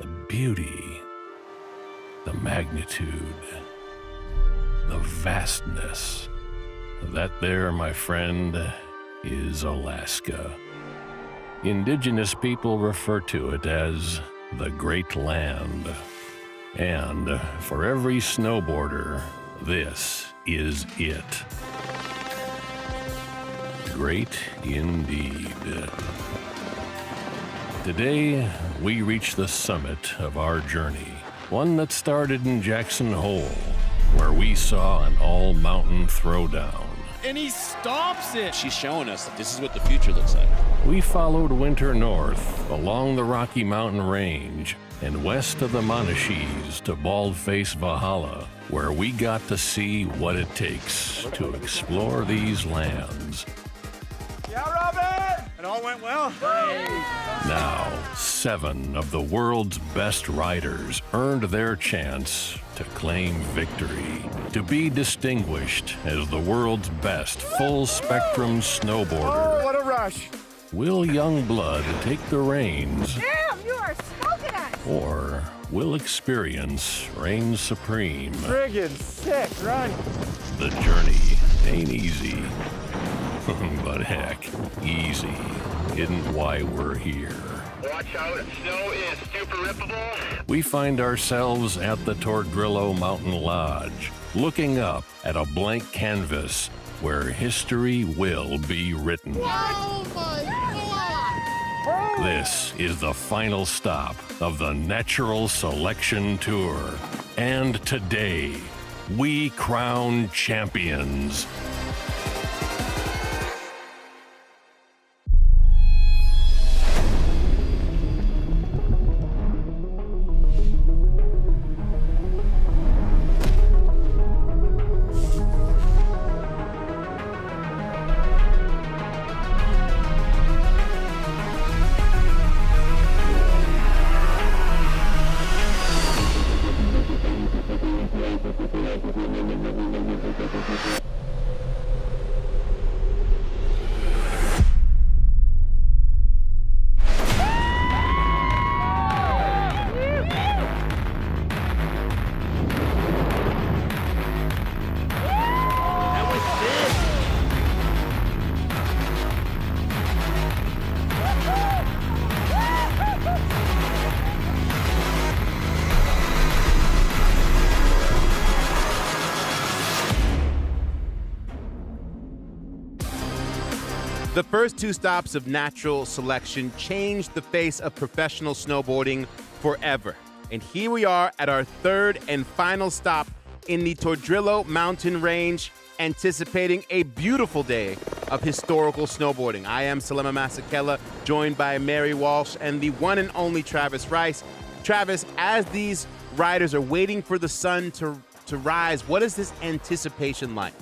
the beauty, the magnitude, the vastness. That there, my friend, is Alaska. Indigenous people refer to it as the Great Land. And for every snowboarder, this is it. Great indeed. Today, we reach the summit of our journey, one that started in Jackson Hole, where we saw an all-mountain throwdown. And he stomps it. She's showing us that this is what the future looks like. We followed winter north along the Rocky Mountain Range and west of the Monashees to Baldface Valhalla, where we got to see what it takes to explore these lands. Yeah, Robin! It all went well. Now, 7 of the world's best riders earned their chance to claim victory, to be distinguished as the world's best full-spectrum snowboarder. Oh, what a rush. Will Youngblood take the reins? Damn, you are smoking us! Or will experience reign supreme? Friggin' sick, run. The journey ain't easy. But heck, easy isn't why we're here. Watch out, snow is super rippable. We find ourselves at the Tordrillo Mountain Lodge, looking up at a blank canvas where history will be written. Oh my God! This is the final stop of the Natural Selection Tour. And today, we crown champions. The first 2 stops of natural selection changed the face of professional snowboarding forever. And here we are at our 3rd and final stop in the Tordrillo Mountain Range, anticipating a beautiful day of historical snowboarding. I am Salema Masekela, joined by Mary Walsh and the one and only Travis Rice. Travis, as these riders are waiting for the sun to rise, what is this anticipation like?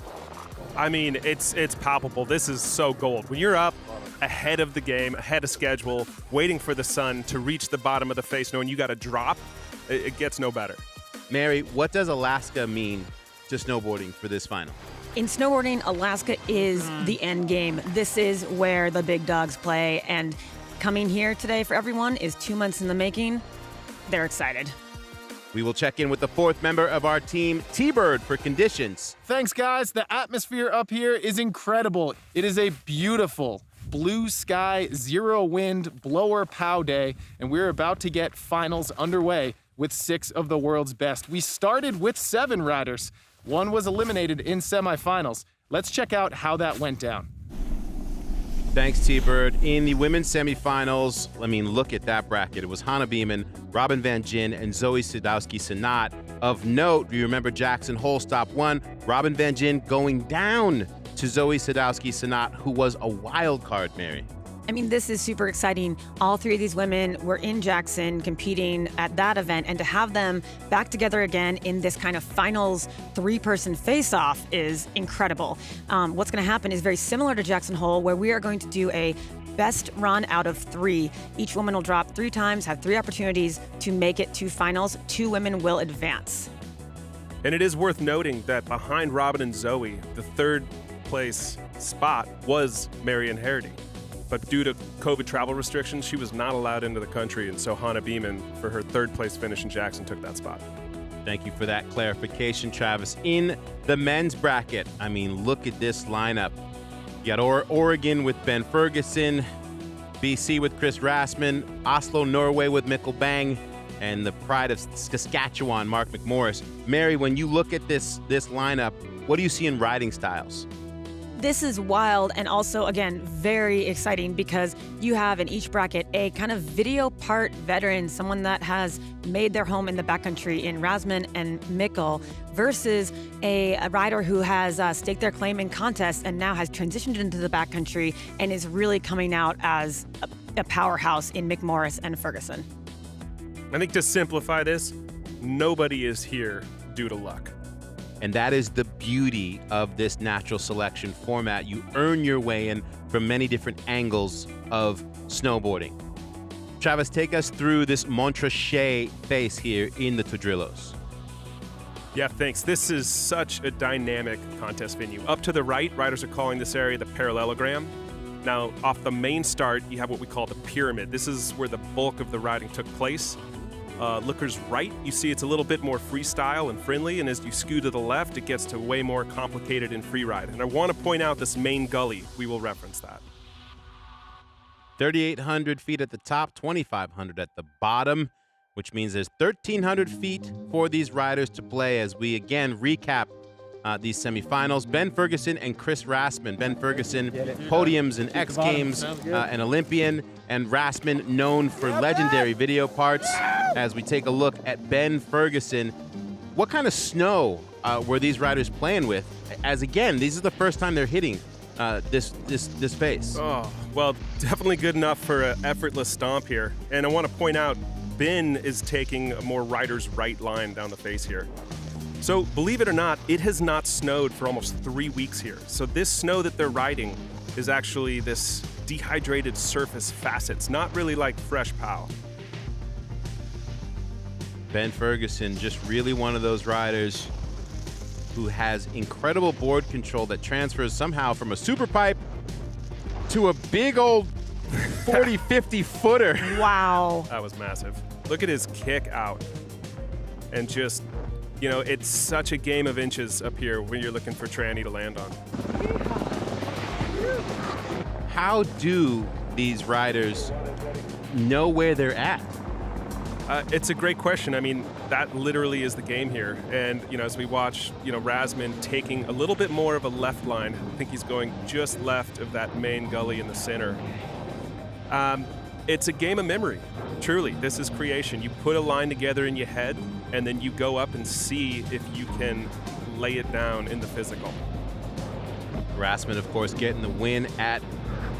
I mean, it's palpable. This is so gold. When you're up ahead of the game, ahead of schedule, waiting for the sun to reach the bottom of the face, knowing you got to drop, it gets no better. Mary, what does Alaska mean to snowboarding for this final? In snowboarding, Alaska is the end game. This is where the big dogs play, and coming here today for everyone is 2 months in the making. They're excited. We will check in with the 4th member of our team, T-Bird, for conditions. Thanks, guys. The atmosphere up here is incredible. It is a beautiful blue sky, zero wind, blower pow day, and we're about to get finals underway with 6 of the world's best. We started with 7 riders. 1 was eliminated in semifinals. Let's check out how that went down. Thanks, T-Bird. In the women's semifinals, look at that bracket. It was Hannah Beeman, Robin Van Gyn, and Zoi Sadowski-Synnott. Of note, you remember Jackson Hole stop 1, Robin Van Gyn going down to Zoi Sadowski-Synnott, who was a wild card, Mary. I mean, this is super exciting. All 3 of these women were in Jackson competing at that event, and to have them back together again in this kind of finals 3-person face-off is incredible. What's going to happen is very similar to Jackson Hole, where we are going to do a best run out of 3. Each woman will drop 3 times, have 3 opportunities to make it to finals. 2 women will advance. And it is worth noting that behind Robin and Zoe, the 3rd place spot was Marion Harity. but due to COVID travel restrictions, she was not allowed into the country, and so Hannah Beeman, for her third place finish in Jackson, took that spot. Thank you for that clarification, Travis. In the men's bracket, I mean, look at this lineup. You got Oregon with Ben Ferguson, BC with Chris Rasman, Oslo, Norway with Mikkel Bang, and the pride of Saskatchewan, Mark McMorris. Mary, when you look at this lineup, what do you see in riding styles? This is wild and also, again, very exciting because you have in each bracket a kind of video part veteran, someone that has made their home in the backcountry in Rasman and Mikkel, versus a rider who has staked their claim in contests and now has transitioned into the backcountry and is really coming out as a powerhouse in McMorris and Ferguson. I think to simplify this, nobody is here due to luck. And that is the beauty of this natural selection format. You earn your way in from many different angles of snowboarding. Travis, take us through this Montrachet face here in the Tordrillos. Yeah, thanks. This is such a dynamic contest venue. Up to the right, riders are calling this area the parallelogram. Now, off the main start, you have what we call the pyramid. This is where the bulk of the riding took place. Looker's right, you see it's a little bit more freestyle and friendly, and as you skew to the left, it gets to way more complicated in freeride. And I want to point out this main gully. We will reference that. 3,800 feet at the top, 2,500 at the bottom, which means there's 1,300 feet for these riders to play as we again recap these semifinals. Ben Ferguson and Chris Rasman. Ben Ferguson, podiums in X Games, an Olympian, and Rasman known for legendary video parts. As we take a look at Ben Ferguson, what kind of snow were these riders playing with? As again, this is the first time they're hitting this face. Oh, well, definitely good enough for an effortless stomp here. And I want to point out, Ben is taking a more rider's right line down the face here. So believe it or not, it has not snowed for almost 3 weeks here. So this snow that they're riding is actually this dehydrated surface facets, not really like fresh pow. Ben Ferguson, just really one of those riders who has incredible board control that transfers somehow from a super pipe to a big old 40, 50 footer. Wow. That was massive. Look at his kick out. And just, you know, it's such a game of inches up here when you're looking for tranny to land on. How do these riders know where they're at? It's a great question. I mean, that literally is the game here. And, you know, as we watch, you know, Rasman taking a little bit more of a left line, I think he's going just left of that main gully in the center. It's a game of memory, truly. This is creation. You put a line together in your head, and then you go up and see if you can lay it down in the physical. Rasman, of course, getting the win at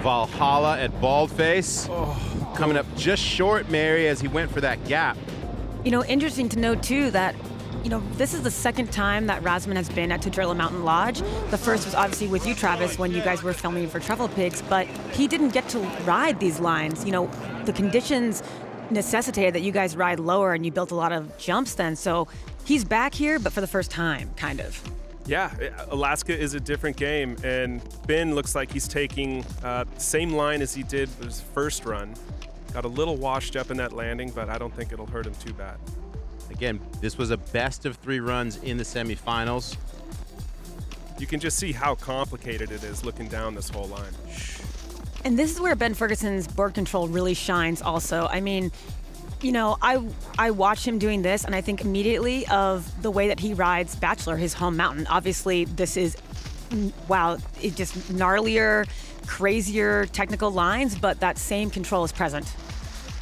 Valhalla at Baldface. Coming up just short, Mary, as he went for that gap. You know, interesting to know, too, that, you know, this is the second time that Rasman has been at Tordrillo Mountain Lodge. The first was obviously with you, Travis, when you guys were filming for Travel Pigs, but he didn't get to ride these lines. You know, the conditions necessitated that you guys ride lower, and you built a lot of jumps then. So he's back here, but for the first time, kind of. Yeah, Alaska is a different game, and Ben looks like he's taking the same line as he did for his first run. Got a little washed up in that landing, but I don't think it'll hurt him too bad. Again, this was a best of 3 runs in the semifinals. You can just see how complicated it is looking down this whole line. And this is where Ben Ferguson's board control really shines also. I mean, you know, I watch him doing this, and I think immediately of the way that he rides Bachelor, his home mountain. Obviously, this is, wow, it just gnarlier, crazier technical lines, but that same control is present.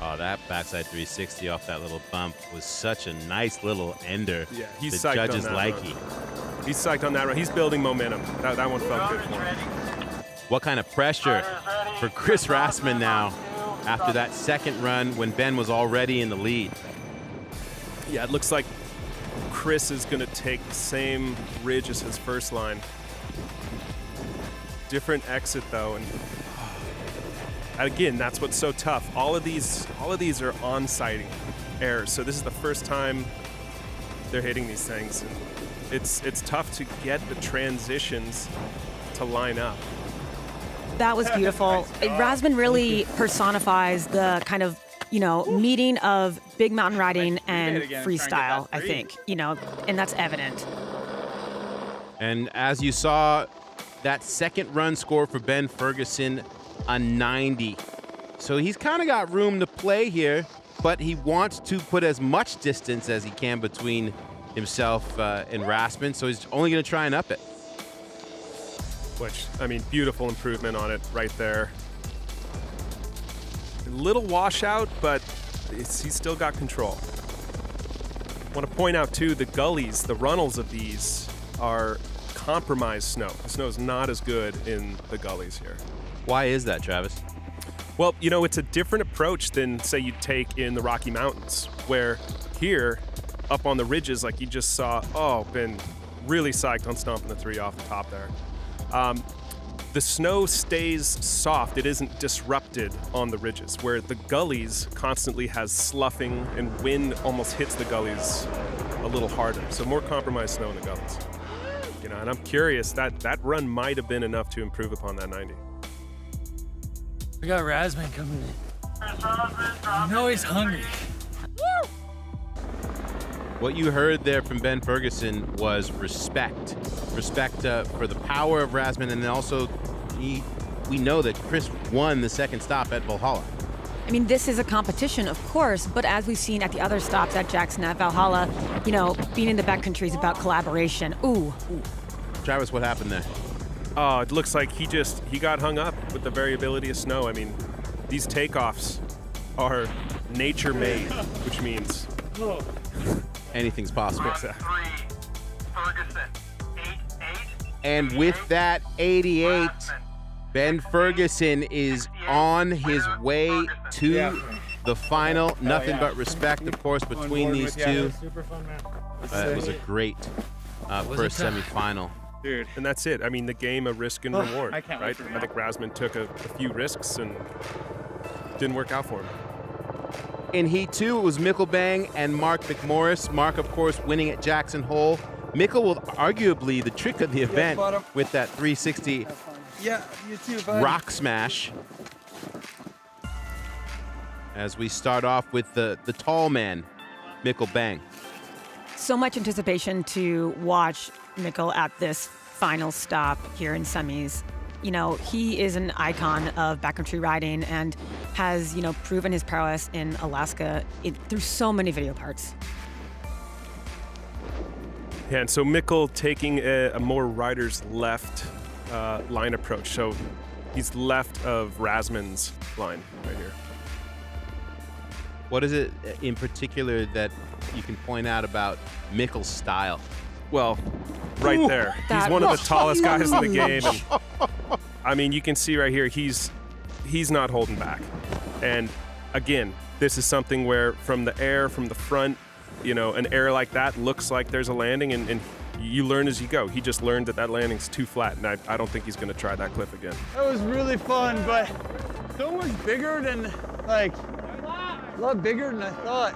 Oh, that backside 360 off that little bump was such a nice little ender. Yeah, he's the psyched judges on that like run. it. He's psyched on that run. He's building momentum. That one felt good for him. What kind of pressure for Chris Rasman now after that second run when Ben was already in the lead? Yeah, it looks like Chris is going to take the same ridge as his first line. Different exit though, and again, that's what's so tough. All of these are on-sighting errors. So this is the first time they're hitting these things. And it's tough to get the transitions to line up. That was beautiful. Rasman really personifies the kind of, meeting of big mountain riding and freestyle, I think, and that's evident. And as you saw, that second run score for Ben Ferguson, a 90. So he's kind of got room to play here, but he wants to put as much distance as he can between himself and Rasman, so he's only going to try and up it. Which, beautiful improvement on it right there. A little washout, but he's still got control. I want to point out, too, the gullies, the runnels of these are compromised snow. The snow is not as good in the gullies here. Why is that, Travis? Well, it's a different approach than, say, you take in the Rocky Mountains, where here, up on the ridges, like you just saw, been really psyched on stomping the 3 off the top there. The snow stays soft. It isn't disrupted on the ridges, where the gullies constantly has sloughing and wind almost hits the gullies a little harder. So more compromised snow in the gullies. And I'm curious, that run might have been enough to improve upon that 90. We got Rasman coming in. I know he's hungry. What you heard there from Ben Ferguson was respect. Respect for the power of Rasman, and then also we know that Chris won the second stop at Valhalla. This is a competition, of course, but as we've seen at the other stops at Jackson, at Valhalla, being in the backcountry is about collaboration. Ooh. Travis, what happened there? Oh, it looks like he got hung up with the variability of snow. These takeoffs are nature made, which means anything's possible. Exactly. Ferguson, 88. And with that 88, Ben Ferguson is on his way to the final. Nothing but respect, of course, between these two. It was a great first semifinal. Dude. And that's it. The game of risk and reward, right? I think Rasman took a few risks and didn't work out for him. In Heat 2, it was Mikkel Bang and Mark McMorris. Mark, of course, winning at Jackson Hole. Mikkel was arguably the trick of the event with that 360 rock smash. As we start off with the tall man, Mikkel Bang. So much anticipation to watch Mikkel at this final stop here in semis. He is an icon of backcountry riding and has, proven his prowess in Alaska through so many video parts. Yeah, and so Mikkel taking a more riders left line approach. So he's left of Rasman's line right here. What is it in particular that you can point out about Mikkel's style? Well, right there. He's one of the tallest guys in the game. And, you can see right here, he's not holding back. And again, this is something where from the air, from the front, an air like that looks like there's a landing, and you learn as you go. He just learned that landing's too flat, and I don't think he's going to try that cliff again. That was really fun, but so much bigger than, a lot bigger than I thought.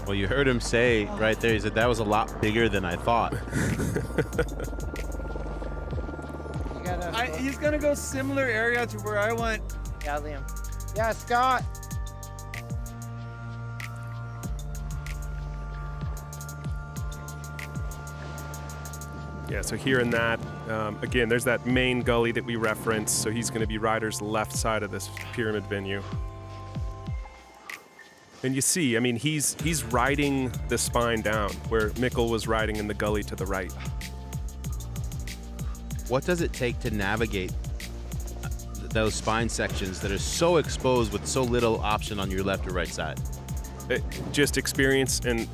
Well, you heard him say right there, he said, that was a lot bigger than I thought. He's going to go similar area to where I went. Yeah, Liam. Yeah, Scott. Yeah, so here in that, again, there's that main gully that we referenced, so he's going to be rider's left side of this pyramid venue. And you see, he's riding the spine down, where Mikkel was riding in the gully to the right. What does it take to navigate those spine sections that are so exposed with so little option on your left or right side? Just experience and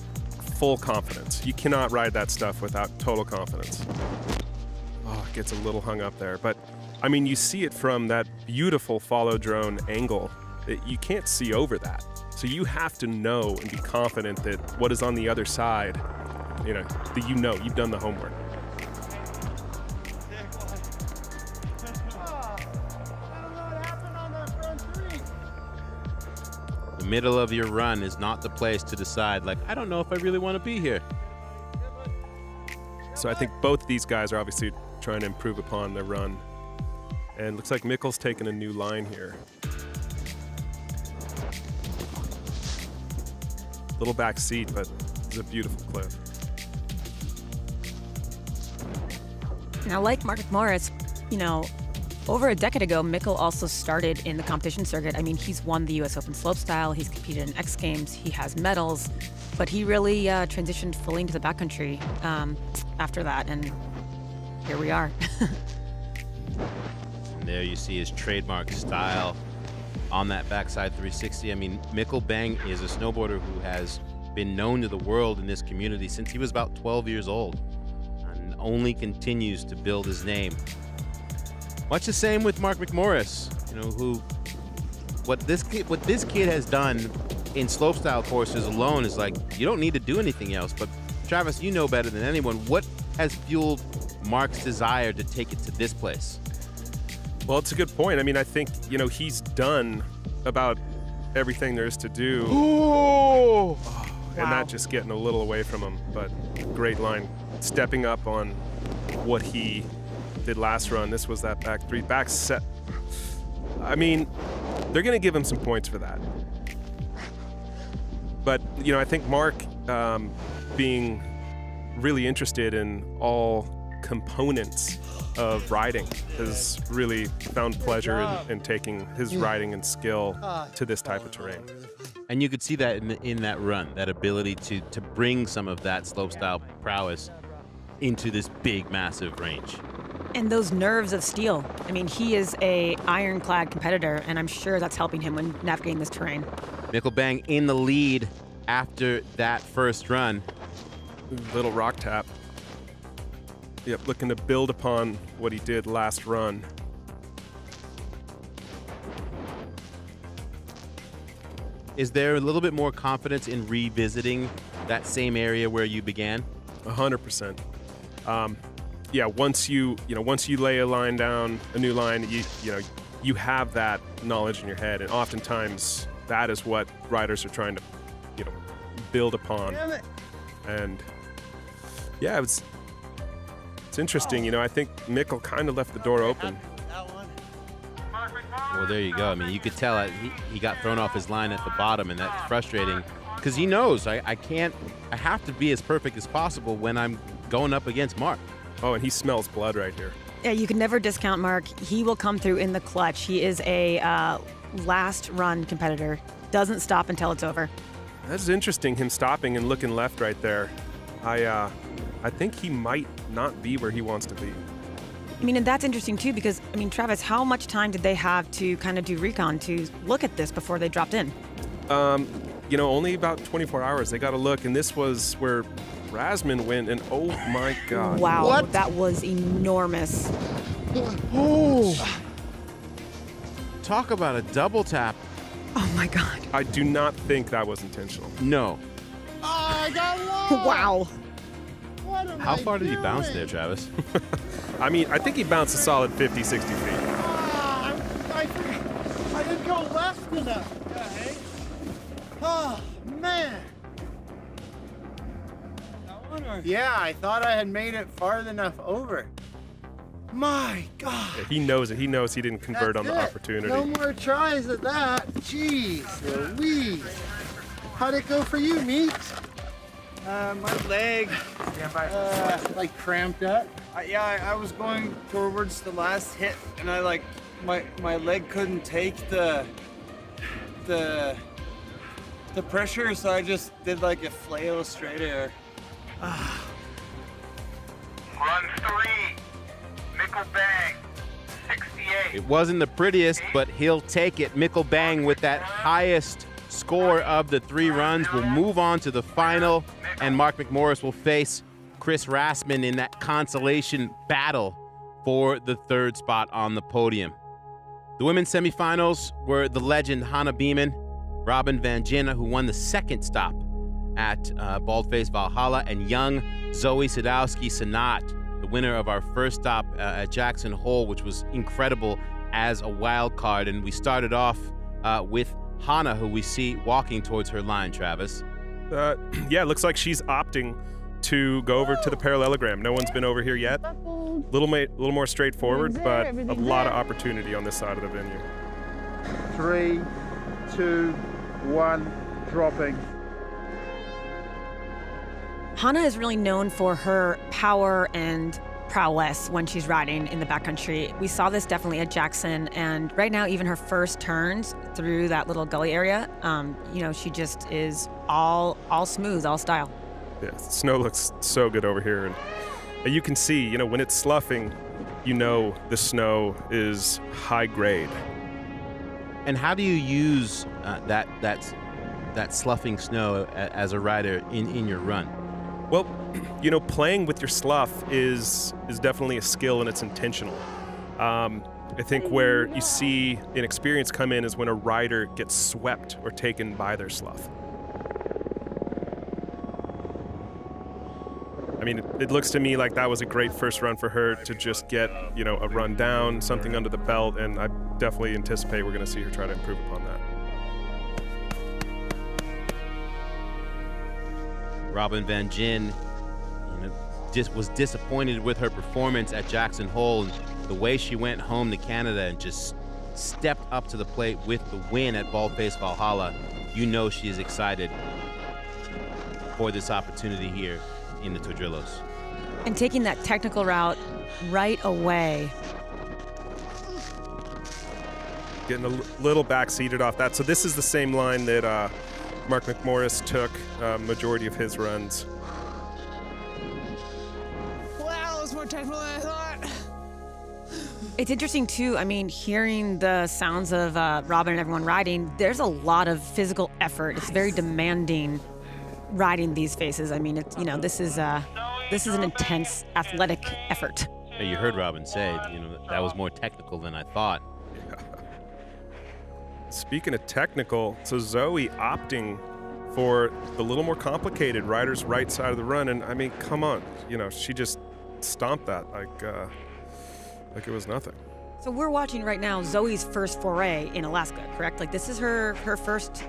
full confidence. You cannot ride that stuff without total confidence. Oh, it gets a little hung up there. But, you see it from that beautiful follow drone angle. You can't see over that. So you have to know and be confident that what is on the other side, that you've done the homework. The middle of your run is not the place to decide, I don't know if I really want to be here. So I think both these guys are obviously trying to improve upon their run. And looks like Mikkel's taking a new line here. Little back seat, but it's a beautiful cliff. Now, like Mark McMorris, over a decade ago, Mikkel also started in the competition circuit. I mean, he's won the U.S. Open slopestyle. He's competed in X Games. He has medals. But he really transitioned fully into the backcountry after that, and here we are. And there you see his trademark style on that backside 360. I mean, Mikkel Bang is a snowboarder who has been known to the world in this community since he was about 12 years old, and only continues to build his name. Much the same with Mark McMorris, what this kid has done in slopestyle courses alone is like, you don't need to do anything else. But Travis, you know better than anyone, what has fueled Mark's desire to take it to this place? Well, it's a good point. I mean, I think, he's done about everything there is to do. Ooh! And that just getting a little away from him, but great line. Stepping up on what he did last run. This was that back set. I mean, they're going to give him some points for that. But, I think Mark being really interested in all components of riding has really found pleasure in taking his riding and skill to this type of terrain. And you could see that in that run, that ability to bring some of that slopestyle prowess into this big, massive range. And those nerves of steel. I mean, he is a ironclad competitor, and I'm sure that's helping him when navigating this terrain. Mikkel Bang in the lead after that first run. Little rock tap. Yep, looking to build upon what he did last run. Is there a little bit more confidence in revisiting that same area where you began? 100%. Yeah, once you lay a line down, a new line, you have that knowledge in your head, and oftentimes that is what riders are trying to, build upon. Damn it. And yeah, it's interesting. I think Mikkel kind of left the door open. Well, there you go. I mean, you could tell he got thrown off his line at the bottom, and that's frustrating because he knows I have to be as perfect as possible when I'm going up against Mark. Oh, and he smells blood right here. Yeah, you can never discount Mark. He will come through in the clutch. He is a last run competitor. Doesn't stop until it's over. That's interesting, him stopping and looking left right there. I think he might not be where he wants to be. I mean, and that's interesting too because, Travis, how much time did they have to kind of do recon to look at this before they dropped in? Only about 24 hours. They got to look, and this was where Rasman went, and oh my God. Wow, What? That was enormous. Oh. Talk about a double tap. Oh my God. I do not think that was intentional. No. Oh, I got lost. Wow. What am How I far did he bounce doing? there, Travis? I mean, I think he bounced a solid 50, 60 feet. I didn't go left enough. Okay. Oh, man. That one or... Yeah, I thought I had made it far enough over. My God. Yeah, he knows it. He knows he didn't convert on the That's it. opportunity. No more tries at that. Jeez Louise. How'd it go for you, Meeks? My leg, Like cramped up. I was going towards the last hit, and my leg couldn't take the pressure, so I just did like a flail straight air. Run 3, Mikkel Bang, 68. It wasn't the prettiest, but he'll take it. Mikkel Bang with that highest score of the 3 runs will move on to the final, and Mark McMorris will face Chris Rasman in that consolation battle for the 3rd spot on the podium. The women's semifinals were the legend Hannah Beeman, Robin Van Gina, who won the 2nd stop at Baldface Valhalla, and young Zoi Sadowski-Synnott, the winner of our first stop at Jackson Hole, which was incredible as a wild card. And we started off with Hannah, who we see walking towards her line, Travis. Yeah, it looks like she's opting to go over to the parallelogram. No one's been over here yet. little more straightforward, but a lot of opportunity on this side of the venue. 3, 2, 1, dropping. Hannah is really known for her power and prowess when she's riding in the backcountry. We saw this definitely at Jackson, and right now, even her first turns through that little gully area, she just is all smooth, all style. Yeah, snow looks so good over here, and you can see, when it's sloughing, the snow is high grade. And how do you use that sloughing snow as a rider in your run? Well, playing with your slough is definitely a skill, and it's intentional. I think where you see inexperience come in is when a rider gets swept or taken by their slough. I mean, it looks to me like that was a great first run for her to just get, a run down, something under the belt, and I definitely anticipate we're going to see her try to improve upon that. Robin Van Gyn was disappointed with her performance at Jackson Hole, and the way she went home to Canada and just stepped up to the plate with the win at Baldface Valhalla. She is excited for this opportunity here in the Tordrillos. And taking that technical route right away. Getting a little back-seated off that. So this is the same line that Mark McMorris took majority of his runs. Wow, it was more technical than I thought. It's interesting, too. I mean, hearing the sounds of Robin and everyone riding, there's a lot of physical effort. It's very demanding riding these faces. I mean, this is an intense athletic effort. Yeah, you heard Robin say, that was more technical than I thought. Yeah. Speaking of technical, so Zoi opting for the little more complicated rider's right side of the run, and I mean, come on, she just stomped that like it was nothing. So we're watching right now Zoe's first foray in Alaska, correct? Like this is her first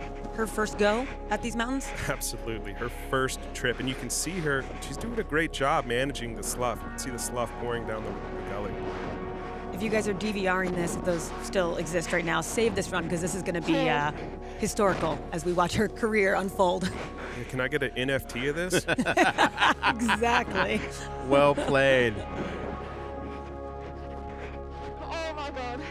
go at these mountains? Absolutely, her first trip, and you can see her, she's doing a great job managing the slough. You can see the slough pouring down the gully. If you guys are DVRing this, if those still exist right now, save this run because this is going to be historical as we watch her career unfold. Yeah, can I get an NFT of this? Exactly. Well played. Oh my God.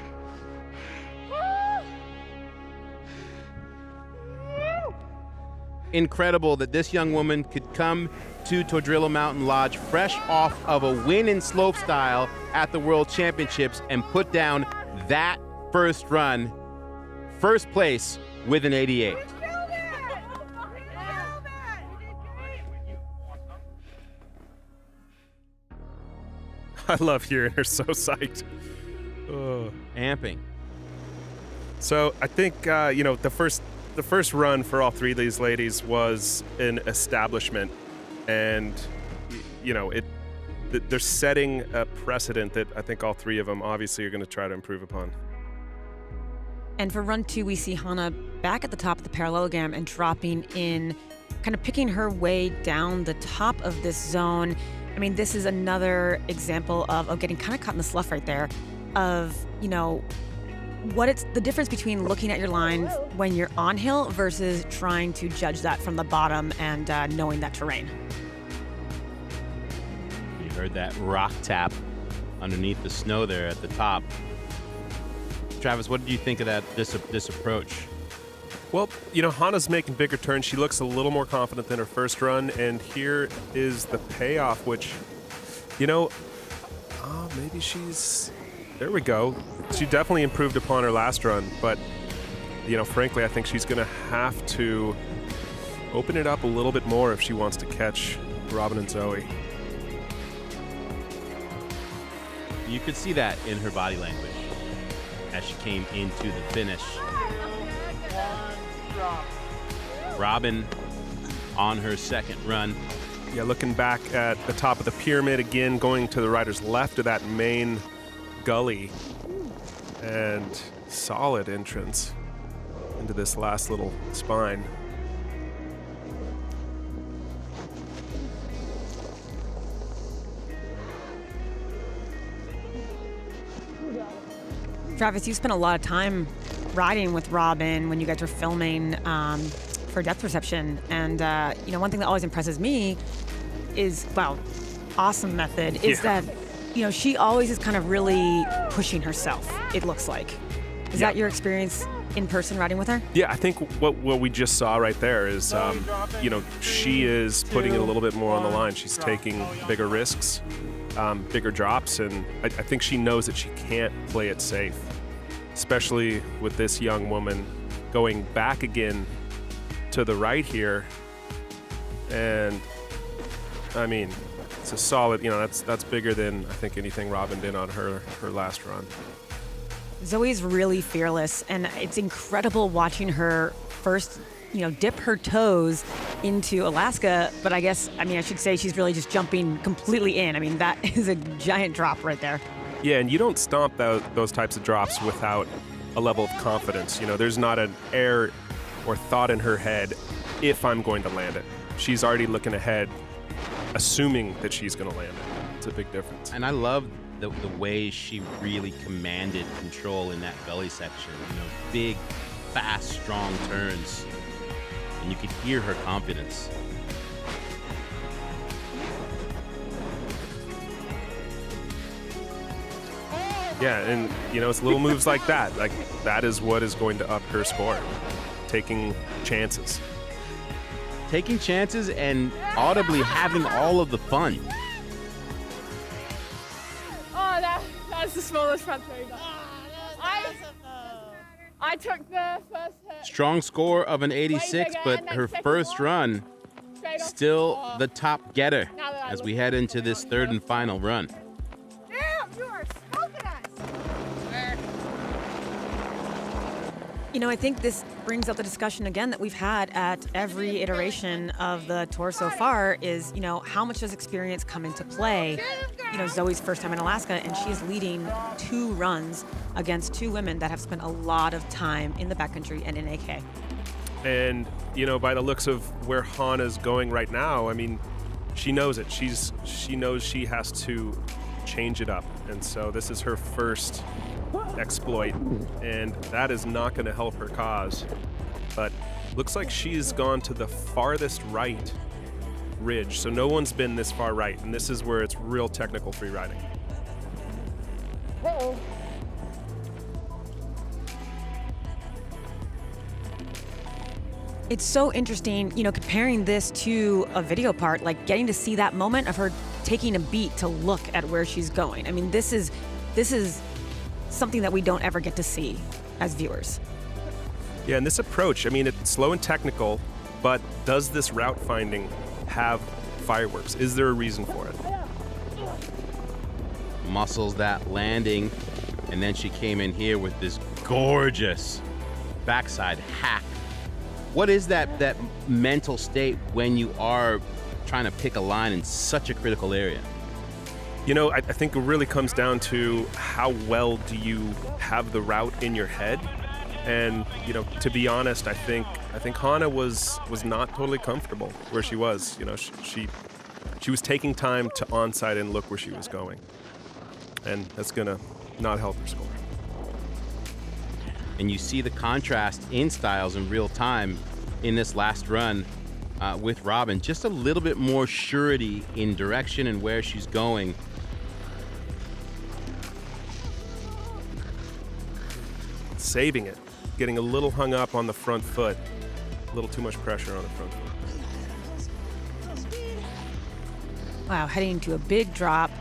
Incredible that this young woman could come to Tordrillo Mountain Lodge fresh off of a win in slopestyle at the World Championships and put down that first run, first place with an 88. I love hearing her so psyched. Oh. Amping. So I think, the first run for all three of these ladies was an establishment, and they're setting a precedent that I think all three of them obviously are going to try to improve upon. And for run 2, we see Hannah back at the top of the parallelogram and dropping in, kind of picking her way down the top of this zone. I mean, this is another example of getting kind of caught in the slough right there, of, what it's the difference between looking at your line when you're on hill versus trying to judge that from the bottom and knowing that terrain. You heard that rock tap underneath the snow there at the top. Travis, what did you think of this approach? Well, Hannah's making bigger turns. She looks a little more confident than her first run, and here is the payoff, which, maybe there we go. She definitely improved upon her last run, but, frankly, I think she's going to have to open it up a little bit more if she wants to catch Robin and Zoi. You could see that in her body language as she came into the finish. Robin on her second run. Yeah, looking back at the top of the pyramid again, going to the rider's left of that main gully, and solid entrance into this last little spine. Travis, you spent a lot of time riding with Robin when you guys were filming for Depth Perception. And, one thing that always impresses me is, awesome method, is that, she always is kind of really pushing herself, it looks like. Is that your experience in person riding with her? Yeah, I think what we just saw right there is, she is putting it a little bit more on the line. She's taking bigger risks, bigger drops, and I think she knows that she can't play it safe, especially with this young woman going back again to the right here. And, I mean, it's a solid, that's bigger than I think anything Robin did on her last run. Zoe's really fearless, and it's incredible watching her first, dip her toes into Alaska. But I should say she's really just jumping completely in. I mean, that is a giant drop right there. Yeah, and you don't stomp those types of drops without a level of confidence. There's not an air or thought in her head, if I'm going to land it. She's already looking ahead, assuming that she's going to land it. It's a big difference. And I love the way she really commanded control in that belly section. Big, fast, strong turns. And you could hear her confidence. Yeah, and it's little moves like that. Like, that is what is going to up her score. Taking chances. Taking chances and audibly having all of the fun. That's the smallest front three. I took the first hit. Strong score of an 86, but her first run still the top getter as we head into this third and final run. Damn, you are smoking us. I think this brings up the discussion again that we've had at every iteration of the tour so far is, how much does experience come into play? Zoe's first time in Alaska, and she's leading 2 runs against 2 women that have spent a lot of time in the backcountry and in AK. And, by the looks of where Hannah's going right now, I mean, she knows it. She knows she has to change it up. And so this is her first exploit, and that is not going to help her cause. But looks like she's gone to the farthest right ridge, so no one's been this far right, and this is where it's real technical free riding. Uh-oh. It's so interesting, comparing this to a video part, like getting to see that moment of her taking a beat to look at where she's going. I mean, this is something that we don't ever get to see as viewers. Yeah, and this approach, I mean, it's slow and technical, but does this route finding have fireworks? Is there a reason for it? Muscles that landing, and then she came in here with this gorgeous backside hack. What is that mental state when you are trying to pick a line in such a critical area? I think it really comes down to how well do you have the route in your head. And, to be honest, I think Hannah was not totally comfortable where she was. She was taking time to onside and look where she was going. And that's going to not help her score. And you see the contrast in styles in real time in this last run with Robin. Just a little bit more surety in direction and where she's going. Saving it. Getting a little hung up on the front foot. A little too much pressure on the front foot. Wow, heading to a big drop.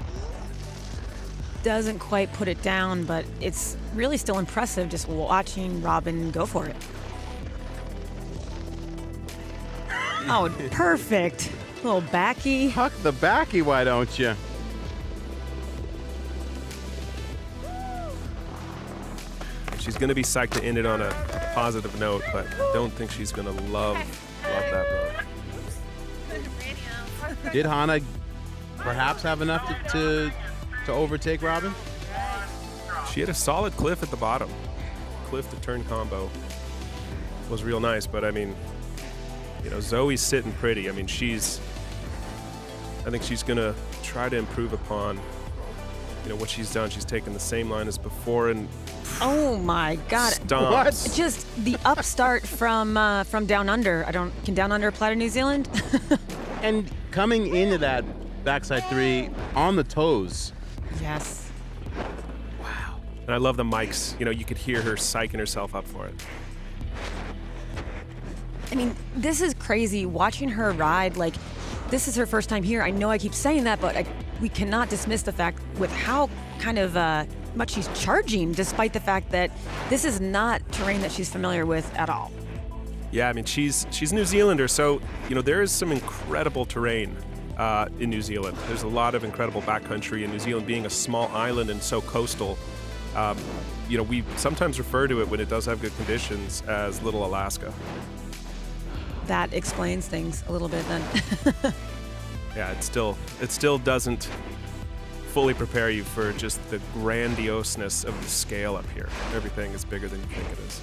Doesn't quite put it down, but it's really still impressive just watching Robin go for it. Oh, perfect. Little backy. Huck the backy, why don't you? She's going to be psyched to end it on a positive note, but I don't think she's going to love that run. Did Hannah perhaps have enough to overtake Robin? She had a solid cliff at the bottom. Cliff to turn combo was real nice, but I mean, Zoe's sitting pretty. I mean, I think she's going to try to improve upon, what she's done. She's taken the same line as before, and Oh my God! Stomps. What? Just the upstart from Down Under. Can Down Under apply to New Zealand? And coming into that backside three on the toes. Yes. Wow. And I love the mics. You know, you could hear her psyching herself up for it. I mean, this is crazy. Watching her ride, like, this is her first time here. I know I keep saying that, but we cannot dismiss the fact with how kind of much she's charging, despite the fact that this is not terrain that she's familiar with at all. Yeah, I mean, she's a New Zealander, so, you know, there is some incredible terrain in New Zealand. There's a lot of incredible backcountry in New Zealand, being a small island and so coastal. You know, we sometimes refer to it when it does have good conditions as Little Alaska. That explains things a little bit then. Yeah, it still doesn't fully prepare you for just the grandioseness of the scale up here. Everything is bigger than you think it is.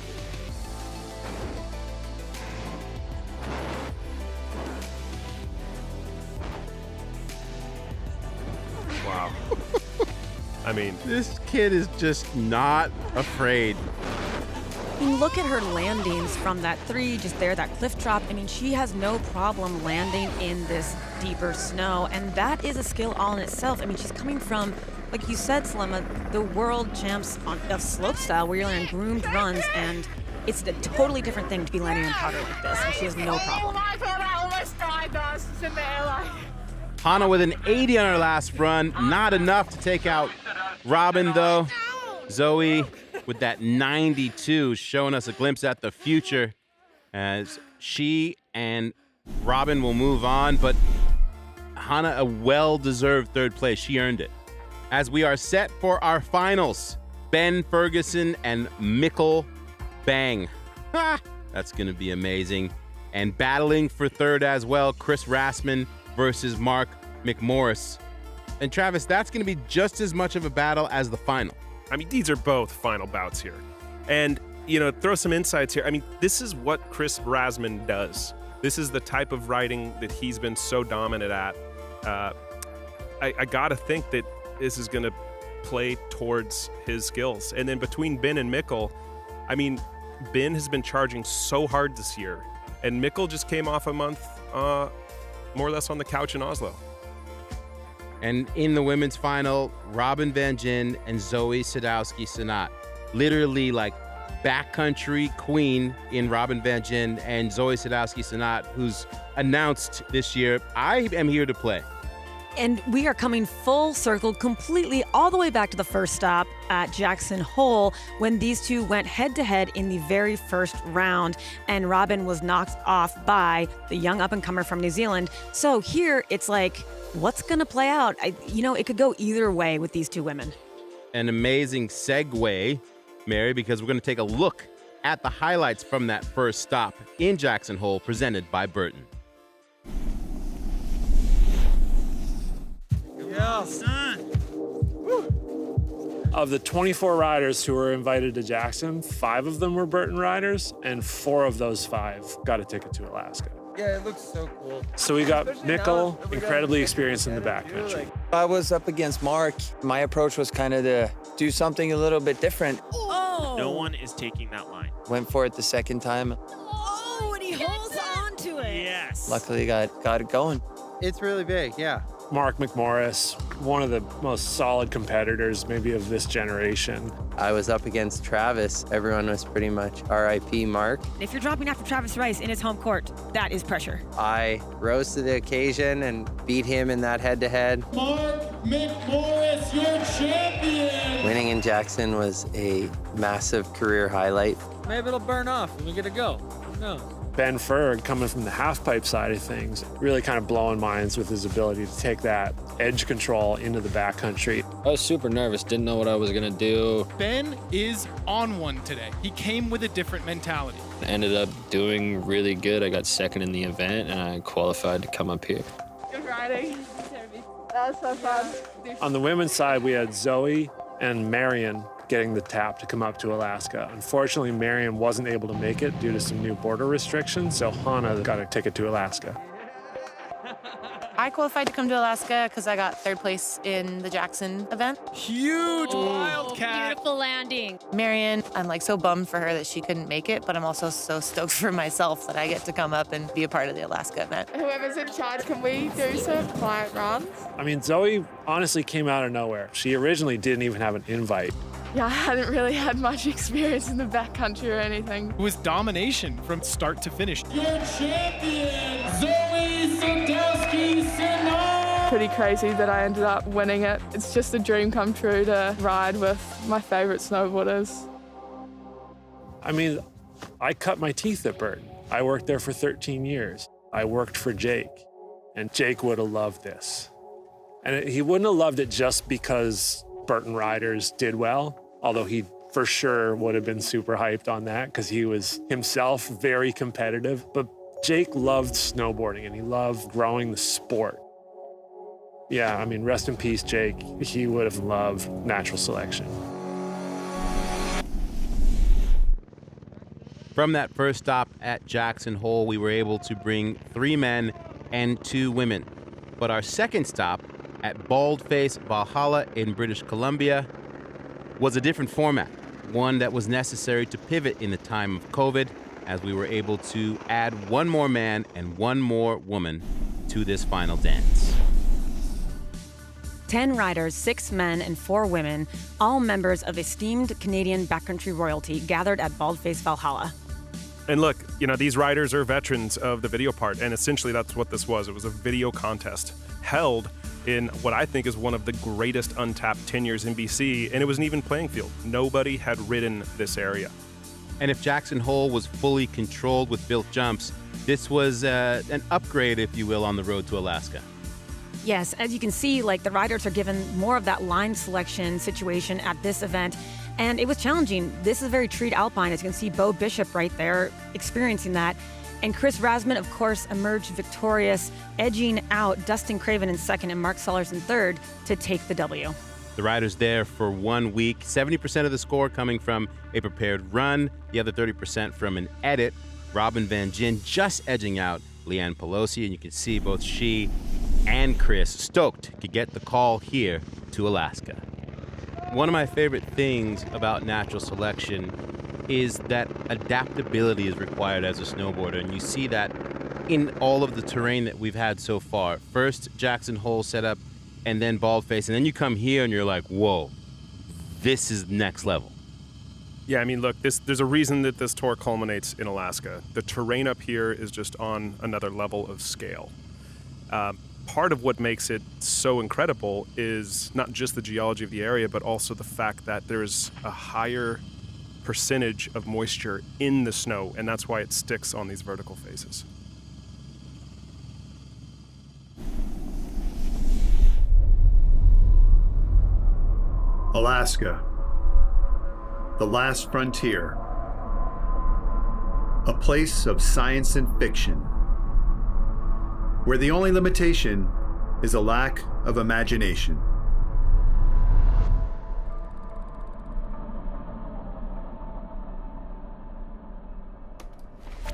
Wow. I mean, This kid is just not afraid. I mean, look at her landings from that three, just there, that cliff drop. I mean, she has no problem landing in this deeper snow, and that is a skill all in itself. I mean, she's coming from, like you said, Selema, the world champs of slopestyle, where you're on groomed runs, and it's a totally different thing to be landing in powder like this, and she has no problem. Oh my God, I almost died, guys. It's in the airline. Hannah with an 80 on her last run. Not enough to take out Robin, though. Zoi with that 92, showing us a glimpse at the future as she and Robin will move on. But Hannah, a well-deserved third place. She earned it. As we are set for our finals, Ben Ferguson and Mikkel Bang. Ha! That's going to be amazing. And battling for third as well, Chris Rasman versus Mark McMorris. And Travis, that's going to be just as much of a battle as the final. I mean, these are both final bouts here. And, you know, throw some insights here. I mean, this is what Chris Rasman does. This is the type of riding that he's been so dominant at. I got to think that this is going to play towards his skills. And then between Ben and Mikkel, I mean, Ben has been charging so hard this year. And Mikkel just came off a month more or less on the couch in Oslo. And in the women's final, Robin Van Gyn and Zoi Sadowski-Synnott. Literally like backcountry queen in Robin Van Gyn and Zoi Sadowski-Synnott, who's announced this year, I am here to play. And we are coming full circle completely all the way back to the first stop at Jackson Hole when these two went head-to-head in the very first round, and Robin was knocked off by the young up-and-comer from New Zealand. So here it's like, what's going to play out? It could go either way with these two women. An amazing segue, Mary, because we're going to take a look at the highlights from that first stop in Jackson Hole presented by Burton. Yeah, son. Of the 24 riders who were invited to Jackson, 5 of them were Burton riders, and 4 of those 5 got a ticket to Alaska. Yeah, it looks so cool. So we got Mikkel, incredibly experienced in the backcountry. I was up against Mark. My approach was kind of to do something a little bit different. Oh! No one is taking that line. Went for it the second time. Oh, and he holds on to it. Yes. Luckily got it going. It's really big, yeah. Mark McMorris, one of the most solid competitors maybe of this generation. I was up against Travis. Everyone was pretty much RIP Mark. If you're dropping after Travis Rice in his home court, that is pressure. I rose to the occasion and beat him in that head-to-head. Mark McMorris, your champion! Winning in Jackson was a massive career highlight. Maybe it'll burn off and we get to go. No. Ben Ferg, coming from the half-pipe side of things, really kind of blowing minds with his ability to take that edge control into the backcountry. I was super nervous, didn't know what I was going to do. Ben is on one today. He came with a different mentality. I ended up doing really good. I got second in the event and I qualified to come up here. Good riding. That was so fun. On the women's side, we had Zoe and Marion getting the tap to come up to Alaska. Unfortunately, Marion wasn't able to make it due to some new border restrictions, so Hannah got a ticket to Alaska. I qualified to come to Alaska because I got 3rd place in the Jackson event. Huge wildcat. Beautiful landing. Marion, I'm like so bummed for her that she couldn't make it, but I'm also so stoked for myself that I get to come up and be a part of the Alaska event. Whoever's in charge, can we do some quiet runs? I mean, Zoe honestly came out of nowhere. She originally didn't even have an invite. Yeah, I hadn't really had much experience in the backcountry or anything. It was domination from start to finish. Your champion, Zoi Sadowski-Synnott. Pretty crazy that I ended up winning it. It's just a dream come true to ride with my favorite snowboarders. I mean, I cut my teeth at Burton. I worked there for 13 years. I worked for Jake, and Jake would have loved this. And he wouldn't have loved it just because Burton riders did well, although he for sure would have been super hyped on that because he was himself very competitive. But Jake loved snowboarding and he loved growing the sport. Yeah, I mean, rest in peace, Jake. He would have loved natural selection. From that first stop at Jackson Hole, we were able to bring 3 men and 2 women. But our second stop at Baldface Valhalla in British Columbia was a different format, one that was necessary to pivot in the time of COVID, as we were able to add 1 more man and 1 more woman to this final dance. 10 riders, 6 men and 4 women, all members of esteemed Canadian backcountry royalty, gathered at Baldface Valhalla. And look, these riders are veterans of the video part, and essentially that's what this was. It was a video contest held in what I think is one of the greatest untapped tenures in BC, and it was an even playing field. Nobody had ridden this area. And if Jackson Hole was fully controlled with built jumps, this was an upgrade, if you will, on the road to Alaska. Yes, as you can see, the riders are given more of that line selection situation at this event, and it was challenging. This is very treed alpine. As you can see, Bo Bishop right there experiencing that. And Chris Rasman, of course, emerged victorious, edging out Dustin Craven in second and Mark Sellers in third to take the W. The riders there for 1 week, 70% of the score coming from a prepared run, the other 30% from an edit. Robin Van Gyn just edging out Leanne Pelosi, and you can see both she and Chris stoked to get the call here to Alaska. One of my favorite things about natural selection is that adaptability is required as a snowboarder, and you see that in all of the terrain that we've had so far. First Jackson Hole setup, and then Baldface, and then you come here and you're like, whoa, this is next level. Yeah, I mean, look, there's a reason that this tour culminates in Alaska. The terrain up here is just on another level of scale. Part of what makes it so incredible is not just the geology of the area, but also the fact that there's a higher percentage of moisture in the snow, and that's why it sticks on these vertical faces. Alaska, the last frontier, a place of science and fiction, where the only limitation is a lack of imagination.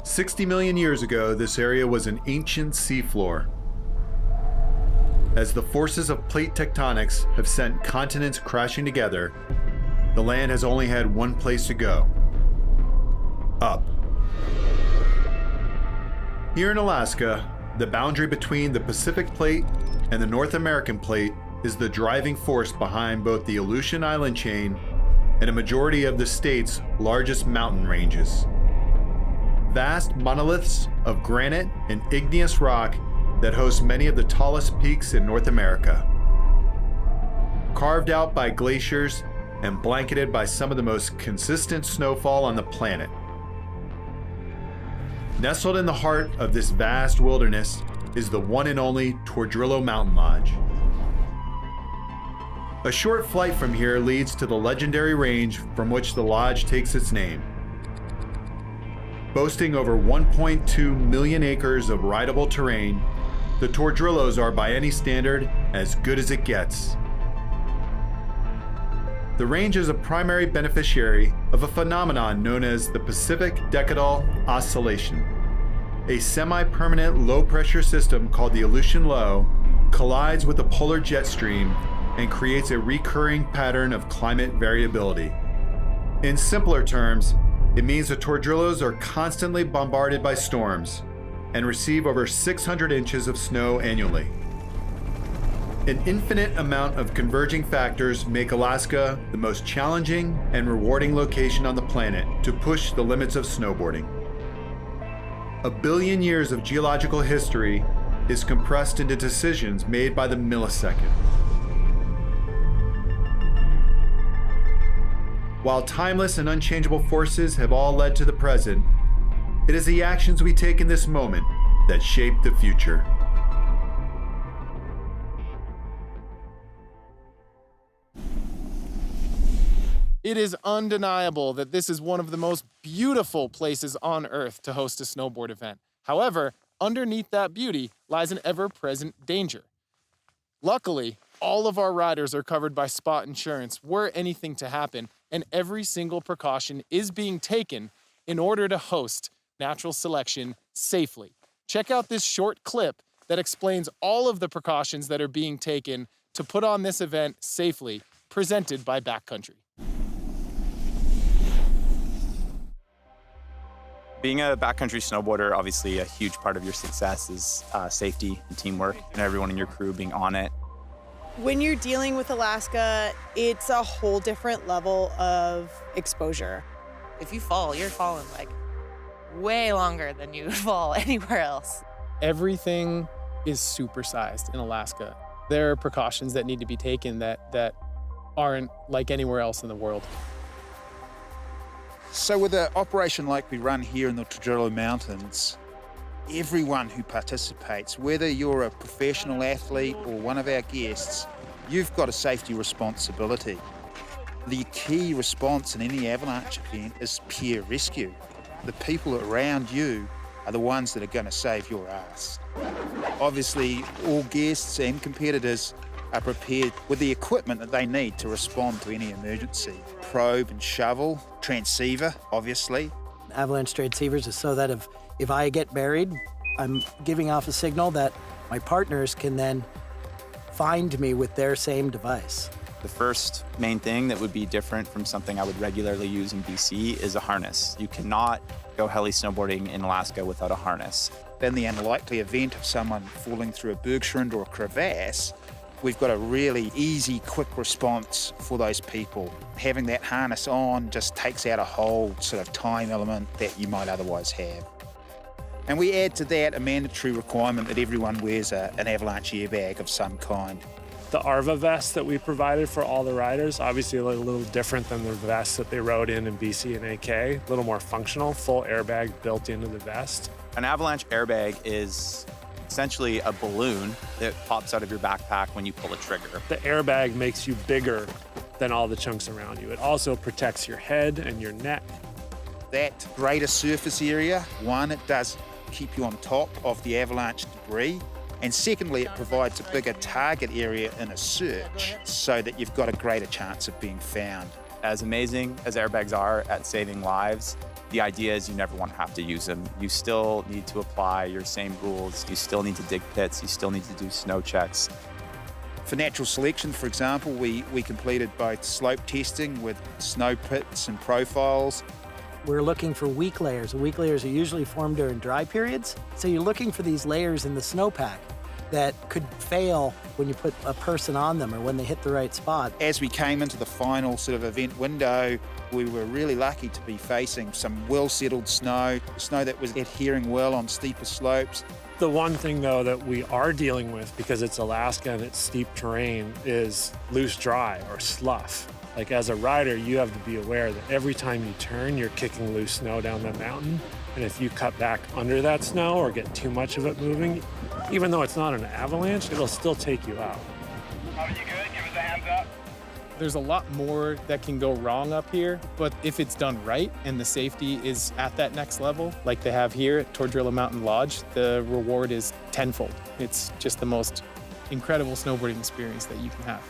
"60 million years ago, this area was an ancient seafloor. As the forces of plate tectonics have sent continents crashing together, the land has only had one place to go: up. Here in Alaska, the boundary between the Pacific Plate and the North American Plate is the driving force behind both the Aleutian Island chain and a majority of the state's largest mountain ranges. Vast monoliths of granite and igneous rock that host many of the tallest peaks in North America. Carved out by glaciers and blanketed by some of the most consistent snowfall on the planet. Nestled in the heart of this vast wilderness is the one and only Tordrillo Mountain Lodge. A short flight from here leads to the legendary range from which the lodge takes its name. Boasting over 1.2 million acres of rideable terrain, the Tordrillos are by any standard as good as it gets. The range is a primary beneficiary of a phenomenon known as the Pacific Decadal Oscillation, a semi-permanent low-pressure system called the Aleutian Low collides with the polar jet stream and creates a recurring pattern of climate variability. In simpler terms, it means the Tordrillos are constantly bombarded by storms and receive over 600 inches of snow annually. An infinite amount of converging factors make Alaska the most challenging and rewarding location on the planet to push the limits of snowboarding. A billion years of geological history is compressed into decisions made by the millisecond. While timeless and unchangeable forces have all led to the present, it is the actions we take in this moment that shape the future. It is undeniable that this is one of the most beautiful places on Earth to host a snowboard event. However, underneath that beauty lies an ever-present danger. Luckily, all of our riders are covered by spot insurance were anything to happen, and every single precaution is being taken in order to host natural selection safely. Check out this short clip that explains all of the precautions that are being taken to put on this event safely, presented by Backcountry. Being a backcountry snowboarder, obviously a huge part of your success is safety and teamwork and everyone in your crew being on it. When you're dealing with Alaska, it's a whole different level of exposure. If you fall, you're falling like way longer than you would fall anywhere else. Everything is supersized in Alaska. There are precautions that need to be taken that aren't like anywhere else in the world. So with an operation like we run here in the Tordrillo Mountains, everyone who participates, whether you're a professional athlete or one of our guests, you've got a safety responsibility. The key response in any avalanche event is peer rescue. The people around you are the ones that are going to save your ass. Obviously, all guests and competitors are prepared with the equipment that they need to respond to any emergency. Probe and shovel, transceiver, obviously. Avalanche transceivers is so that if I get buried, I'm giving off a signal that my partners can then find me with their same device. The first main thing that would be different from something I would regularly use in BC is a harness. You cannot go heli snowboarding in Alaska without a harness. In the unlikely event of someone falling through a bergschrund or a crevasse, we've got a really easy, quick response for those people. Having that harness on just takes out a whole sort of time element that you might otherwise have. And we add to that a mandatory requirement that everyone wears an avalanche airbag of some kind. The ARVA vest that we provided for all the riders, obviously a little different than the vests that they rode in BC and AK, a little more functional, full airbag built into the vest. An avalanche airbag is essentially a balloon that pops out of your backpack when you pull a trigger. The airbag makes you bigger than all the chunks around you. It also protects your head and your neck. That greater surface area, one, it does keep you on top of the avalanche debris. And secondly, it provides a bigger target area in a search so that you've got a greater chance of being found. As amazing as airbags are at saving lives, the idea is you never want to have to use them. You still need to apply your same rules. You still need to dig pits. You still need to do snow checks. For natural selection, for example, we completed both slope testing with snow pits and profiles. We're looking for weak layers. Weak layers are usually formed during dry periods. So you're looking for these layers in the snowpack that could fail when you put a person on them or when they hit the right spot. As we came into the final sort of event window, we were really lucky to be facing some well-settled snow that was adhering well on steeper slopes. The one thing, though, that we are dealing with, because it's Alaska and it's steep terrain, is loose dry or slough. Like, as a rider, you have to be aware that every time you turn, you're kicking loose snow down the mountain. And if you cut back under that snow or get too much of it moving, even though it's not an avalanche, it'll still take you out. Are you good? Give us a hands up. There's a lot more that can go wrong up here, but if it's done right and the safety is at that next level, like they have here at Tordrillo Mountain Lodge, the reward is tenfold. It's just the most incredible snowboarding experience that you can have.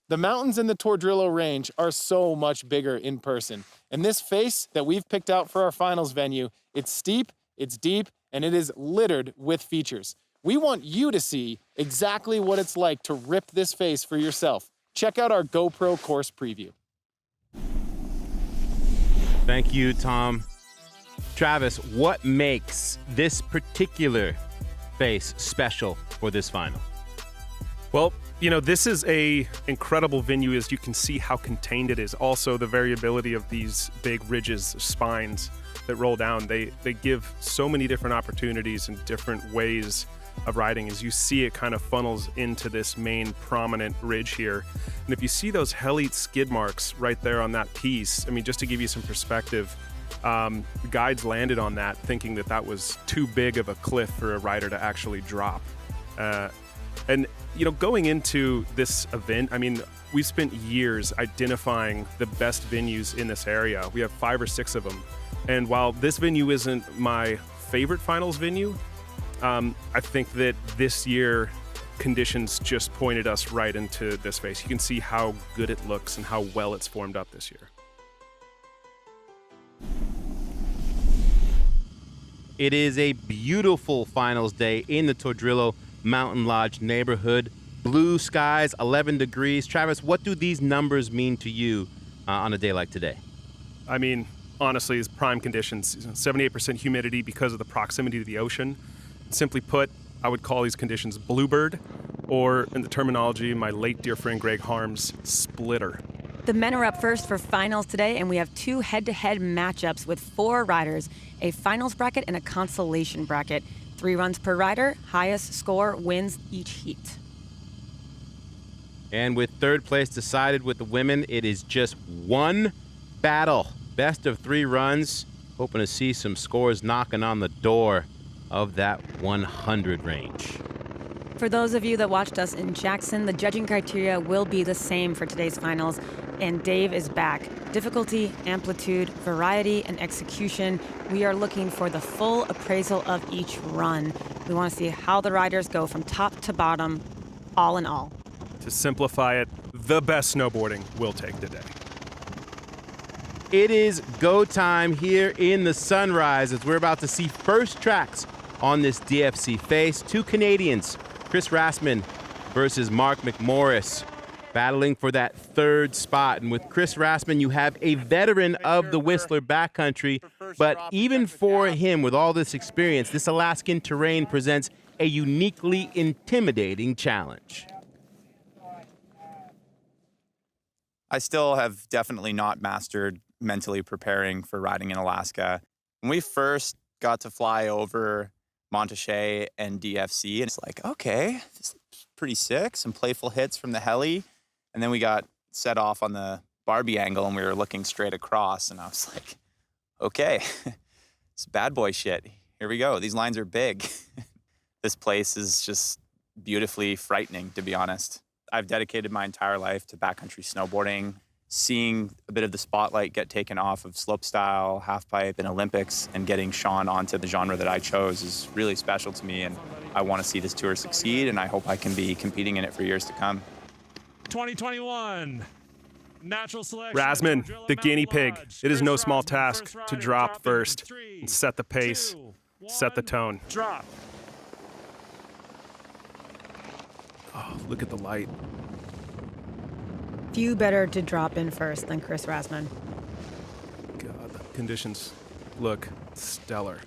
The mountains in the Tordrillo Range are so much bigger in person. And this face that we've picked out for our finals venue, it's steep, it's deep, and it is littered with features. We want you to see exactly what it's like to rip this face for yourself. Check out our GoPro course preview. Thank you, Tom. Travis, what makes this particular face special for this final? Well, you know, this is a incredible venue, as you can see how contained it is. Also, the variability of these big ridges, spines that roll down, they give so many different opportunities and different ways of riding. As you see, it kind of funnels into this main prominent ridge here. And if you see those heli skid marks right there on that piece, I mean, just to give you some perspective, guides landed on that thinking that that was too big of a cliff for a rider to actually drop. And, you know, going into this event, I mean, we've spent years identifying the best venues in this area. We have 5 or 6 of them. And while this venue isn't my favorite finals venue, I think that this year conditions just pointed us right into this face. You can see how good it looks and how well it's formed up this year. It is a beautiful finals day in the Tordrillo Mountain Lodge neighborhood. Blue skies, 11 degrees. Travis, what do these numbers mean to you on a day like today? I mean, honestly, it's prime conditions. 78% humidity because of the proximity to the ocean. Simply put, I would call these conditions bluebird, or in the terminology of my late dear friend Greg Harms, splitter. The men are up first for finals today, and we have 2 head-to-head matchups with 4 riders, a finals bracket and a consolation bracket. 3 runs per rider, highest score wins each heat. And with third place decided with the women, it is just one battle. Best of 3 runs. Hoping to see some scores knocking on the door of that 100 range. For those of you that watched us in Jackson, the judging criteria will be the same for today's finals, and Dave is back. Difficulty, amplitude, variety, and execution. We are looking for the full appraisal of each run. We want to see how the riders go from top to bottom, all in all. To simplify it, the best snowboarding will take the day. It is go time here in the Sunrise as we're about to see first tracks on this DFC face. 2 Canadians, Chris Rasman versus Mark McMorris, battling for that 3rd spot. And with Chris Rasman, you have a veteran of the Whistler backcountry, but even for him, with all this experience, this Alaskan terrain presents a uniquely intimidating challenge. I still have definitely not mastered mentally preparing for riding in Alaska. When we first got to fly over Montrachet and DFC, and it's like, okay, this is pretty sick. Some playful hits from the heli. And then we got set off on the Barbie angle and we were looking straight across. And I was like, okay, it's bad boy shit. Here we go. These lines are big. This place is just beautifully frightening, to be honest. I've dedicated my entire life to backcountry snowboarding. Seeing a bit of the spotlight get taken off of slopestyle, halfpipe, and Olympics, and getting Sean onto the genre that I chose is really special to me. And I want to see this tour succeed, and I hope I can be competing in it for years to come. 2021 natural selection. Rasman, the guinea pig. It is no small task to drop first and set the pace, set the tone. Drop. Oh, look at the light. Few better to drop in first than Chris Rasman. God, the conditions look stellar.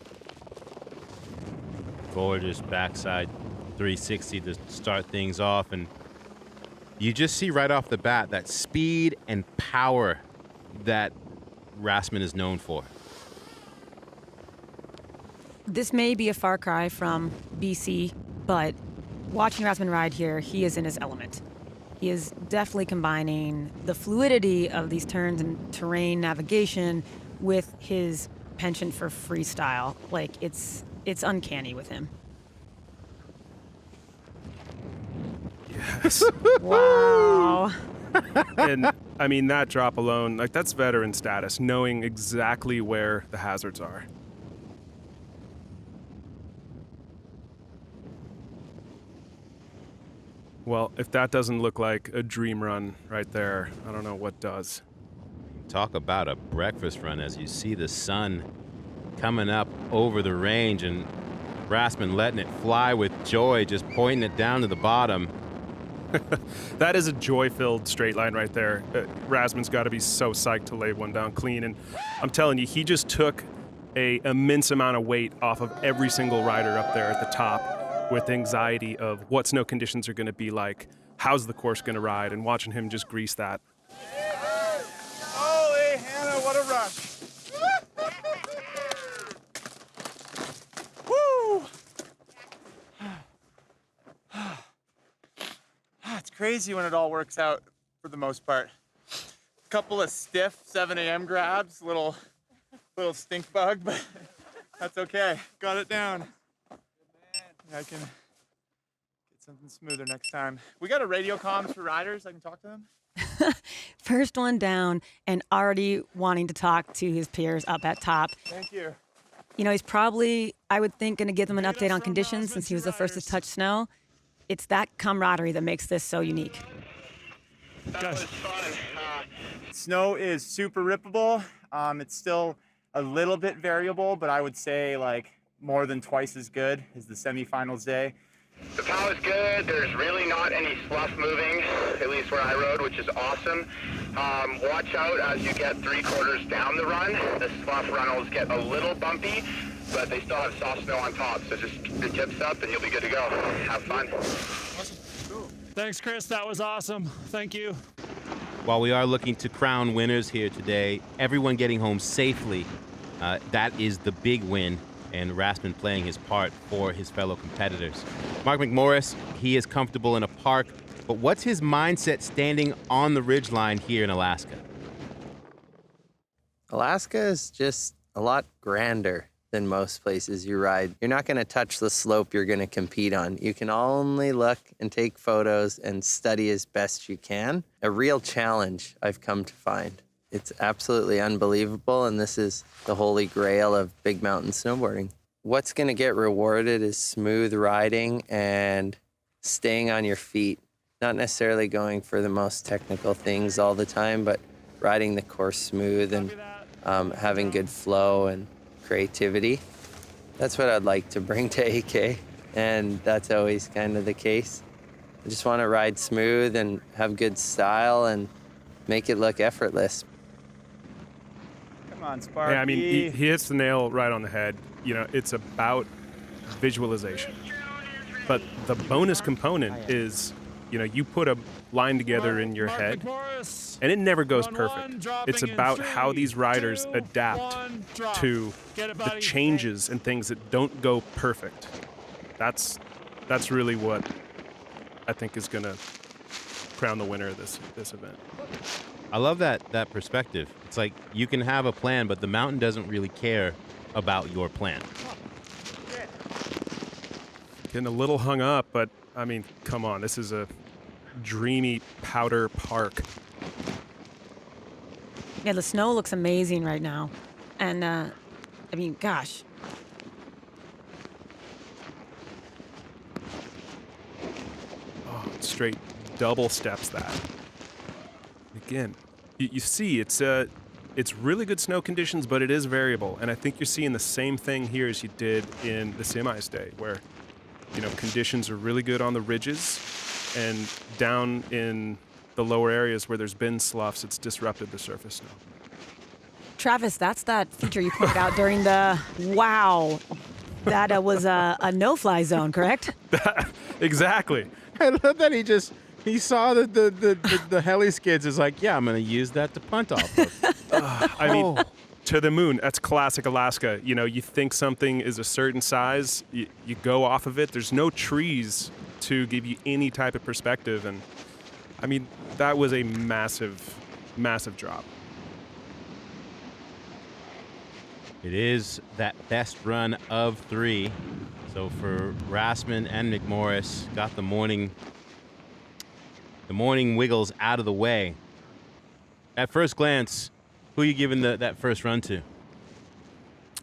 Gorgeous backside 360 to start things off, and you just see right off the bat that speed and power that Rasman is known for. This may be a far cry from BC, but watching Rasman ride here, he is in his element. He is definitely combining the fluidity of these turns and terrain navigation with his penchant for freestyle. Like, it's uncanny with him. Yes. Wow. And I mean, that drop alone, like, that's veteran status, knowing exactly where the hazards are. Well, if that doesn't look like a dream run right there, I don't know what does. Talk about a breakfast run as you see the sun coming up over the range and Rasman letting it fly with joy, just pointing it down to the bottom. That is a joy-filled straight line right there. Rasman's got to be so psyched to lay one down clean. And I'm telling you, he just took an immense amount of weight off of every single rider up there at the top with anxiety of what snow conditions are going to be like, how's the course going to ride, and watching him just grease that. Holy Hannah, what a rush. Woo! It's crazy when it all works out for the most part. A couple of stiff 7 a.m. grabs, little stink bug, but that's okay. Got it down. I can get something smoother next time. We got a radio comms for riders. I can talk to them. First one down and already wanting to talk to his peers up at top. Thank you. You know, he's probably, I would think, going to give them an update on conditions since he was the first to touch snow. It's that camaraderie that makes this so unique. That was fun. Snow is super rippable. It's still a little bit variable, but I would say like more than twice as good as the semifinals day. The pow is good. There's really not any slough moving, at least where I rode, which is awesome. Watch out as you get 3/4 down the run. The slough runnels get a little bumpy, but they still have soft snow on top. So just keep the tips up and you'll be good to go. Have fun. Thanks, Chris. That was awesome. Thank you. While we are looking to crown winners here today, everyone getting home safely, that is the big win, and Rasman playing his part for his fellow competitors. Mark McMorris, he is comfortable in a park, but what's his mindset standing on the ridgeline here in Alaska? Alaska is just a lot grander than most places you ride. You're not going to touch the slope you're going to compete on. You can only look and take photos and study as best you can. A real challenge, I've come to find. It's absolutely unbelievable, and this is the holy grail of big mountain snowboarding. What's going to get rewarded is smooth riding and staying on your feet. Not necessarily going for the most technical things all the time, but riding the course smooth and having good flow and creativity. That's what I'd like to bring to AK, and that's always kind of the case. I just want to ride smooth and have good style and make it look effortless. Come on, Sparky. Yeah, I mean, he hits the nail right on the head. You know, it's about visualization. But the bonus component is, you know, you put a line together in your head, and it never goes perfect. It's about how these riders adapt to the changes and things that don't go perfect. That's really what I think is going to crown the winner of this event. I love that perspective. It's like you can have a plan, but the mountain doesn't really care about your plan. Getting a little hung up, but I mean, come on, this is a dreamy powder park. Yeah, the snow looks amazing right now. And, I mean, gosh. Oh, straight double steps that. Again, you see, it's really good snow conditions, but it is variable. And I think you're seeing the same thing here as you did in the semis day, where, you know, conditions are really good on the ridges, and down in the lower areas where there's been sloughs, it's disrupted the surface snow. Travis, that's that feature you pointed out during the wow. That was a no-fly zone, correct? Exactly. I love that he saw the heli skids is like, yeah, I'm going to use that to punt off of. I mean, to the moon. That's classic Alaska. You know, you think something is a certain size, you go off of it. There's no trees to give you any type of perspective. And I mean, that was a massive, massive drop. It is that best run of 3. So for Rasman and McMorris, got the morning wiggles out of the way. At first glance, who are you giving that first run to?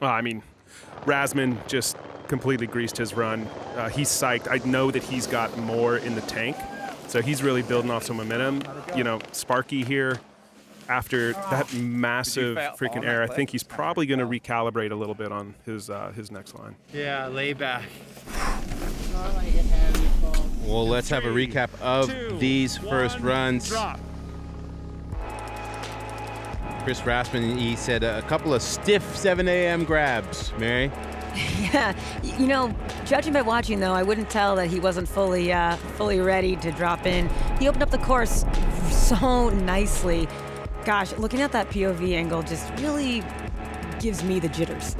I mean, Rasman just completely greased his run. He's psyched. I know that he's got more in the tank. So he's really building off some momentum. You know, Sparky here, after that massive freaking air, I think he's probably going to recalibrate a little bit on his next line. Yeah, lay back. Well, let's have a recap of these first runs. Drop. Chris Rasman, he said a couple of stiff 7 a.m. grabs, Mary. Yeah, you know, judging by watching though, I wouldn't tell that he wasn't fully ready to drop in. He opened up the course so nicely. Gosh, looking at that POV angle just really gives me the jitters.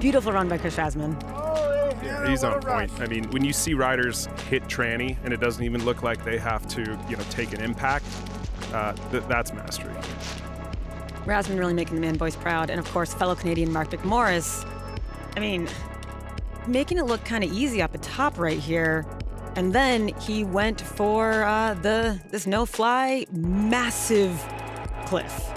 Beautiful run by Chris Rasman. Yeah, he's on point. I mean, when you see riders hit tranny and it doesn't even look like they have to, you know, take an impact, that's mastery. Rasman really making the man boys proud. And of course, fellow Canadian Mark McMorris. I mean, making it look kind of easy up the top right here. And then he went for this no-fly massive cliff.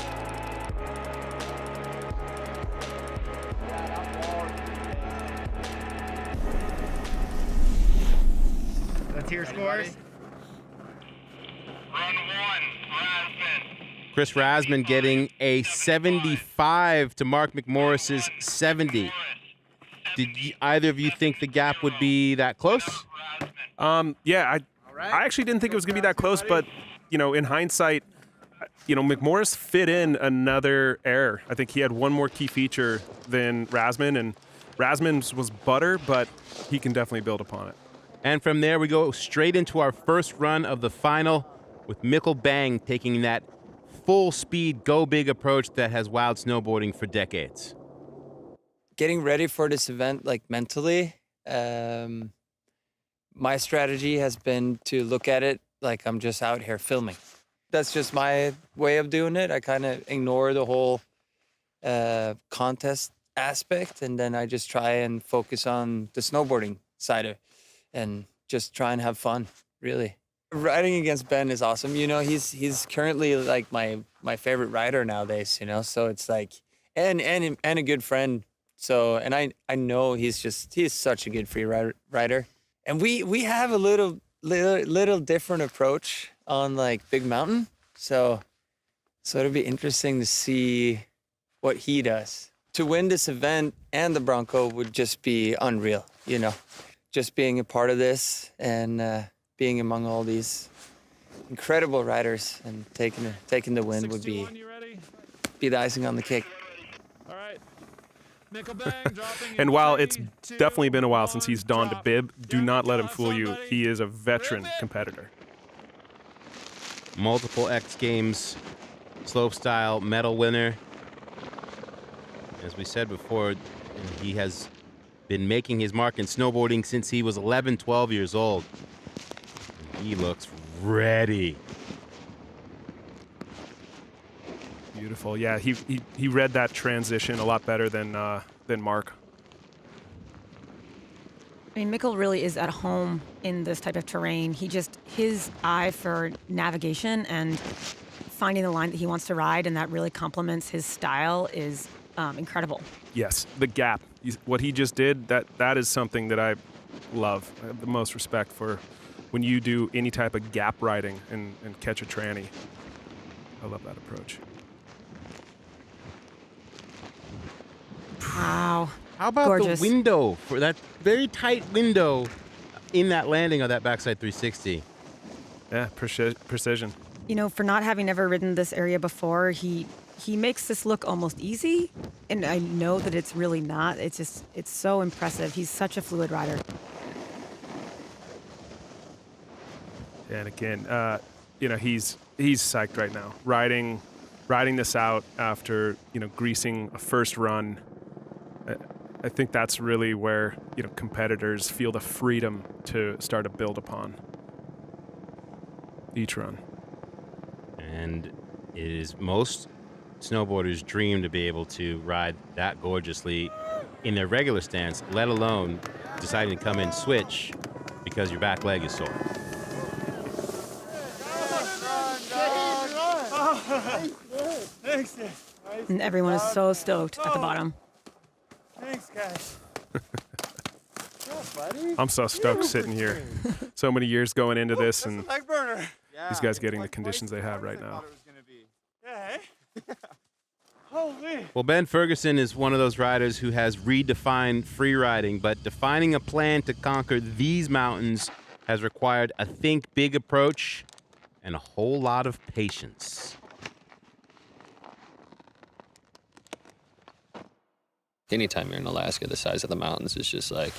Let's hear scores. Run 1, Rasman. Chris Rasman getting a 75 to Mark McMorris's 70. Did either of you think the gap would be that close? Yeah, I actually didn't think it was going to be that close, but, you know, in hindsight, you know, McMorris fit in another air. I think he had one more key feature than Rasman, and Rasman's was butter, but he can definitely build upon it. And from there, we go straight into our first run of the final with Mikkel Bang taking that full-speed, go-big approach that has wowed snowboarding for decades. Getting ready for this event, like mentally, my strategy has been to look at it like I'm just out here filming. That's just my way of doing it. I kind of ignore the whole contest aspect, and then I just try and focus on the snowboarding side of it and just try and have fun, really. Riding against Ben is awesome. You know, he's currently like my favorite rider nowadays, you know, so it's like, and a good friend. So, and I know he's such a good free rider. And we have a little different approach on like Big Mountain. So it'll be interesting to see what he does. To win this event and the Bronco would just be unreal, you know, just being a part of this and being among all these incredible riders and taking the win would be the icing on the cake. All right. Mikkel Bang dropping. And while it's definitely been a while since he's donned a bib, do not let him fool you. He is a veteran competitor. Multiple X Games slopestyle medal winner. As we said before, he has been making his mark in snowboarding since he was 11, 12 years old. He looks ready. Beautiful. Yeah, he read that transition a lot better than Mark. I mean, Mikkel really is at home in this type of terrain. His eye for navigation and finding the line that he wants to ride, and that really complements his style, is incredible. Yes, the gap. What he just did, that is something that I love. I have the most respect for when you do any type of gap riding and catch a tranny. I love that approach. Wow. How about gorgeous. The window, for that very tight window in that landing of that backside 360? Yeah, precision. You know, for not having ever ridden this area before, he makes this look almost easy, and I know that it's really not. It's so impressive. He's such a fluid rider. And again, you know, he's psyched right now. Riding this out after, you know, greasing a first run. I think that's really where, you know, competitors feel the freedom to start to build upon each run. And it is most snowboarders' dream to be able to ride that gorgeously in their regular stance, let alone deciding to come in switch because your back leg is sore. Thanks. And everyone is so stoked at the bottom. Thanks, guys. I'm so stoked sitting here. So many years going into this, and Leg burner. these guys getting the conditions they have right now. Yeah, eh? Holy. Well, Ben Ferguson is one of those riders who has redefined free riding, but defining a plan to conquer these mountains has required a think big approach and a whole lot of patience. Anytime you're in Alaska, the size of the mountains is just like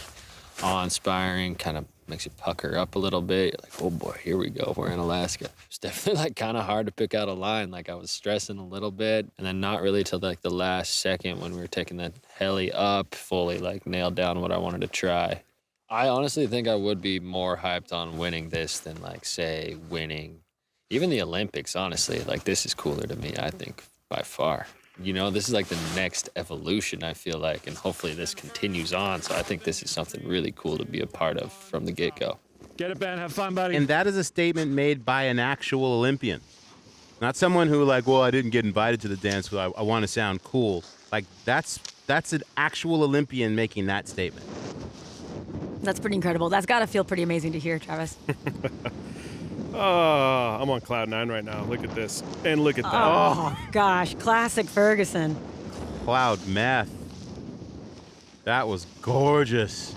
awe-inspiring, kind of makes you pucker up a little bit. You're like, oh boy, here we go. We're in Alaska. It's definitely like kind of hard to pick out a line. Like I was stressing a little bit, and then not really till like the last second when we were taking that heli up, fully like nailed down what I wanted to try. I honestly think I would be more hyped on winning this than like say winning even the Olympics, honestly. Like this is cooler to me, I think, by far. You know, this is like the next evolution, I feel like, and hopefully this continues on. So I think this is something really cool to be a part of from the get-go. Get it, Ben. Have fun, buddy. And that is a statement made by an actual Olympian. Not someone who like, well, I didn't get invited to the dance, so I want to sound cool. Like that's an actual Olympian making that statement. That's pretty incredible. That's got to feel pretty amazing to hear, Travis. Oh, I'm on cloud 9 right now. Look at this. And look at that. Oh, gosh. Classic Ferguson. Cloud meth. That was gorgeous.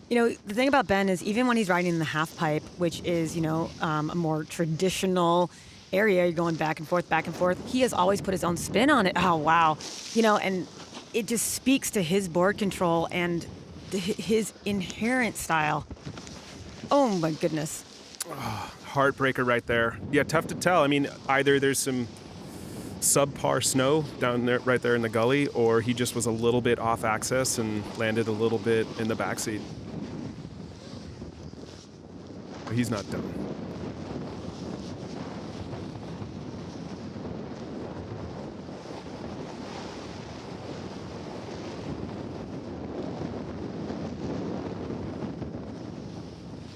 You know, the thing about Ben is even when he's riding the half pipe, which is, you know, a more traditional area, you're going back and forth, he has always put his own spin on it. Oh, wow. You know, and it just speaks to his board control and his inherent style. Oh, my goodness. Oh, heartbreaker right there. Yeah, tough to tell. I mean, either there's some subpar snow down there, right there in the gully, or he just was a little bit off axis and landed a little bit in the backseat. But he's not done.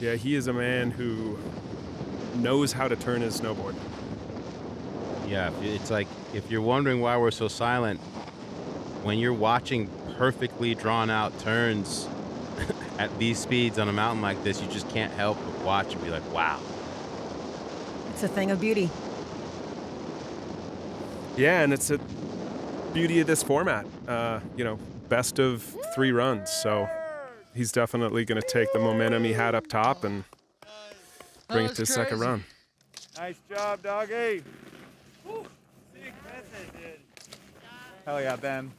Yeah, he is a man who knows how to turn his snowboard. Yeah, it's like if you're wondering why we're so silent, when you're watching perfectly drawn out turns at these speeds on a mountain like this, you just can't help but watch and be like, wow. It's a thing of beauty. Yeah, and it's a beauty of this format. You know, best of 3 runs. So he's definitely going to take the momentum he had up top and bring it to his second run. Nice job, doggy. Woo. Sick method, dude. Hell yeah, Ben.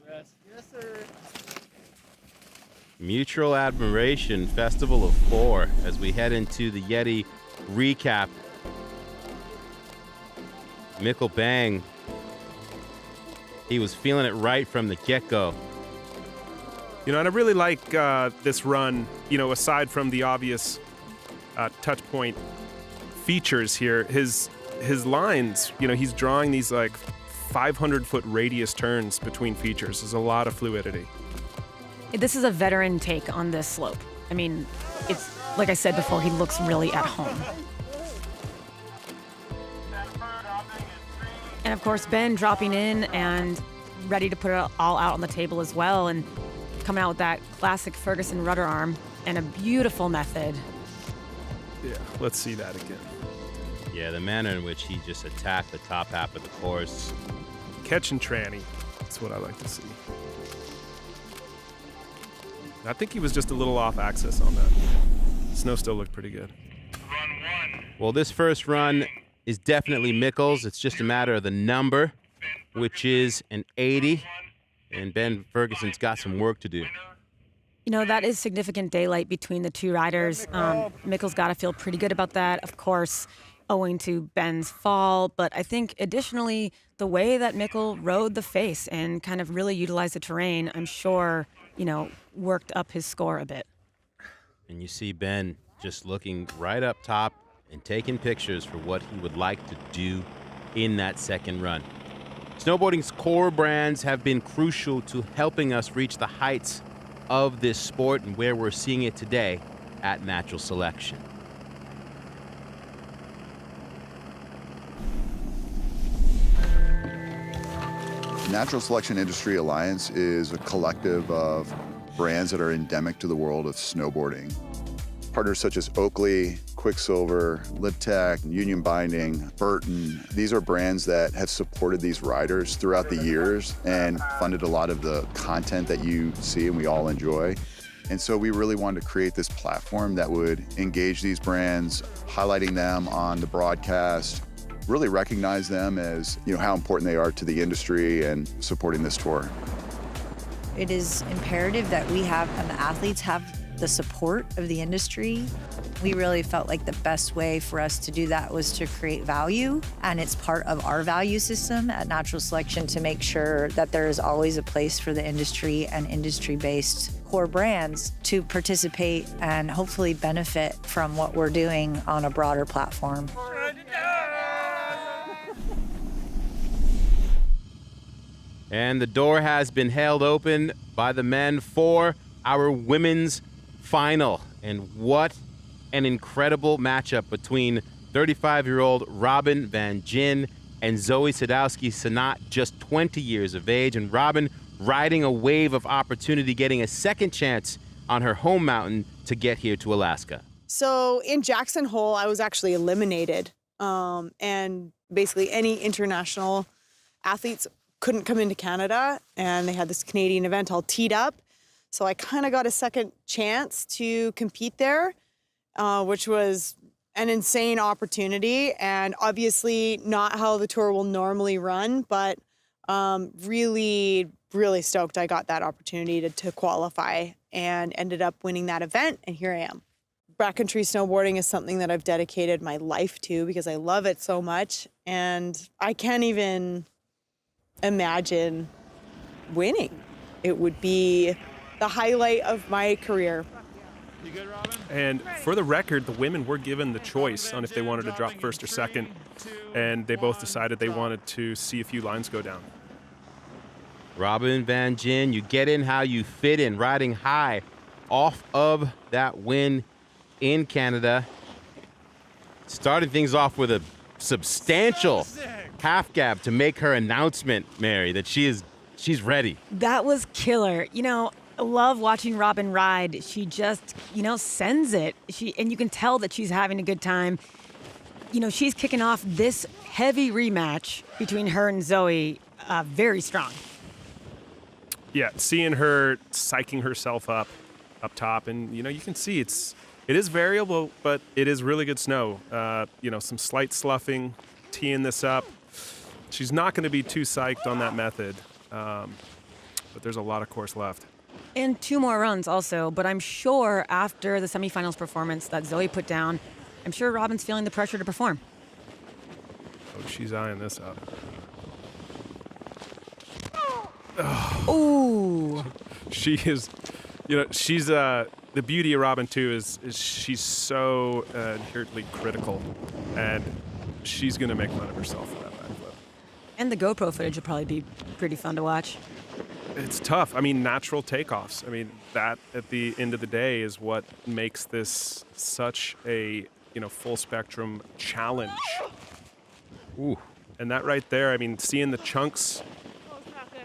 Yes, sir. Mutual Admiration Festival of 4 as we head into the Yeti recap. Mikkel Bang, he was feeling it right from the get-go. You know, and I really like this run, you know, aside from the obvious touch point features here, his lines, you know, he's drawing these like 500-foot radius turns between features. There's a lot of fluidity. This is a veteran take on this slope. I mean, it's like I said before, he looks really at home. And of course, Ben dropping in and ready to put it all out on the table as well, and coming out with that classic Ferguson rudder arm and a beautiful method. Yeah, let's see that again. Yeah, the manner in which he just attacked the top half of the course. Catch and tranny. That's what I like to see. I think he was just a little off axis on that. Snow still looked pretty good. Well, this first run is definitely Mikkel's. It's just a matter of the number, which is an 80. And Ben Ferguson's got some work to do. You know, that is significant daylight between the two riders. Mikkel's got to feel pretty good about that, of course, owing to Ben's fall. But I think additionally, the way that Mikkel rode the face and kind of really utilized the terrain, I'm sure, you know, worked up his score a bit. And you see Ben just looking right up top and taking pictures for what he would like to do in that second run. Snowboarding's core brands have been crucial to helping us reach the heights of this sport and where we're seeing it today at Natural Selection. Natural Selection Industry Alliance is a collective of brands that are endemic to the world of snowboarding. Partners such as Oakley, Quicksilver, Liptech, Union Binding, Burton. These are brands that have supported these riders throughout the years and funded a lot of the content that you see and we all enjoy. And so we really wanted to create this platform that would engage these brands, highlighting them on the broadcast, really recognize them as, how important they are to the industry and supporting this tour. It is imperative that we have and the athletes have the support of the industry. We really felt like the best way for us to do that was to create value, and it's part of our value system at Natural Selection to make sure that there is always a place for the industry and industry-based core brands to participate and hopefully benefit from what we're doing on a broader platform. And the door has been held open by the men for our women's final. And what an incredible matchup between 35-year-old Robin Van Gyn and Zoi Sadowski-Synnott, just 20 years of age. And Robin riding a wave of opportunity, getting a second chance on her home mountain to get here to Alaska. So in Jackson Hole, I was actually eliminated. And basically any international athletes couldn't come into Canada, and they had this Canadian event all teed up. So I kind of got a second chance to compete there, which was an insane opportunity, and obviously not how the tour will normally run, but really, really stoked I got that opportunity to qualify and ended up winning that event, and here I am. Backcountry snowboarding is something that I've dedicated my life to because I love it so much, and I can't even imagine winning. It would be the highlight of my career. And for the record, the women were given the choice on if they wanted to drop first or second, and they both decided they wanted to see a few lines go down. Robin Van Gyn, you get in how you fit in, riding high off of that win in Canada. Started things off with a substantial half gap to make her announcement, Mary, that she's ready. That was killer. I love watching Robin ride. She just, sends it. And you can tell that she's having a good time. She's kicking off this heavy rematch between her and Zoi very strong. Yeah, seeing her psyching herself up top, and you can see it is variable, but it is really good snow. Some slight sloughing, teeing this up. She's not going to be too psyched on that method, but there's a lot of course left. And 2 more runs also, but I'm sure after the semifinals performance that Zoi put down, I'm sure Robin's feeling the pressure to perform. Oh, she's eyeing this up. Ooh. She is, she's, the beauty of Robin too is she's so inherently critical, and she's going to make fun of herself for that backflip. And the GoPro footage will probably be pretty fun to watch. It's tough. Natural takeoffs. That at the end of the day is what makes this such a, full spectrum challenge. Ooh. And that right there, seeing the chunks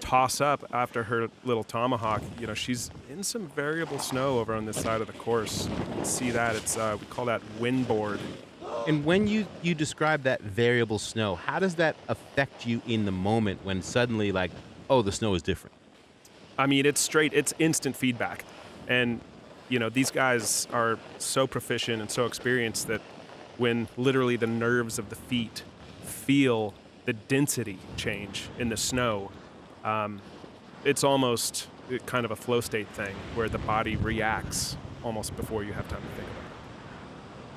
toss up after her little tomahawk, she's in some variable snow over on this side of the course. You can see that. It's, we call that windboard. And when you describe that variable snow, how does that affect you in the moment when suddenly the snow is different? It's instant feedback. And, these guys are so proficient and so experienced that when literally the nerves of the feet feel the density change in the snow, it's almost kind of a flow state thing where the body reacts almost before you have time to think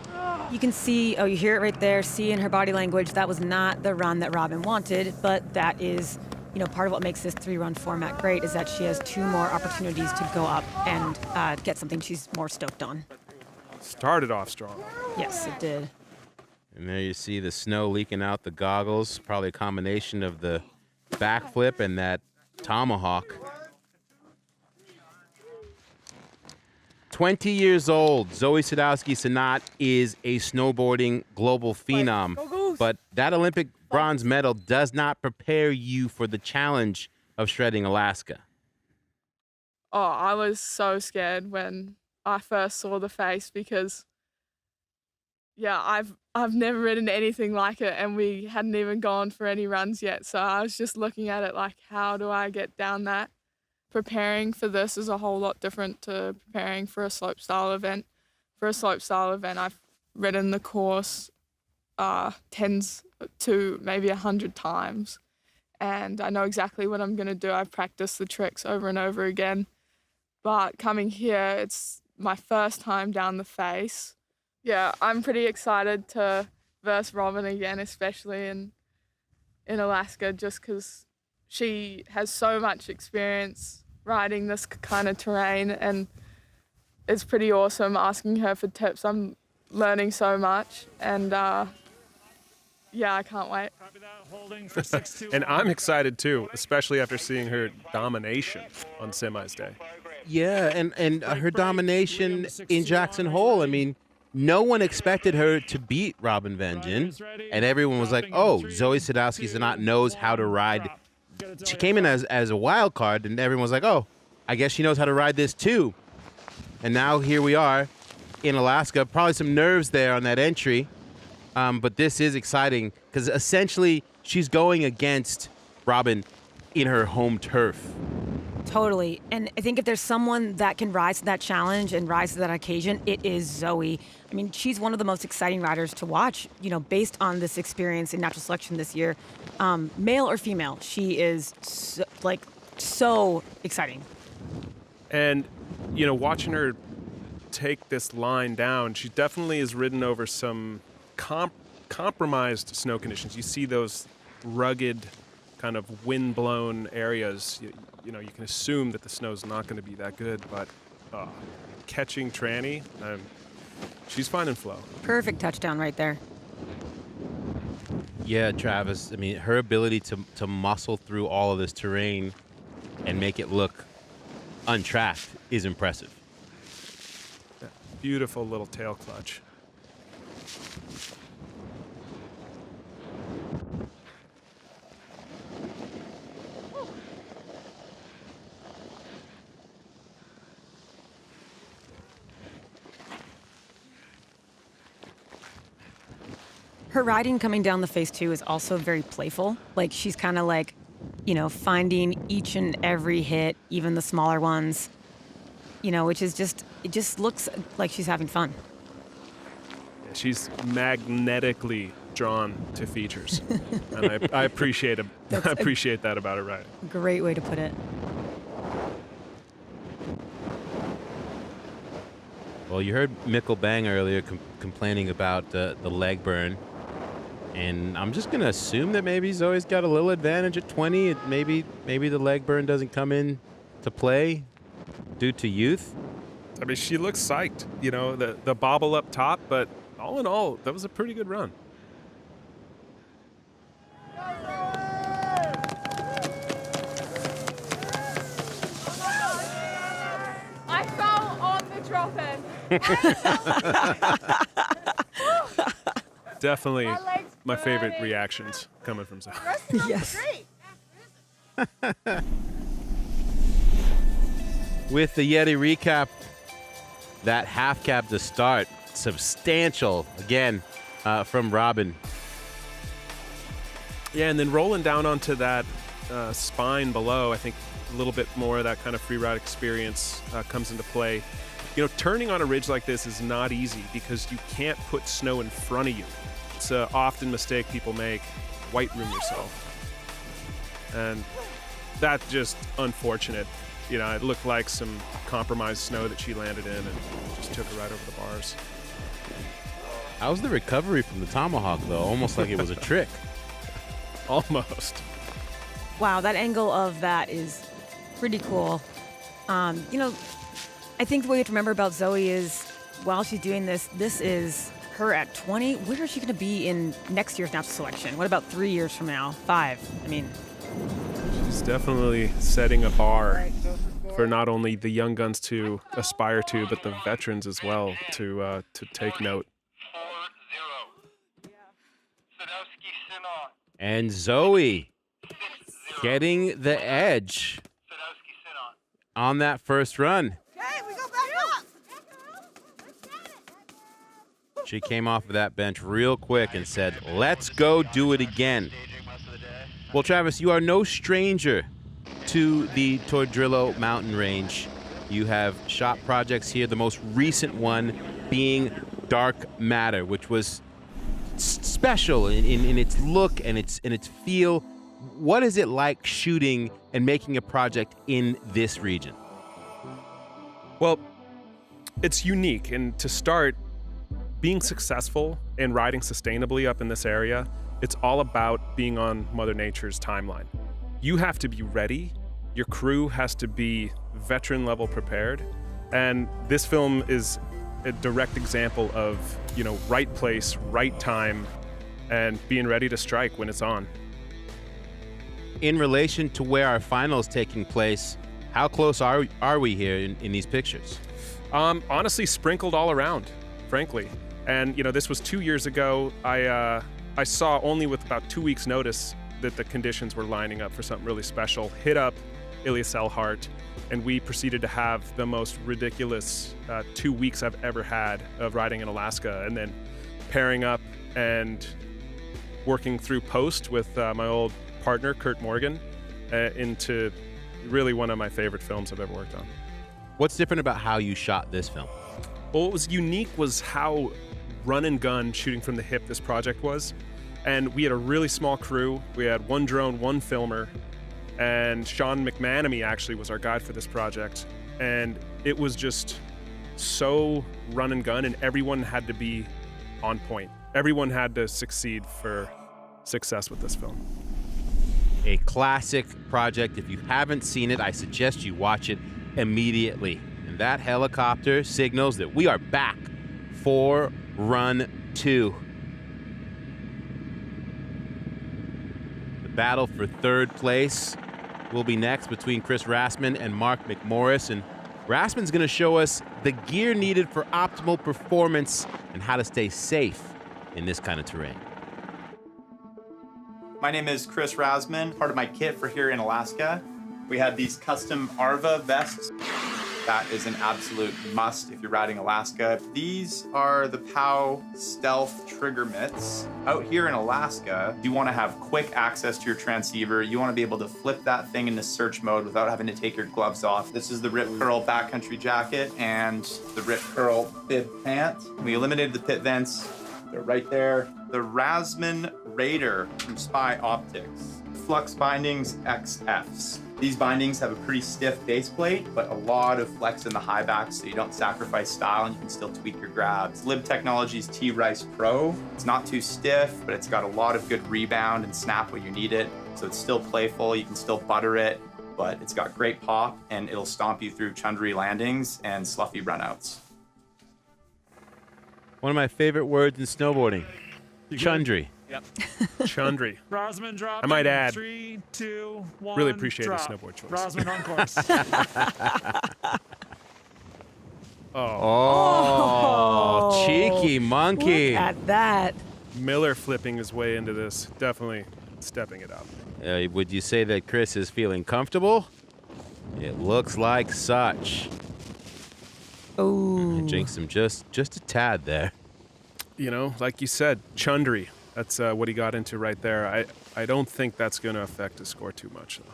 about it. You can see, you hear it right there, see in her body language, that was not the run that Robin wanted, but that is, part of what makes this 3-run format great is that she has 2 more opportunities to go up and get something she's more stoked on. Started off strong. Yes, it did. And there you see the snow leaking out the goggles, probably a combination of the backflip and that tomahawk. 20 years old, Zoi Sadowski-Synnott is a snowboarding global phenom, but that Olympic bronze medal does not prepare you for the challenge of shredding Alaska. Oh, I was so scared when I first saw the face because, yeah, I've never ridden anything like it, and we hadn't even gone for any runs yet. So I was just looking at it like, how do I get down that? Preparing for this is a whole lot different to preparing for a slopestyle event. For a slopestyle event, I've ridden the course tens to maybe 100 times, and I know exactly what I'm going to do. I've practiced the tricks over and over again. But coming here, it's my first time down the face. Yeah, I'm pretty excited to verse Robin again, especially in Alaska, just because she has so much experience riding this kind of terrain, and it's pretty awesome asking her for tips. I'm learning so much, and yeah, I can't wait. And I'm excited too, especially after seeing her domination on semis day. Yeah, and her domination in Jackson Hole. I mean, no one expected her to beat Robin Van Gyn, and everyone was like, oh, Zoi Sadowski-Synnott knows how to ride. She came in as a wild card, and everyone was like, oh, I guess she knows how to ride this too. And now here we are in Alaska. Probably some nerves there on that entry, but this is exciting because essentially she's going against Robin in her home turf. Totally. And I think if there's someone that can rise to that challenge and rise to that occasion, it is Zoi. I mean, she's one of the most exciting riders to watch, you know, based on this experience in natural selection this year. Male or female, she is so exciting. And, you know, watching her take this line down, she definitely has ridden over some compromised snow conditions. You see those rugged, kind of wind-blown areas. You know, you can assume that the snow's not going to be that good, but catching tranny, she's finding flow. Perfect touchdown right there. Yeah, Travis. I mean, her ability to muscle through all of this terrain and make it look untracked is impressive. Yeah, beautiful little tail clutch. Her riding coming down the face too is also very playful. Like she's kind of like, you know, finding each and every hit, even the smaller ones, you know, which is it just looks like she's having fun. Yeah, she's magnetically drawn to features, and I appreciate it. I appreciate that about her riding. Great way to put it. Well, you heard Mikkel Bang earlier complaining about the leg burn. And I'm just going to assume that maybe Zoe's got a little advantage at 20. Maybe the leg burn doesn't come in to play due to youth. I mean, she looks psyched, you know, the bobble up top, but all in all, that was a pretty good run. I fell on the drop-in. Definitely my favorite reactions coming from Zoe. Yes. With the Yeti recap, that half cap to start, substantial again from Robin. Yeah, and then rolling down onto that spine below, I think a little bit more of that kind of free ride experience comes into play. You know, turning on a ridge like this is not easy because you can't put snow in front of you. It's an often mistake people make, white room yourself. And that's just unfortunate. You know, it looked like some compromised snow that she landed in and just took her right over the bars. How's the recovery from the tomahawk, though? Almost like it was a trick. Almost. Wow, that angle of that is pretty cool. You know, I think the way you have to remember about Zoe is while she's doing this, this is her at 20. Where is she going to be in next year's natural selection? What about 3 years from now? 5? I mean, she's definitely setting a bar for not only the young guns to aspire to, but the veterans as well to take note. And Zoe getting the edge on that first run. Okay, we go back up. She came off of that bench real quick and said, let's go do it again. Well, Travis, you are no stranger to the Tordrillo mountain range. You have shot projects here, the most recent one being Dark Matter, which was special in its look and its feel. What is it like shooting and making a project in this region? Well, it's unique, and to start, being successful and riding sustainably up in this area, it's all about being on Mother Nature's timeline. You have to be ready, your crew has to be veteran level prepared, and this film is a direct example of, right place, right time, and being ready to strike when it's on. In relation to where our final's taking place, how close are we here in these pictures? Honestly, sprinkled all around, frankly. And, this was 2 years ago. I saw only with about 2 weeks' notice that the conditions were lining up for something really special. Hit up Elias Elhart, and we proceeded to have the most ridiculous 2 weeks I've ever had of riding in Alaska, and then pairing up and working through post with my old partner, Kurt Morgan, into really one of my favorite films I've ever worked on. What's different about how you shot this film? Well, what was unique was how run and gun shooting from the hip this project was. And we had a really small crew. We had one drone, one filmer, and Sean McManamy actually was our guide for this project. And it was just so run and gun, and everyone had to be on point. Everyone had to succeed for success with this film. A classic project. If you haven't seen it, I suggest you watch it immediately. And that helicopter signals that we are back for run 2. The battle for third place will be next between Chris Rasman and Mark McMorris. And Rasman's going to show us the gear needed for optimal performance and how to stay safe in this kind of terrain. My name is Chris Rasman. Part of my kit for here in Alaska, we have these custom ARVA vests. That is an absolute must if you're riding Alaska. These are the POW Stealth Trigger Mitts. Out here in Alaska, you want to have quick access to your transceiver. You want to be able to flip that thing into search mode without having to take your gloves off. This is the Rip Curl backcountry jacket and the Rip Curl bib pant. We eliminated the pit vents. They're right there. The Rasman Raider from Spy Optics. Flux Bindings XFs. These bindings have a pretty stiff base plate, but a lot of flex in the high back so you don't sacrifice style and you can still tweak your grabs. Lib Technologies T-Rice Pro. It's not too stiff, but it's got a lot of good rebound and snap when you need it. So it's still playful, you can still butter it, but it's got great pop and it'll stomp you through chundry landings and sloughy runouts. One of my favorite words in snowboarding, chundry. Yep. Chundry. Rasman drop. I might add. 3, 2, 1. Really appreciate drop. the snowboard choice. Rasman on course. Oh, cheeky monkey. Look at that. Miller flipping his way into this. Definitely stepping it up. Would you say that Chris is feeling comfortable? It looks like such. Oh. Jinxed him just a tad there. Like you said, chundry. That's what he got into right there. I don't think that's going to affect his score too much, though.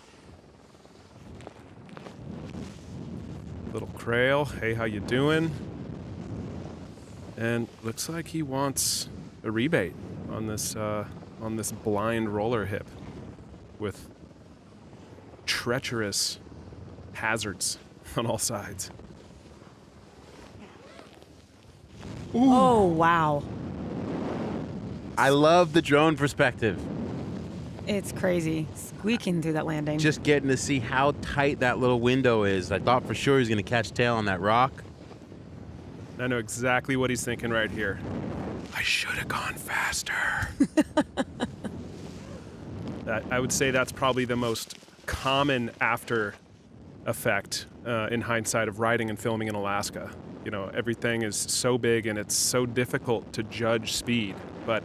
Little Crail, hey, how you doing? And looks like he wants a rebate on this blind roller hip with treacherous hazards on all sides. Ooh. Oh, wow. I love the drone perspective. It's crazy. Squeaking through that landing. Just getting to see how tight that little window is. I thought for sure he was going to catch tail on that rock. I know exactly what he's thinking right here. I should have gone faster. I would say that's probably the most common after effect in hindsight of riding and filming in Alaska. Everything is so big and it's so difficult to judge speed, but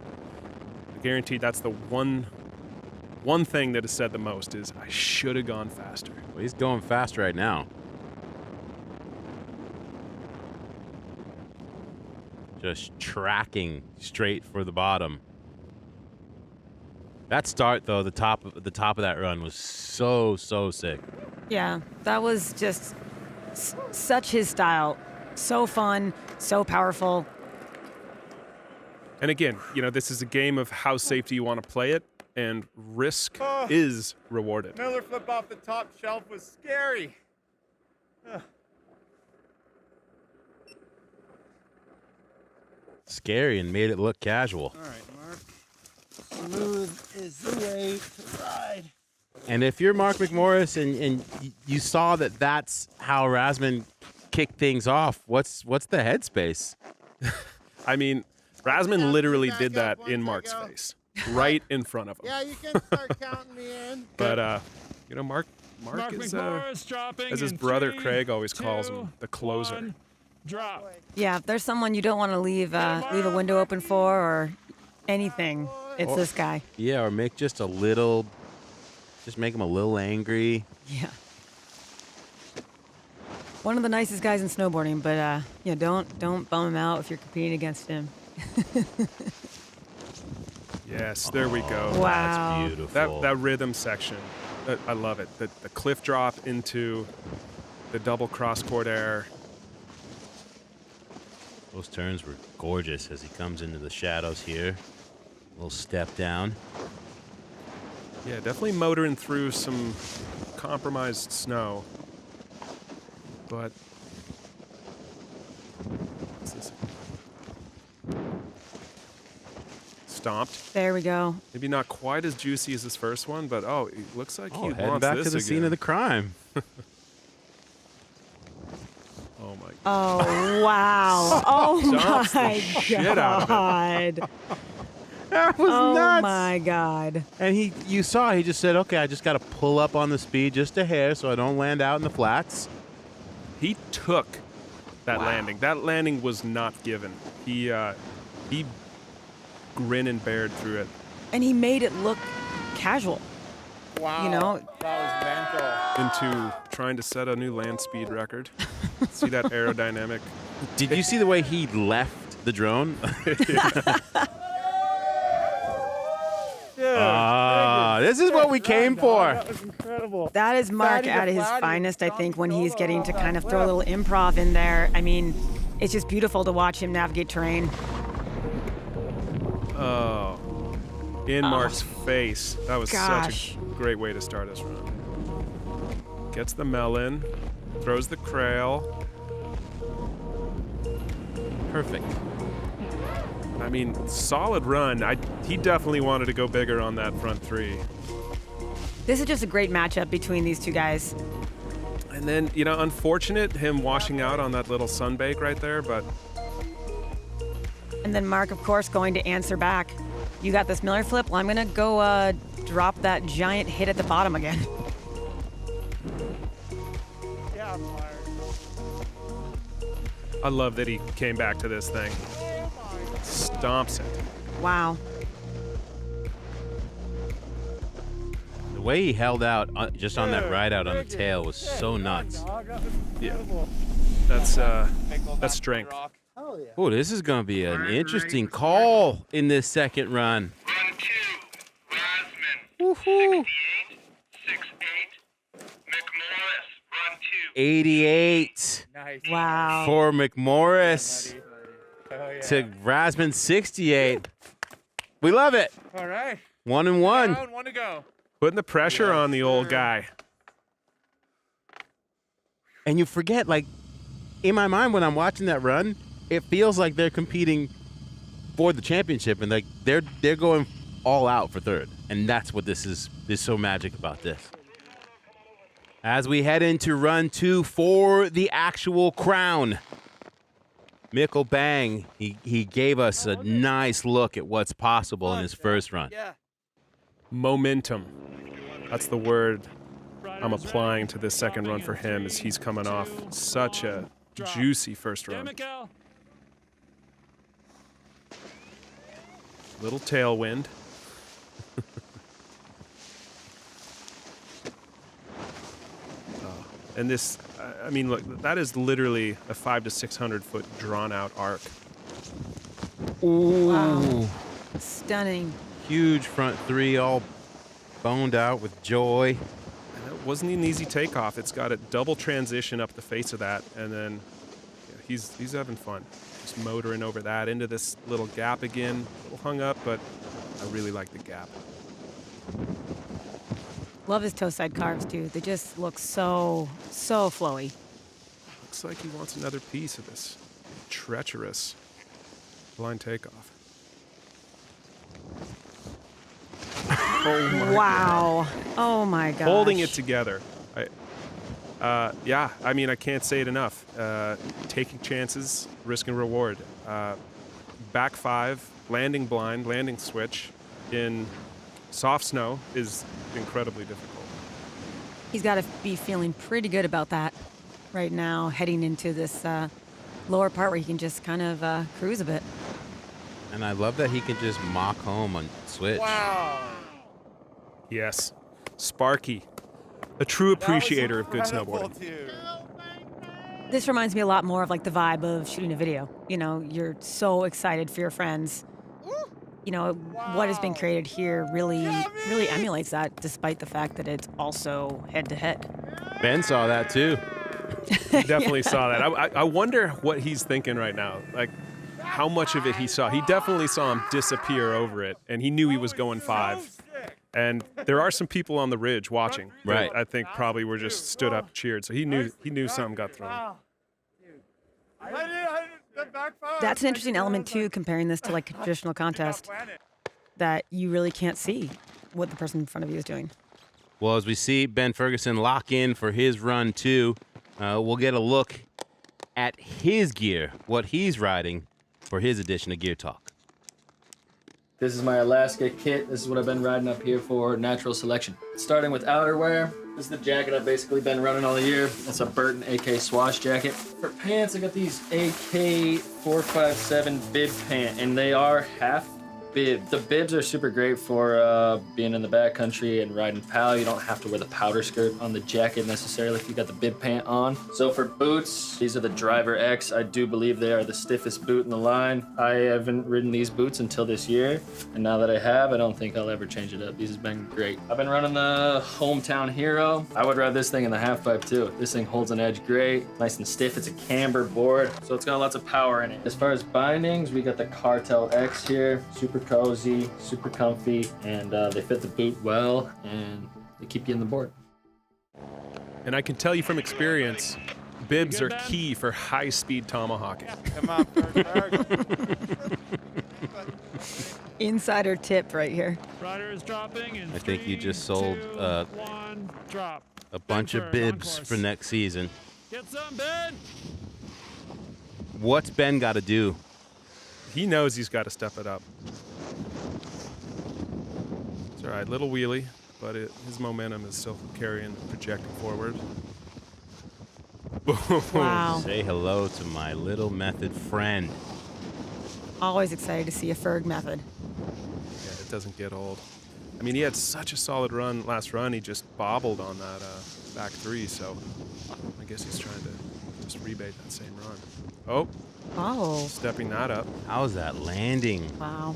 I guarantee that's the one thing that is said the most is I should have gone faster. Well, he's going fast right now. just tracking straight for the bottom. That start, though, the top of that run was so sick. Yeah, that was just such his style. So fun, so powerful. And again, this is a game of how safe do you want to play it, and risk is rewarded. Miller flip off the top shelf was scary. Scary and made it look casual. All right, Mark. Smooth is the way to ride. And if you're Mark McMorris and you saw that that's how Rasman kicked things off, what's the headspace? I mean, Rasman literally did that in Mark's face, right in front of him. Yeah, you can start counting me in. But Mark is as his brother Craig always calls him, the closer. Drop. Yeah, if there's someone you don't want to leave a window open for or anything, it's this guy. Yeah, or make just him a little angry. Yeah. One of the nicest guys in snowboarding, but don't bum him out if you're competing against him. Yes, there we go. Wow. That's beautiful. That rhythm section, I love it. The cliff drop into the double cross-court air. Those turns were gorgeous as he comes into the shadows here. A little step down. Yeah, definitely motoring through some compromised snow. But what's this? Stomped. There we go. Maybe not quite as juicy as his first one, but it looks like he heading wants back this to the again. scene of the crime. Oh my! Oh wow! Oh Stomps the my shit out of God! That was nuts. Oh my God! And you saw he just said, "Okay, I just got to pull up on the speed just a hair so I don't land out in the flats." He took that landing. That landing was not given. He grin and bared through it. And he made it look casual. Wow. That was mental. Into trying to set a new land speed record. See that aerodynamic? Did you see the way he left the drone? This is what we came for. That was incredible. That is Mark at his finest, I think, when he's getting to kind of throw a little improv in there. I mean, it's just beautiful to watch him navigate terrain. Oh, in Mark's face. That was Gosh. such a great way to start his run. Gets the melon, throws the crail. Perfect. I mean, solid run. He definitely wanted to go bigger on that front three. This is just a great matchup between these two guys. And then, unfortunate him washing out on that little sunbake right there, but And then Mark, of course, going to answer back. You got this Miller flip? Well, I'm going to go drop that giant hit at the bottom again. Yeah, Mark. I love that he came back to this thing. Stomps it. Wow. The way he held out just on that ride out on the tail was so nuts. Yeah. That's strength. Oh, this is going to be an interesting call in this second run. Run 2, Rasman. Woohoo! 68, 6'8". McMorris, run 2. 88 Nice. Wow. for McMorris to Rasman 68. We love it. All right. 1 and 1. Down, 1 to go. Putting the pressure on the old guy. And you forget, in my mind when I'm watching that run, it feels like they're competing for the championship and they're going all out for third. And that's what this is. There's so magic about this. As we head into run 2 for the actual crown. Mikkel Bang, he gave us a nice look at what's possible in his first run. Momentum. That's the word I'm applying to this second run for him as he's coming off such a juicy first run. Little tailwind. And this, I mean, look, that is literally a 500 to 600 foot drawn out arc. Ooh. Wow. Stunning. Huge front three, all boned out with joy. And it wasn't an easy takeoff. It's got a double transition up the face of that, and then he's having fun. Just motoring over that into this little gap again. A little hung up, but I really like the gap. Love his toe side carves too. They just look so flowy. Looks like he wants another piece of this treacherous blind takeoff. Oh my Wow. Oh my gosh. Holding it together. Yeah, I mean, I can't say it enough. Taking chances, risk and reward. Back five, landing blind, landing switch in soft snow is incredibly difficult. He's got to be feeling pretty good about that right now, heading into this lower part where he can just kind of cruise a bit. And I love that he can just mock home on switch. Wow. Yes. Sparky. A true appreciator of good snowboarding. This reminds me a lot more of like the vibe of shooting a video. You know, you're so excited for your friends. You know, what has been created here really emulates that, despite the fact that it's also head-to-head. Ben saw that too. He definitely saw that. I wonder what he's thinking right now. Like, how much of it he saw. He definitely saw him disappear over it, and he knew he was going 5. And there are some people on the ridge watching. Right. I think probably were just stood up, cheered. So he knew something got thrown. That's an interesting element too, comparing this to like a traditional contest, that you really can't see what the person in front of you is doing. Well, as we see Ben Ferguson lock in for his run too, we'll get a look at his gear, what he's riding for his edition of Gear Talk. This is my Alaska kit. This is what I've been riding up here for natural selection. Starting with outerwear, this is the jacket I've basically been running all year. It's a Burton AK Swash jacket. For pants, I got these AK 457 bib pant, and they are half bib. The bibs are super great for being in the backcountry and riding PAL. You don't have to wear the powder skirt on the jacket necessarily if you got the bib pant on. So for boots, these are the Driver X. I do believe they are the stiffest boot in the line. I haven't ridden these boots until this year, and now that I have, I don't think I'll ever change it up. These have been great. I've been running the Hometown Hero. I would ride this thing in the half pipe too. This thing holds an edge great, nice and stiff. It's a camber board, so it's got lots of power in it. As far as bindings, we got the Cartel X here. Super cozy, super comfy, and they fit the boot well, and they keep you in the board. And I can tell you from experience, bibs are key for high-speed tomahawking. Come on, Ferg. Insider tip right here. Rider is dropping in I think you just sold 2, 1, drop. a bunch of bibs for next season. Get some, Ben! What's Ben got to do? He knows he's got to step it up. It's all right, little wheelie, but his momentum is still carrying, projecting forward. Wow. Say hello to my little method friend. Always excited to see a Ferg method. Yeah, it doesn't get old. I mean, he had such a solid run last run. He just bobbled on that back 3, so I guess he's trying to just rebate that same run. Oh, stepping that up. How's that landing? Wow.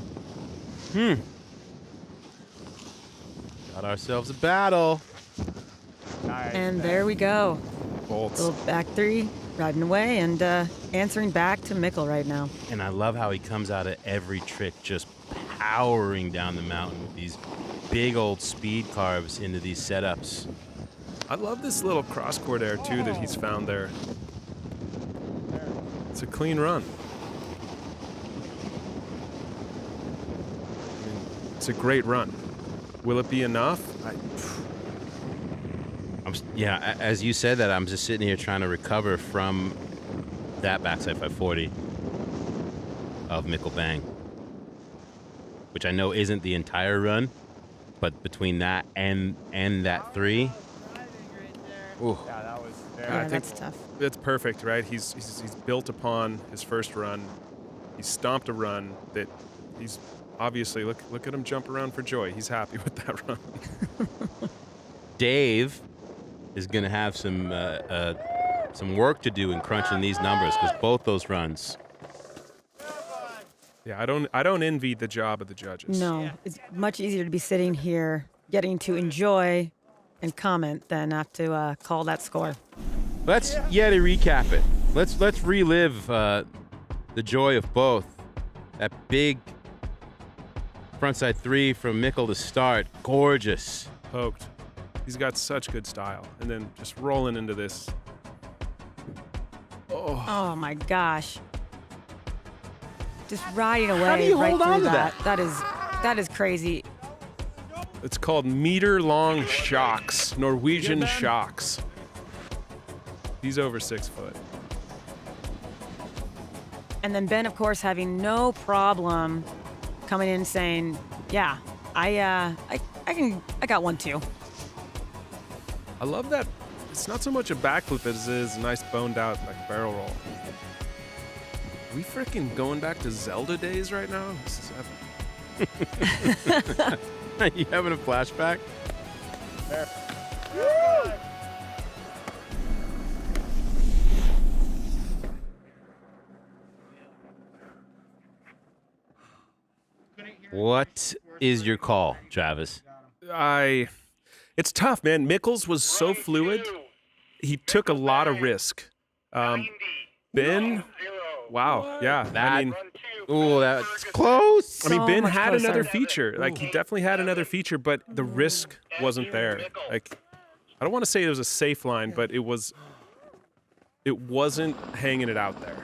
Got ourselves a battle. And there we go. Bolts. Little back 3, riding away and answering back to Mikkel right now. And I love how he comes out of every trick just powering down the mountain with these big old speed carves into these setups. I love this little cross-court air, too, that he's found there. It's a clean run. I mean, it's a great run. Will it be enough? Yeah, as you said that, I'm just sitting here trying to recover from that backside 540 of Mikkel Bang, which I know isn't the entire run, but between that and that 3, ooh. Yeah, that was Yeah, that's tough. It's perfect, right? He's built upon his first run. He's stomped a run that he's obviously, look at him jump around for joy. He's happy with that run. Dave is going to have some work to do in crunching these numbers, because both those runs Yeah, I don't envy the job of the judges. No, it's much easier to be sitting here getting to enjoy and comment than have to call that score. Let's to recap it. Let's relive the joy of both. That big frontside 3 from Mikkel to start. Gorgeous. Poked. He's got such good style. And then just rolling into this. Oh my gosh. Just riding away How do you right hold through on to that. That is crazy. It's called meter-long shocks, Norwegian shocks. He's over 6 foot. And then Ben, of course, having no problem coming in saying, "Yeah, I got one too." I love that. It's not so much a backflip as it is a nice boned out like barrel roll. Are we freaking going back to Zelda days right now? This is epic. Are you having a flashback? What is your call, Travis? It's tough, man. Mikkels was so fluid. He took a lot of risk. Ben, wow, yeah. That's close. I mean, Ben had closer. another feature. Like, he definitely had another feature, but the risk wasn't there. Like, I don't want to say it was a safe line, but it wasn't hanging it out there.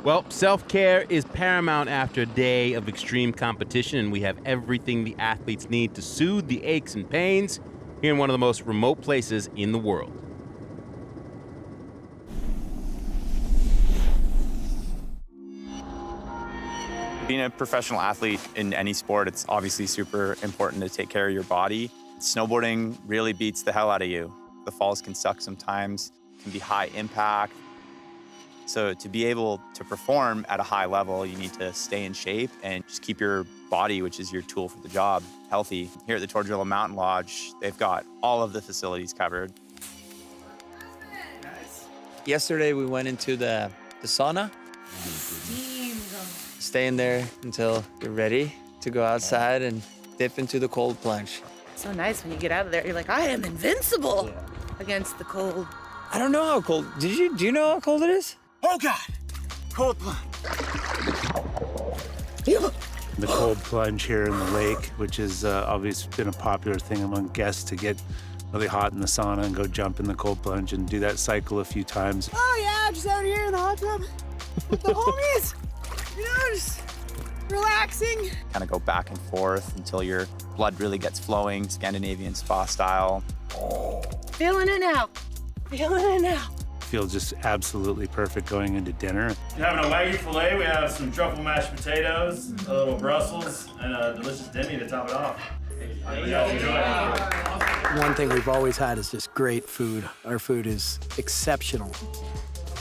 Well, self-care is paramount after a day of extreme competition, and we have everything the athletes need to soothe the aches and pains here in one of the most remote places in the world. Being a professional athlete in any sport, it's obviously super important to take care of your body. Snowboarding really beats the hell out of you. The falls can suck sometimes, can be high impact. So to be able to perform at a high level, you need to stay in shape and just keep your body, which is your tool for the job, healthy. Here at the Tordrillo Mountain Lodge, they've got all of the facilities covered. Yesterday we went into the sauna. Stay in there until you're ready to go outside and dip into the cold plunge. So nice when you get out of there. You're like, I am invincible against the cold. I don't know how cold. Do you know how cold it is? Oh God! Cold plunge. The cold plunge here in the lake, which has obviously been a popular thing among guests to get really hot in the sauna and go jump in the cold plunge and do that cycle a few times. Oh yeah, just out here in the hot tub with the homies. You know, just relaxing. Kind of go back and forth until your blood really gets flowing, Scandinavian spa style. Feeling it now. Feeling it now. Feels just absolutely perfect going into dinner. We're having a Wagyu filet, we have some truffle mashed potatoes, a little Brussels, and a delicious demi to top it off. You guys enjoy. One thing we've always had is just great food. Our food is exceptional.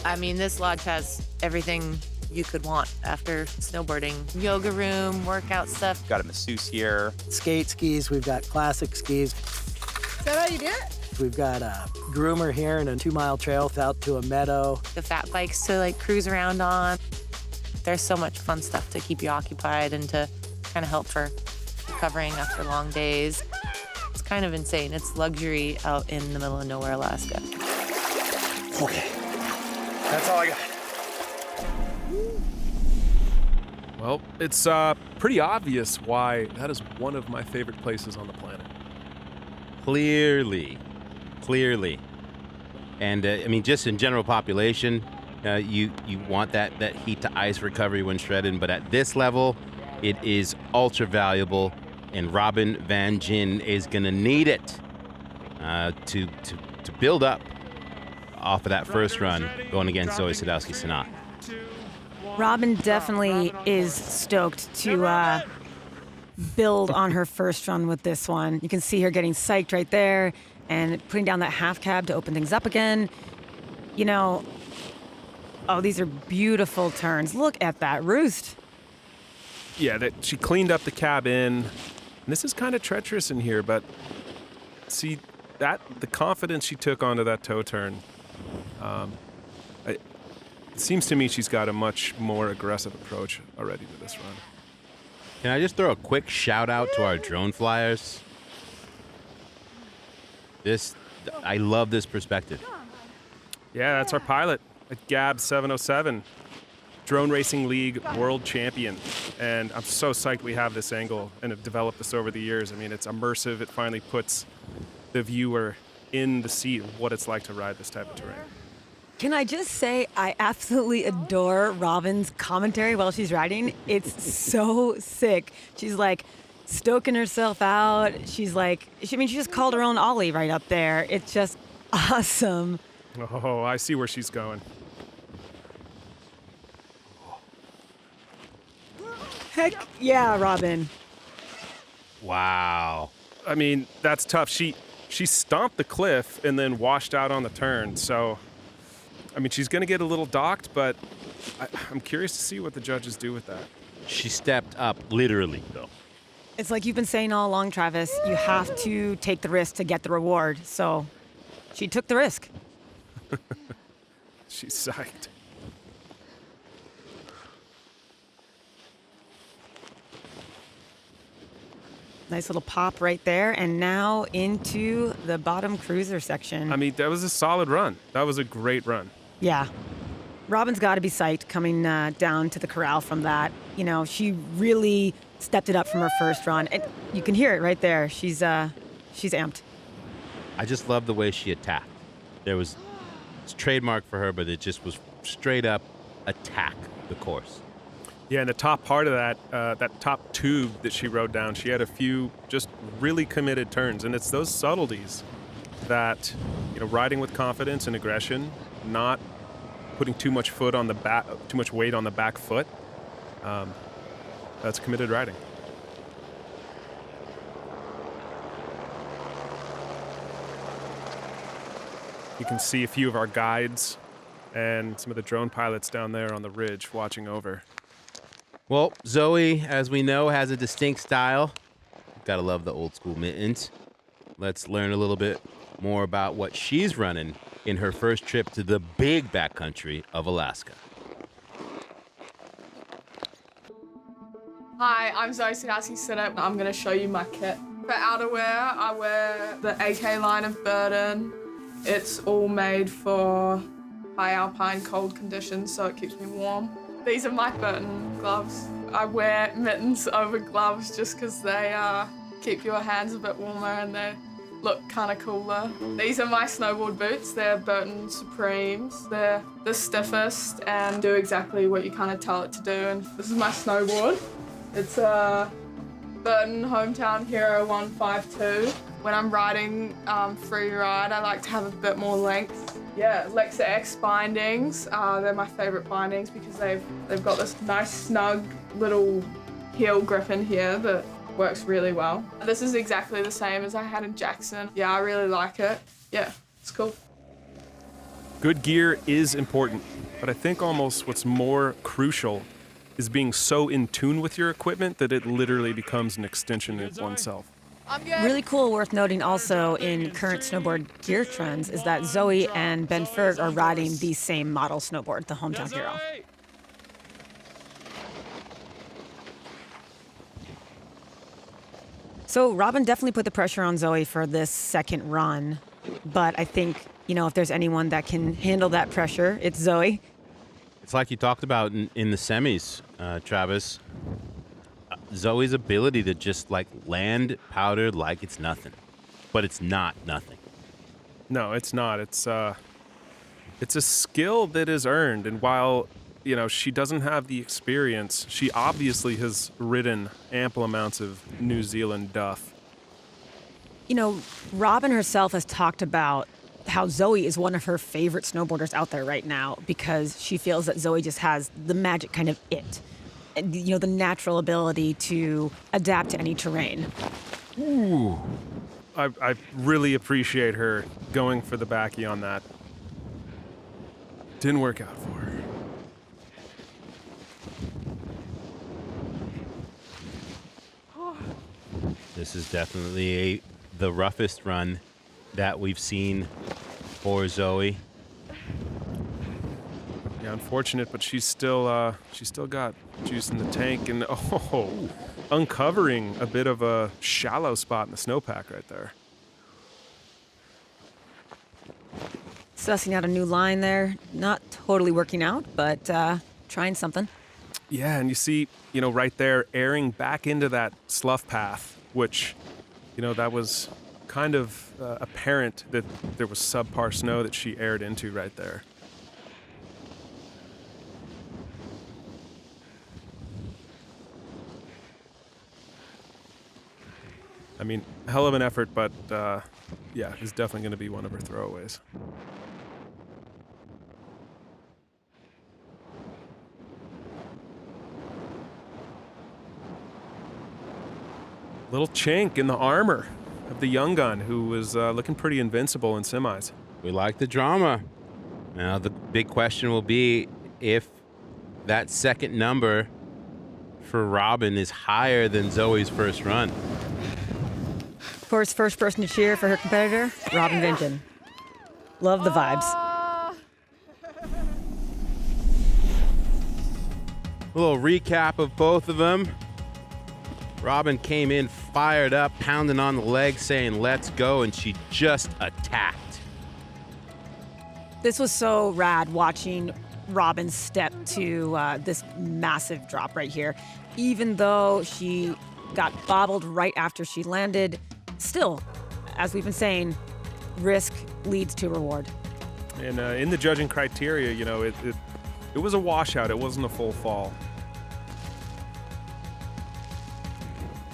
I mean, this lodge has everything you could want after snowboarding. Yoga room, workout stuff. Got a masseuse here. Skate skis, we've got classic skis. Is that how you do it? We've got a groomer here and a 2-mile trail out to a meadow. The fat bikes to like cruise around on. There's so much fun stuff to keep you occupied and to kind of help for recovering after long days. It's kind of insane. It's luxury out in the middle of nowhere, Alaska. Okay. That's all I got. Well, it's pretty obvious why that is one of my favorite places on the planet. Clearly. And I mean, just in general population, you want that heat to ice recovery when shredded, but at this level, it is ultra valuable, and Robin Van Gyn is gonna need it to build up off of that first run going against Zoi Sadowski-Synnott. Robin definitely is stoked to build on her first run with this one. You can see her getting psyched right there and putting down that half cab to open things up again. You know, oh, these are beautiful turns. Look at that roost. Yeah, that she cleaned up the cab in. And this is kind of treacherous in here, but see the confidence she took onto that toe turn. seems to me she's got a much more aggressive approach already to this run. Can I just throw a quick shout out to our drone flyers? I love this perspective. Yeah, that's our pilot at Gab 707, Drone Racing League world champion. And I'm so psyched we have this angle and have developed this over the years. I mean, it's immersive. It finally puts the viewer in the seat of what it's like to ride this type of terrain. Can I just say I absolutely adore Robin's commentary while she's riding. It's so sick. She's like stoking herself out. She's like, she just called her own ollie right up there. It's just awesome. Oh, I see where she's going. Heck yeah, Robin. Wow. I mean, that's tough. She stomped the cliff and then washed out on the turn. So, I mean, she's going to get a little docked, but I'm curious to see what the judges do with that. She stepped up, literally, though. It's like you've been saying all along, Travis. You have to take the risk to get the reward. So she took the risk. She's psyched. Nice little pop right there. And now into the bottom cruiser section. I mean, that was a solid run. That was a great run. Yeah. Robin's got to be psyched coming down to the corral from that. You know, she really stepped it up from her first run. And you can hear it right there. She's amped. I just love the way she attacked. It's trademark for her, but it just was straight up attack the course. Yeah, and the top part of that top tube that she rode down, she had a few just really committed turns. And it's those subtleties that, riding with confidence and aggression, not putting too much weight on the back foot, that's committed riding. You can see a few of our guides and some of the drone pilots down there on the ridge watching over. Well, Zoi, as we know, has a distinct style. Gotta love the old school mittens. Let's learn a little bit more about what she's running in her first trip to the big backcountry of Alaska. Hi, I'm Zoi Sadowski-Synnott. I'm going to show you my kit. For outerwear, I wear the AK line of Burden. It's all made for high alpine cold conditions, so it keeps me warm. These are my Burton gloves. I wear mittens over gloves just because they keep your hands a bit warmer and they look kind of cooler. These are my snowboard boots. They're Burton Supremes. They're the stiffest and do exactly what you kind of tell it to do. And this is my snowboard. It's a Burton Hometown Hero 152. When I'm riding free ride, I like to have a bit more length. Yeah, Lexa X bindings. They're my favorite bindings because they've got this nice snug little heel grip in here that works really well. This is exactly the same as I had in Jackson. Yeah, I really like it. Yeah, it's cool. Good gear is important, but I think almost what's more crucial is being so in tune with your equipment that it literally becomes an extension of oneself. Really cool, worth noting also in current snowboard gear trends is that Zoi and Ben Ferg are riding the same model snowboard, the Hometown Hero. So Robin definitely put the pressure on Zoi for this second run, but I think, if there's anyone that can handle that pressure, it's Zoi. It's like you talked about in the semis, Travis. Zoe's ability to just land powder like it's nothing, but it's not nothing. No, it's not. It's a skill that is earned, and while she doesn't have the experience, she obviously has ridden ample amounts of New Zealand duff. Robin herself has talked about how Zoi is one of her favorite snowboarders out there right now because she feels that Zoi just has the magic kind of it. The natural ability to adapt to any terrain. Ooh. I really appreciate her going for the backy on that. Didn't work out for her. This is definitely the roughest run that we've seen for Zoi. Yeah, unfortunate, but she's still got juice in the tank, and uncovering a bit of a shallow spot in the snowpack right there. Sussing out a new line there. Not totally working out, but trying something. Yeah, and you see, right there, airing back into that slough path, which, that was kind of apparent that there was subpar snow that she aired into right there. I mean, hell of an effort, but yeah, it's definitely going to be one of her throwaways. Little chink in the armor of the young gun, who was looking pretty invincible in semis. We like the drama. Now, the big question will be if that second number for Robin is higher than Zoe's first run. Of course, first person to cheer for her competitor, Robin Vinjen. Love the vibes. A little recap of both of them. Robin came in fired up, pounding on the leg, saying, "Let's go," and she just attacked. This was so rad watching Robin step to this massive drop right here. Even though she got bobbled right after she landed, still, as we've been saying, risk leads to reward. And in the judging criteria, it was a washout. It wasn't a full fall.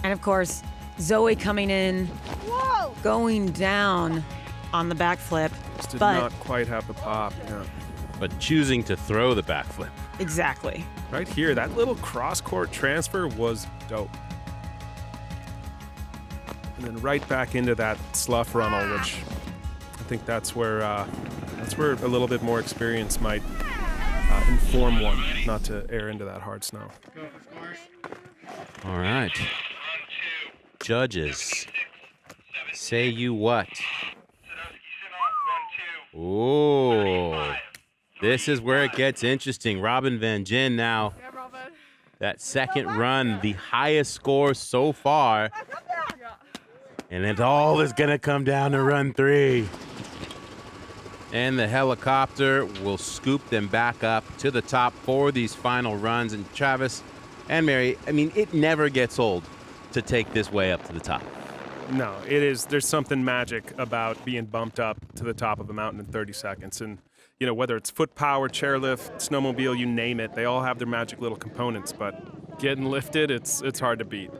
And of course, Zoe coming in, going down on the backflip. Just did but not quite have the pop. Yeah. But choosing to throw the backflip. Exactly. Right here, that little cross-court transfer was dope. And then right back into that slough runnel, which I think that's where a little bit more experience might inform one not to air into that hard snow. All right. Judges, say you what? Ooh, this is where it gets interesting. Robin Vinjen now. That second run, the highest score so far. And it all is going to come down to run 3. And the helicopter will scoop them back up to the top for these final runs. And Travis and Mary, I mean, it never gets old to take this way up to the top. No, it is. There's something magic about being bumped up to the top of a mountain in 30 seconds. And, whether it's foot power, chairlift, snowmobile, you name it, they all have their magic little components. But getting lifted, it's hard to beat.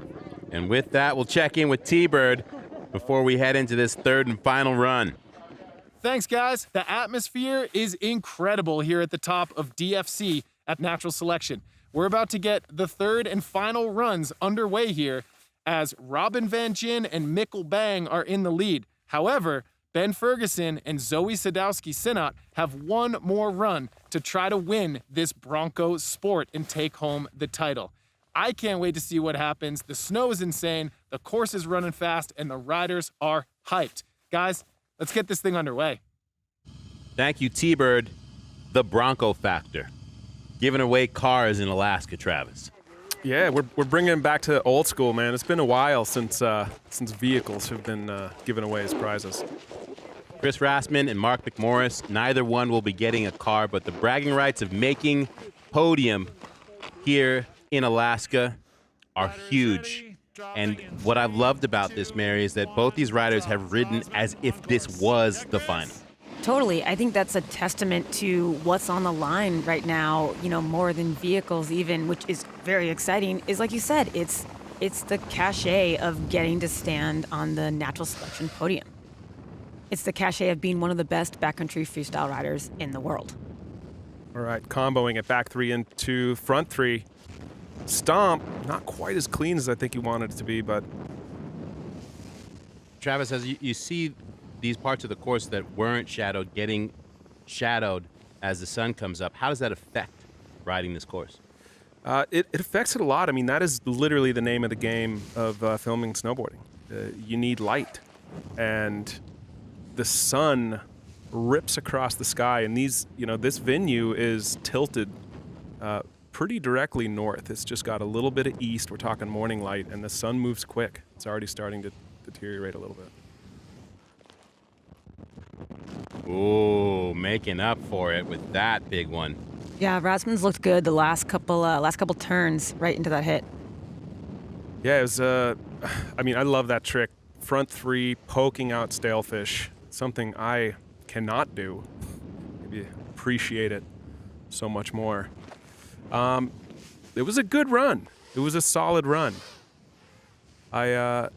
And with that, we'll check in with T-Bird before we head into this third and final run. Thanks, guys. The atmosphere is incredible here at the top of DFC at Natural Selection. We're about to get the third and final runs underway here, as Robin Vinjen and Mikkel Bang are in the lead. However, Ben Ferguson and Zoi Sadowski-Synnott have one more run to try to win this Bronco sport and take home the title. I can't wait to see what happens. The snow is insane, the course is running fast, and the riders are hyped. Guys, let's get this thing underway. Thank you, T-Bird. The Bronco factor. Giving away cars in Alaska, Travis. Yeah, we're bringing him back to old school, man. It's been a while since vehicles have been given away as prizes. Chris Rasman and Mark McMorris, neither one will be getting a car, but the bragging rights of making podium here in Alaska are huge. And what I've loved about this, Mary, is that both these riders have ridden as if this was the final. Totally. I think that's a testament to what's on the line right now, more than vehicles even, which is very exciting, is like you said, it's the cachet of getting to stand on the Natural Selection podium. It's the cachet of being one of the best backcountry freestyle riders in the world. All right, comboing it back 3 into front 3. Stomp, not quite as clean as I think you wanted it to be, but... Travis, as you see these parts of the course that weren't shadowed getting shadowed as the sun comes up, how does that affect riding this course? It affects it a lot. I mean, that is literally the name of the game of filming snowboarding. You need light. And the sun rips across the sky. And these, this venue is tilted pretty directly north. It's just got a little bit of east. We're talking morning light, and the sun moves quick. It's already starting to deteriorate a little bit. Ooh, making up for it with that big one. Yeah, Rasman's looked good the last couple turns right into that hit. Yeah, it was, I love that trick. Front three, poking out stalefish, something I cannot do. Maybe appreciate it so much more. It was a good run. It was a solid run. Again,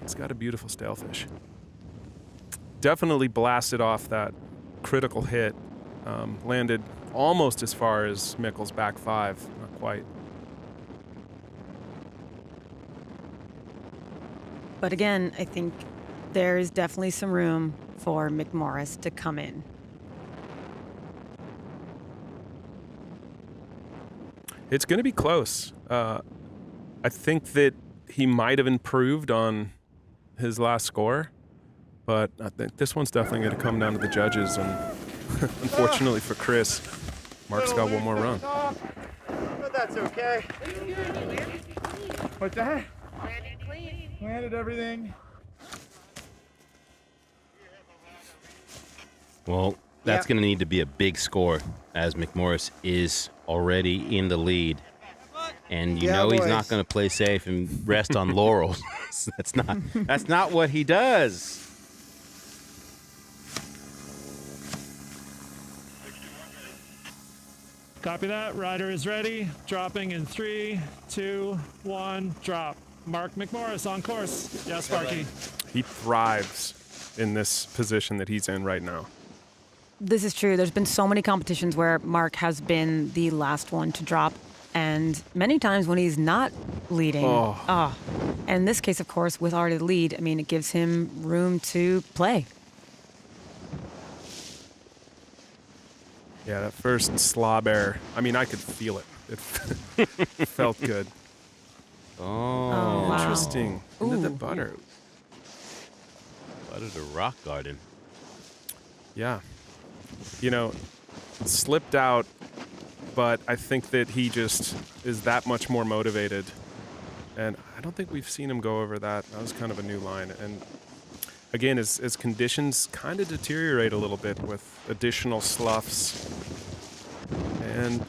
it's got a beautiful stalefish. Definitely blasted off that critical hit. Landed almost as far as Mikkel's back five, not quite. But again, I think there's definitely some room for McMorris to come in. It's going to be close. I think that he might have improved on his last score, but I think this one's definitely going to come down to the judges. And unfortunately for Chris, Mark's got one more run. But that's okay. What's that? Landed everything. Well, that's going to need to be a big score, as McMorris is already in the lead. And you know he's not going to play safe and rest on laurels. That's not what he does. Copy that. Rider is ready. Dropping in 3, 2, 1, drop. Mark McMorris on course. Yes, Sparky. He thrives in this position that he's in right now. This is true. There's been so many competitions where Mark has been the last one to drop, and many times when he's not leading. And in this case, of course, with already the lead, it gives him room to play. Yeah, that first slob air, I could feel it. It felt good. Oh, wow. Interesting. Into the butter. Butter to rock garden. Yeah. Slipped out, but I think that he just is that much more motivated. And I don't think we've seen him go over that. That was kind of a new line. And again, as conditions kind of deteriorate a little bit with additional sloughs. And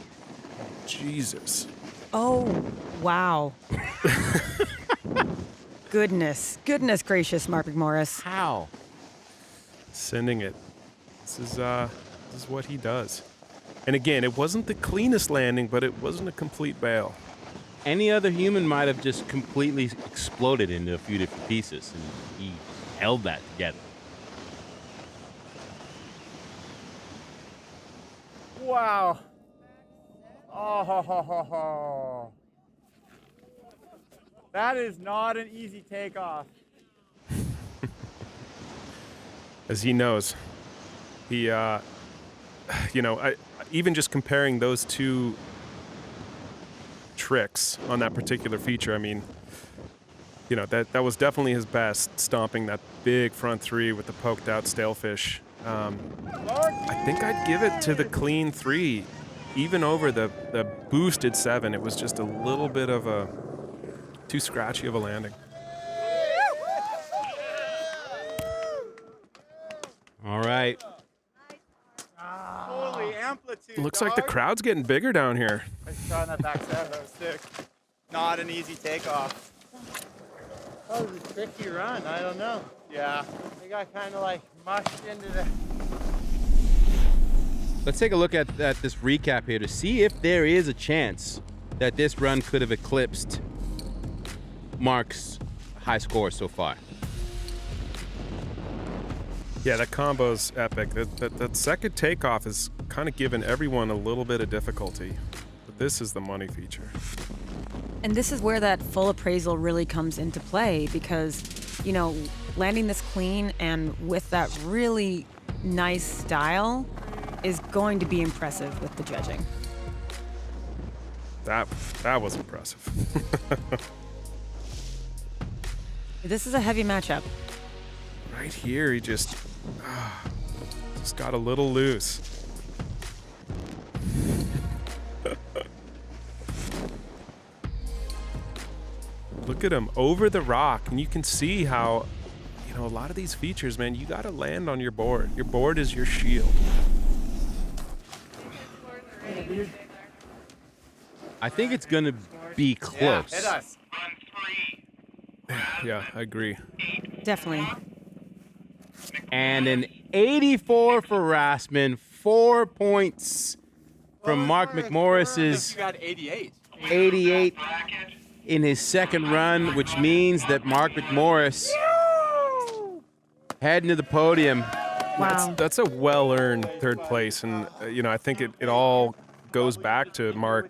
Jesus. Oh, wow. Goodness gracious, Mark McMorris. How? Sending it. This is what he does. And again, it wasn't the cleanest landing, but it wasn't a complete bail. Any other human might have just completely exploded into a few different pieces, and he held that together. Wow. Oh. That is not an easy takeoff. As he knows, he, even just comparing those two tricks on that particular feature, that was definitely his best, stomping that big front three with the poked out stalefish. I think I'd give it to the clean three, even over the boosted 7. It was just a little bit of a too scratchy of a landing. All right. Holy amplitude. Looks like the crowd's getting bigger down here. I was trying that back 7. That was sick. Not an easy takeoff. That was a tricky run. I don't know. Yeah. I got kind of mushed into the... Let's take a look at this recap here to see if there is a chance that this run could have eclipsed Mark's high score so far. Yeah, that combo's epic. That second takeoff is kind of given everyone a little bit of difficulty. But this is the money feature. And this is where that full appraisal really comes into play because, landing this clean and with that really nice style is going to be impressive with the judging. That was impressive. This is a heavy matchup. right here, he just got a little loose. Look at him over the rock, and you can see how, a lot of these features, man, you got to land on your board. Your board is your shield. I think it's going to be close. Hit us. Yeah, I agree. Definitely. And an 84 for Rasman, 4 points from Mark McMorris's You got 88. 88 in his second run, which means that Mark McMorris heading to the podium. Wow. That's a well-earned third place, and I think it all goes back to Mark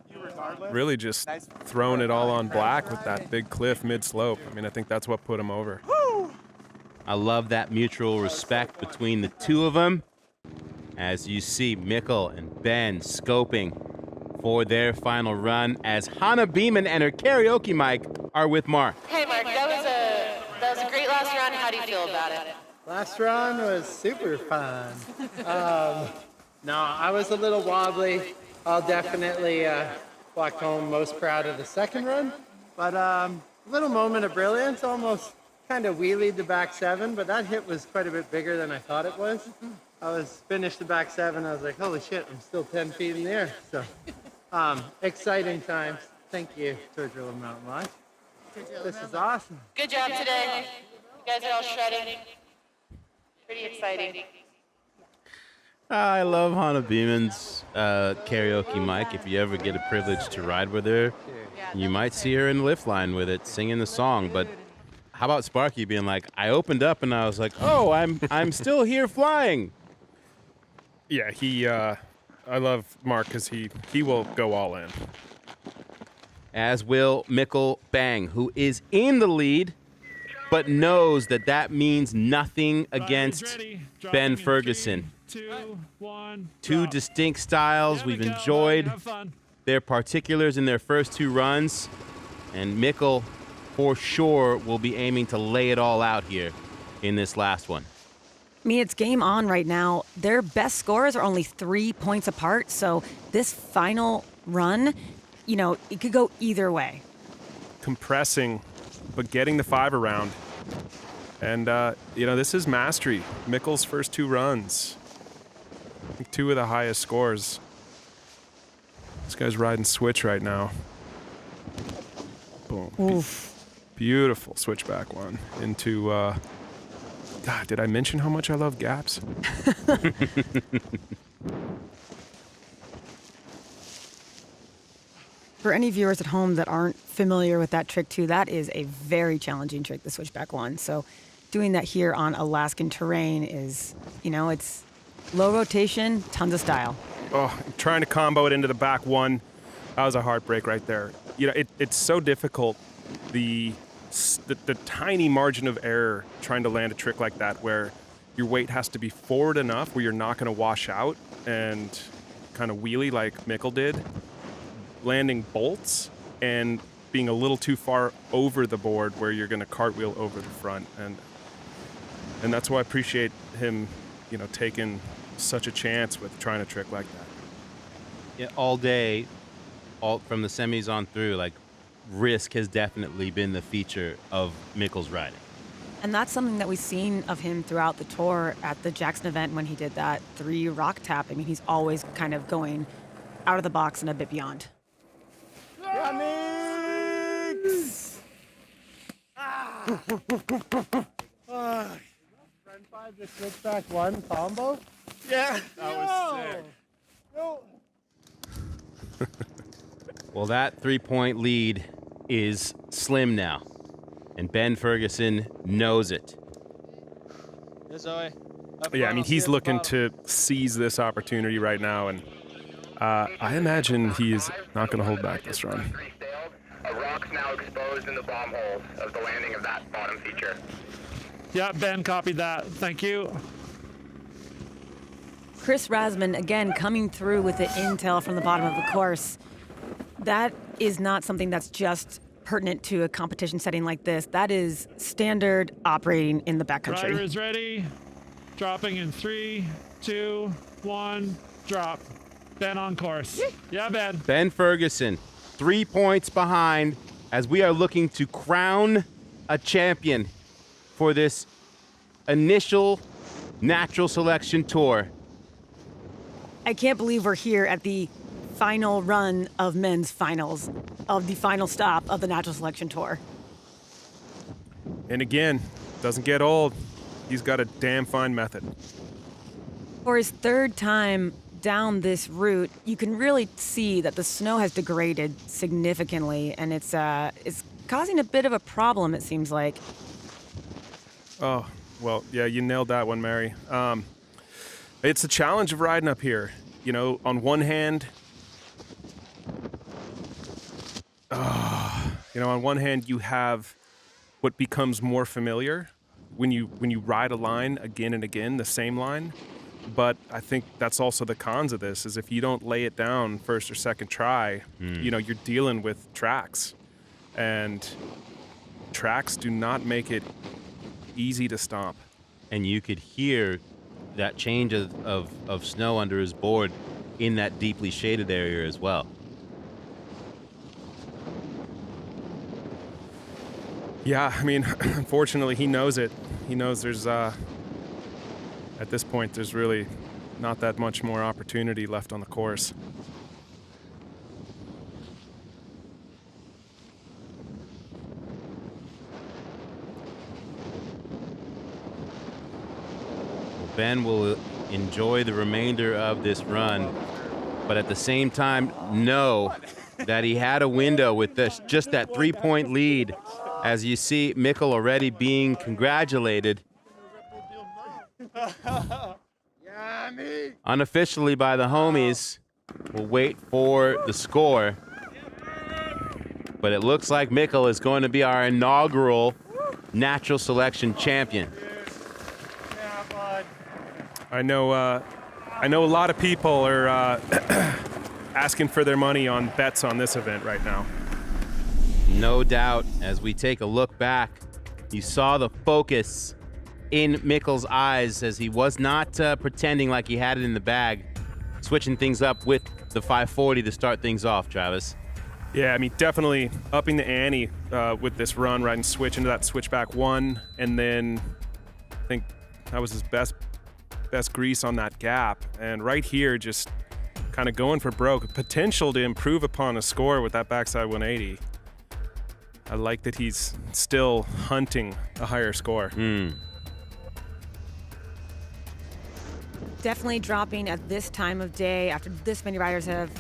really just throwing it all on black with that big cliff mid-slope. I mean, I think that's what put him over. I love that mutual respect between the two of them. As you see Mikkel and Ben scoping for their final run as Hannah Beeman and her karaoke mic are with Mark. Hey, Mark, that was a great last round. How do you feel about it? Last run was super fun. No, I was a little wobbly. I'll definitely walk home most proud of the second run. But a little moment of brilliance, almost kind of wheelied the back seven, but that hit was quite a bit bigger than I thought it was. I was finished the back seven, I was like, holy shit, I'm still 10 feet in the air. So exciting times. Thank you, Tordrillo Mountain Life. This is awesome. Good job today. You guys are all shredding. Pretty exciting. I love Hannah Beeman's karaoke mic. If you ever get a privilege to ride with her, you might see her in the lift line with it, singing the song. But how about Sparky being like, I opened up and I was like, oh, I'm still here flying. Yeah, I love Mark because he will go all in. As will Mikkel Bang, who is in the lead, but knows that means nothing against Ben Ferguson. Two distinct styles. We've enjoyed their particulars in their first two runs, and Mikkel, for sure, will be aiming to lay it all out here in this last one. I mean, it's game on right now. Their best scores are only 3 points apart, so this final run, it could go either way. Compressing, but getting the 5 around. And, this is mastery. Mikkel's first 2 runs. I think 2 of the highest scores. This guy's riding switch right now. Boom. Oof. Beautiful switchback one into, God, did I mention how much I love gaps? For any viewers at home that aren't familiar with that trick too, that is a very challenging trick, the switchback one. So doing that here on Alaskan terrain is, it's low rotation, tons of style. Oh, trying to combo it into the back one. That was a heartbreak right there. It's so difficult, the tiny margin of error trying to land a trick like that where your weight has to be forward enough where you're not going to wash out and kind of wheelie like Mikkel did. Landing bolts and being a little too far over the board where you're going to cartwheel over the front. And that's why I appreciate him, taking such a chance with trying a trick like that. Yeah, all day, from the semis on through, risk has definitely been the feature of Mikkel's riding. And that's something that we've seen of him throughout the tour at the Jackson event when he did that 3 rock tap. I mean, he's always kind of going out of the box and a bit beyond. Run 5 to switchback 1 combo? Yeah. That was sick. Well, that 3-point lead is slim now, and Ben Ferguson knows it. Zoi. Yeah, I mean, he's looking to seize this opportunity right now, and I imagine he's not going to hold back this run. A rock's now exposed in the bomb hole of the landing of that bottom feature. Yeah, Ben copied that. Thank you. Chris Rasman, again, coming through with the intel from the bottom of the course. That is not something that's just pertinent to a competition setting like this. That is standard operating in the backcountry. Rider is ready. Dropping in 3, 2, 1, drop. Ben on course. Yeah, Ben. Ben Ferguson, 3 points behind as we are looking to crown a champion for this initial natural selection tour. I can't believe we're here at the final run of men's finals, of the final stop of the natural selection tour. And again, doesn't get old. He's got a damn fine method. For his third time down this route, you can really see that the snow has degraded significantly, and it's causing a bit of a problem, it seems like. Oh, well, yeah, you nailed that one, Mary. It's the challenge of riding up here. You know, on one hand, you have what becomes more familiar when you ride a line again and again, the same line. But I think that's also the cons of this, is if you don't lay it down first or second try, you know, you're dealing with tracks. And tracks do not make it easy to stomp. And you could hear that change of snow under his board in that deeply shaded area as well. Yeah, I mean, unfortunately, he knows it. He knows there's, at this point, there's really not that much more opportunity left on the course. Ben will enjoy the remainder of this run, but at the same time know that he had a window with this, just that 3-point lead. As you see Mikkel already being congratulated unofficially by the homies. We'll wait for the score. But it looks like Mikkel is going to be our inaugural natural selection champion. I know a lot of people are asking for their money on bets on this event right now. No doubt. As we take a look back, you saw the focus in Mikkel's eyes as he was not pretending like he had it in the bag, switching things up with the 540 to start things off, Travis. Yeah, I mean, definitely upping the ante with this run, riding switch into that switchback one, and then I think that was his best grease on that gap. And right here, just kind of going for broke. Potential to improve upon a score with that backside 180. I like that he's still hunting a higher score. Definitely dropping at this time of day, after this many riders have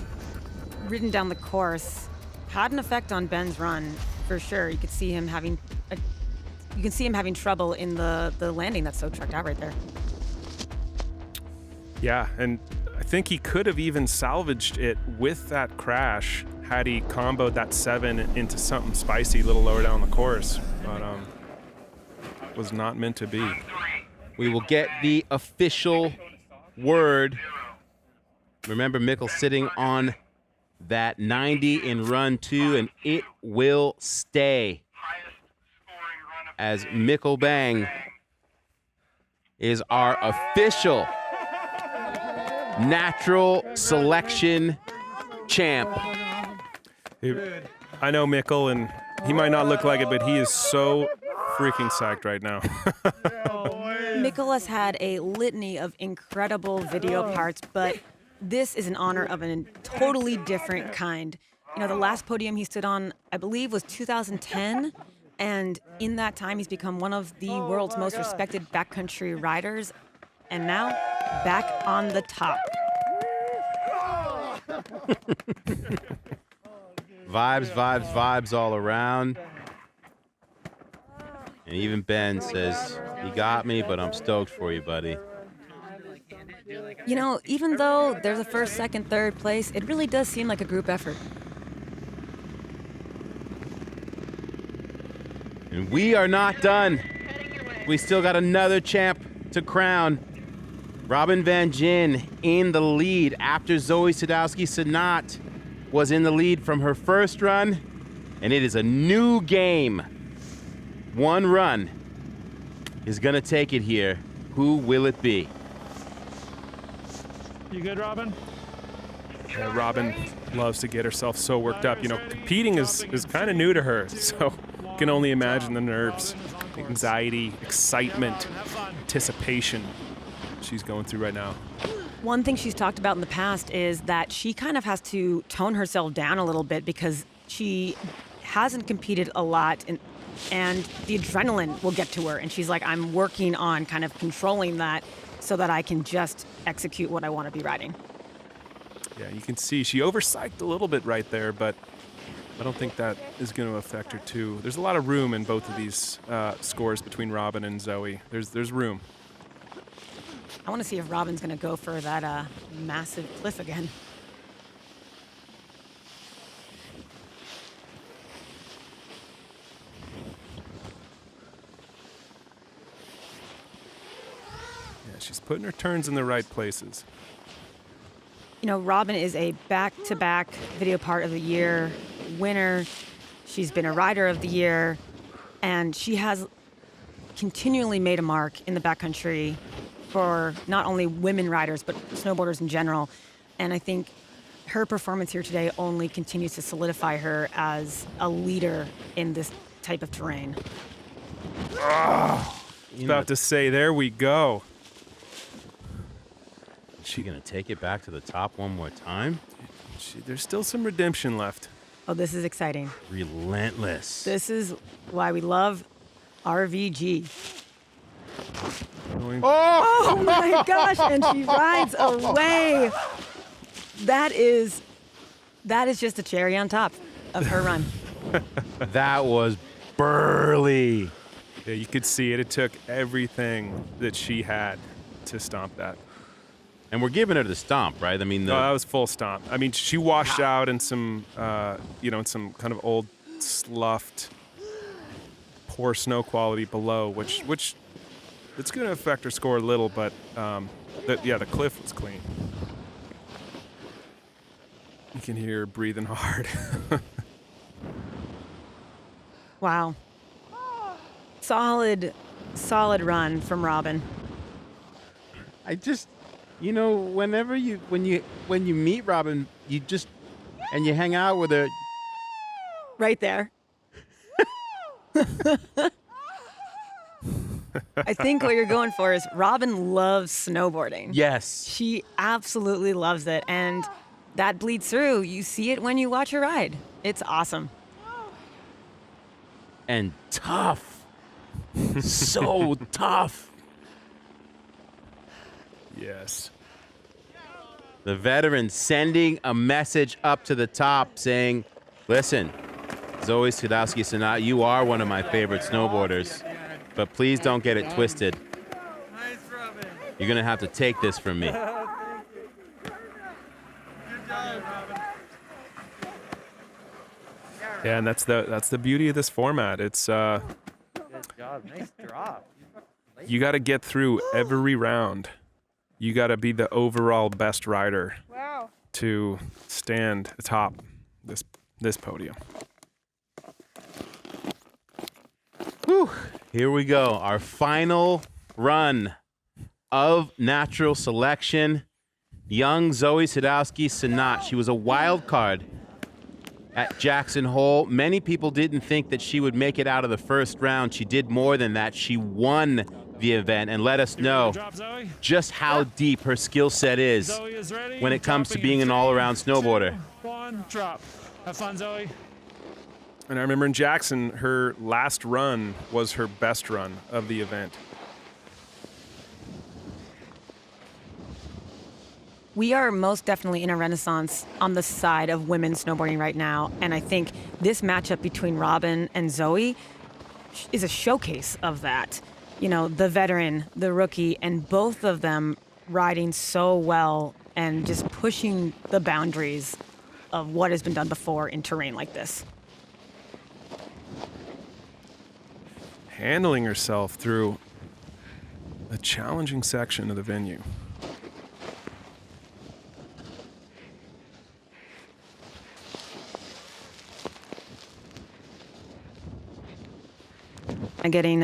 ridden down the course, had an effect on Ben's run for sure. You could see him having trouble in the landing that's so trucked out right there. Yeah, and I think he could have even salvaged it with that crash had he comboed that 7 into something spicy a little lower down the course, but was not meant to be. We will get the official word. Remember, Mikkel sitting on that 90 in run 2, and it will stay as Mikkel Bang is our official natural selection champ. I know Mikkel, and he might not look like it, but he is so freaking psyched right now. Mikkel has had a litany of incredible video parts, but this is an honor of a totally different kind. You know, the last podium he stood on, I believe, was 2010, and in that time, he's become one of the world's most respected backcountry riders, and now back on the top. Vibes all around. And even Ben says, "You got me, but I'm stoked for you, buddy." You know, even though there's a first, second, third place, it really does seem like a group effort. And we are not done. We still got another champ to crown. Robin Van Gyn in the lead after Zoi Sadowski-Synnott was in the lead from her first run. and it is a new game. One run is going to take it here. Who will it be? You good, Robin? Yeah, Robin loves to get herself so worked up. You know, competing is kind of new to her, so you can only imagine the nerves, anxiety, excitement, anticipation she's going through right now. One thing she's talked about in the past is that she kind of has to tone herself down a little bit because she hasn't competed a lot and the adrenaline will get to her. And she's like, I'm working on kind of controlling that so that I can just execute what I want to be riding. Yeah, you can see she oversighted a little bit right there, but I don't think that is going to affect her too. There's a lot of room in both of these scores between Robin and Zoi. There's room. I want to see if Robin's going to go for that massive cliff again. Yeah, she's putting her turns in the right places. You know, Robin is a back-to-back Video Part of the Year winner. She's been a Rider of the Year, and she has continually made a mark in the backcountry for not only women riders, but snowboarders in general. And I think her performance here today only continues to solidify her as a leader in this type of terrain. About to say, there we go. Is she going to take it back to the top one more time? There's still some redemption left. Oh, this is exciting. Relentless. This is why we love RVG. Oh my gosh, and she rides away. That is just a cherry on top of her run. That was burly. Yeah, you could see it. It took everything that she had to stomp that. And we're giving her the stomp, right? I mean, No, that was full stomp. I mean, she washed out in some, in some kind of old, sloughed, poor snow quality below, which it's going to affect her score a little, but the cliff was clean. You can hear her breathing hard. Wow. Solid run from Robin. I just, whenever when you meet Robin, and you hang out with her. Right there. I think what you're going for is Robin loves snowboarding. Yes. She absolutely loves it. And that bleeds through. You see it when you watch her ride. It's awesome. And tough. So tough. Yes. The veteran sending a message up to the top saying, listen, Zoi Sadowski-Synnott, you are one of my favorite snowboarders, but please don't get it twisted. You're going to have to take this from me. Yeah, and that's the beauty of this format. It's Good job. Nice drop. you got to get through every round. You got to be the overall best rider to stand atop this podium. Whew. Here we go. Our final run of natural selection. Young Zoi Sadowski-Synnott. She was a wild card at Jackson Hole. Many people didn't think that she would make it out of the first round. She did more than that. She won the event and let us know just how deep her skill set is when it comes to being an all-around snowboarder. One, drop. Have fun, Zoi. And I remember in Jackson, her last run was her best run of the event. We are most definitely in a renaissance on the side of women snowboarding right now. And I think this matchup between Robin and Zoi is a showcase of that. You know, the veteran, the rookie, and both of them riding so well and just pushing the boundaries of what has been done before in terrain like this. Handling herself through a challenging section of the venue. and getting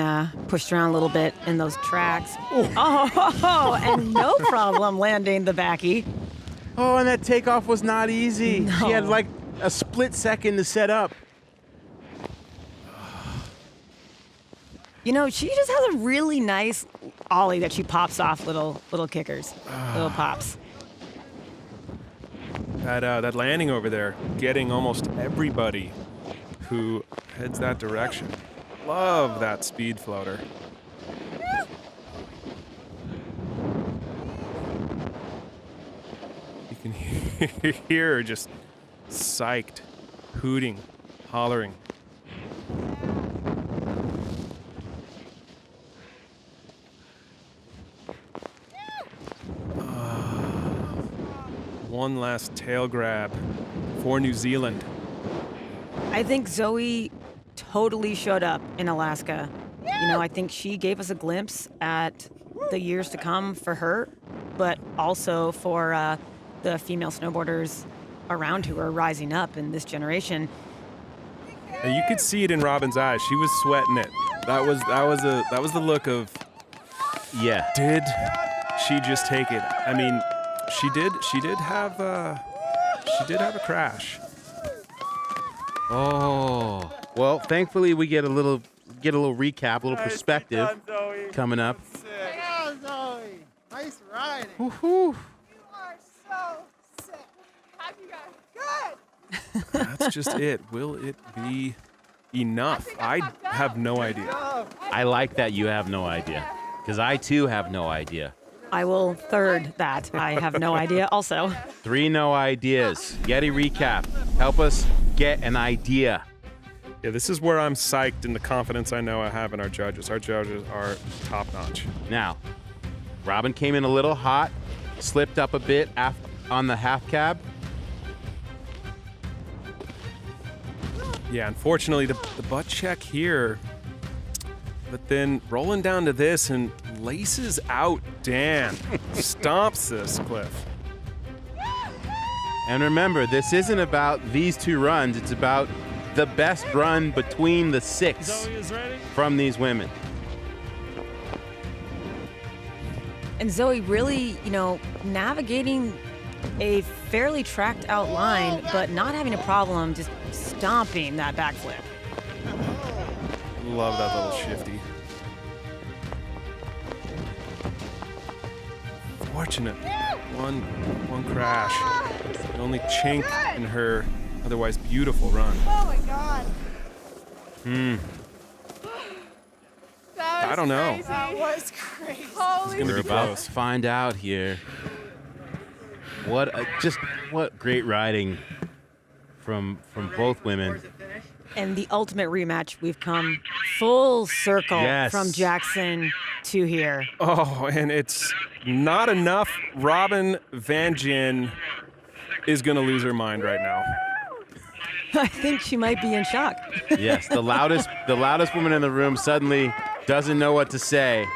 pushed around a little bit in those tracks. Oh, and no problem landing the backy. Oh, and that takeoff was not easy. No. She had like a split second to set up. You know, she just has a really nice ollie that she pops off little kickers, little pops. That landing over there, getting almost everybody who heads that direction. Love that speed floater. You can hear her just psyched, hooting, hollering. One last tail grab for New Zealand. I think Zoi totally showed up in Alaska. You know, I think she gave us a glimpse at the years to come for her, but also for the female snowboarders around who are rising up in this generation. And you could see it in Robin's eyes. She was sweating it. That was the look of, yeah. Did she just take it? I mean, she did have a crash. Oh, well, thankfully we get a little recap, a little perspective coming up. Yeah, Zoe. Nice riding. Woohoo. You are so sick. How'd you guys? Good. That's just it. Will it be enough? I have no idea. I like that you have no idea, because I too have no idea. I will third that. I have no idea also. 3 no ideas. Getty recap. Help us get an idea. Yeah, this is where I'm psyched in the confidence I know I have in our judges. Our judges are top notch. Now, Robin came in a little hot, slipped up a bit on the half cab. Yeah, unfortunately, the butt check here, but then rolling down to this and laces out Dan, stomps this cliff. And remember, this isn't about these 2 runs, it's about the best run between the 6 from these women. And Zoe really, you know, navigating a fairly tracked out line, but not having a problem just stomping that backflip. Love that little shifty. Fortunate. One crash. The only chink in her otherwise beautiful run. Oh my God. I don't know. That was crazy. Holy We're about to find out here. What great riding from both women. And the ultimate rematch, we've come full circle from Jackson to here. Oh, and it's not enough. Robin Van Gyn is going to lose her mind right now. I think she might be in shock. Yes, the loudest woman in the room suddenly doesn't know what to say,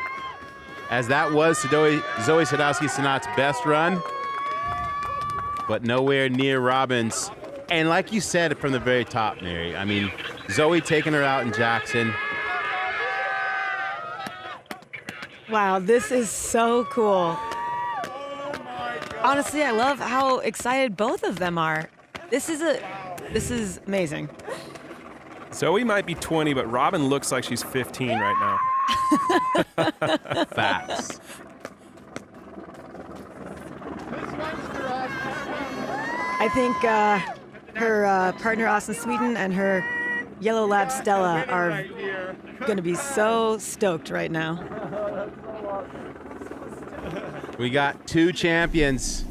as that was Zoi Sadowski-Synnott's best run, but nowhere near Robin's. And like you said from the very top, Mary, I mean, Zoe taking her out in Jackson. Wow, this is so cool. Honestly, I love how excited both of them are. This is amazing. Zoe might be 20, but Robin looks like she's 15 right now. Facts. I think her partner Austin Sweden and her yellow lab Stella are going to be so stoked right now. We got 2 champions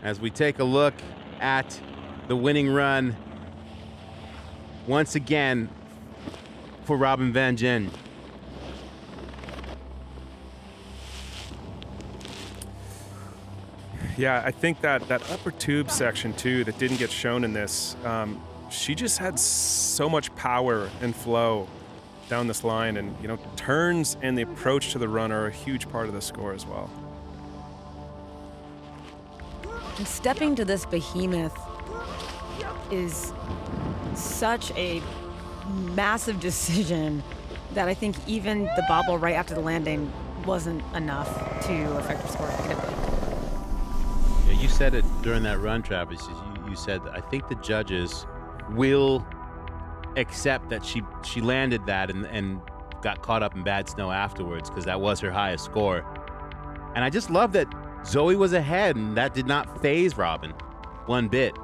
as we take a look at the winning run once again for Robin Van Gyn. Yeah, I think that upper tube section too that didn't get shown in this, she just had so much power and flow down this line, and you know, turns and the approach to the run are a huge part of the score as well. And stepping to this behemoth is such a massive decision that I think even the bobble right after the landing wasn't enough to affect her score negatively. Yeah, you said it during that run, Travis. You said, I think the judges will accept that she landed that and got caught up in bad snow afterwards because that was her highest score. And I just love that Zoi was ahead and that did not faze Robin one bit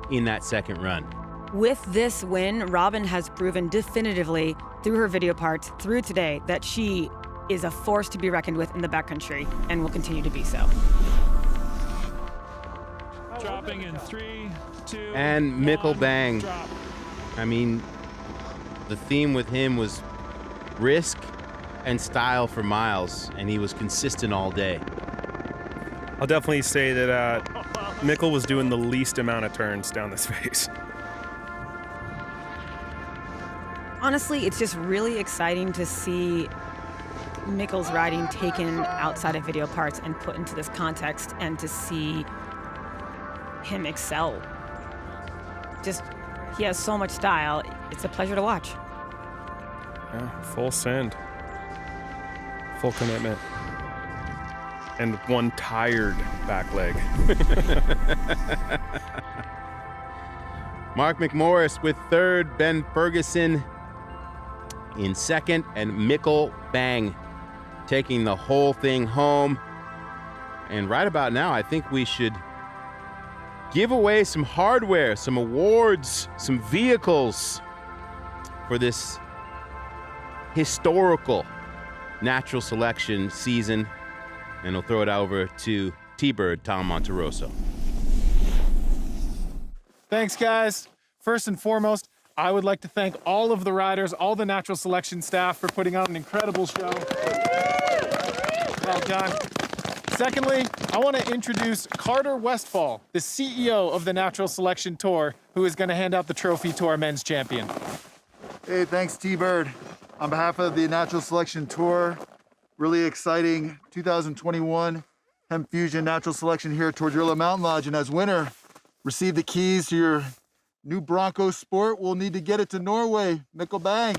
in that second run. With this win, Robin has proven definitively through her video parts through today that she is a force to be reckoned with in the backcountry and will continue to be so. Dropping in 3, 2, And Mikkel 1, Bang. drop. I mean, the theme with him was risk and style for miles, and he was consistent all day. I'll definitely say that Mikkel was doing the least amount of turns down this face. Honestly, it's just really exciting to see Mikkel's riding taken outside of video parts and put into this context and to see him excel. Just, he has so much style. It's a pleasure to watch. Yeah, full send. Full commitment. And one tired back leg. Mark McMorris with third, Ben Ferguson in second, and Mikkel Bang taking the whole thing home. And right about now, I think we should give away some hardware, some awards, some vehicles for this historical natural selection season. And I'll throw it over to T-Bird Tom Monterosso. Thanks, guys. First and foremost, I would like to thank all of the riders, all the natural selection staff for putting on an incredible show. Well done. Secondly, I want to introduce Carter Westfall, the CEO of the Natural Selection Tour, who is going to hand out the trophy to our men's champion. Hey, thanks, T-Bird. On behalf of the Natural Selection Tour, really exciting 2021 Hemp Fusion Natural Selection here at Tordrillo Mountain Lodge. And as winner, receive the keys to your new Bronco Sport. We'll need to get it to Norway. Mikkel Bang.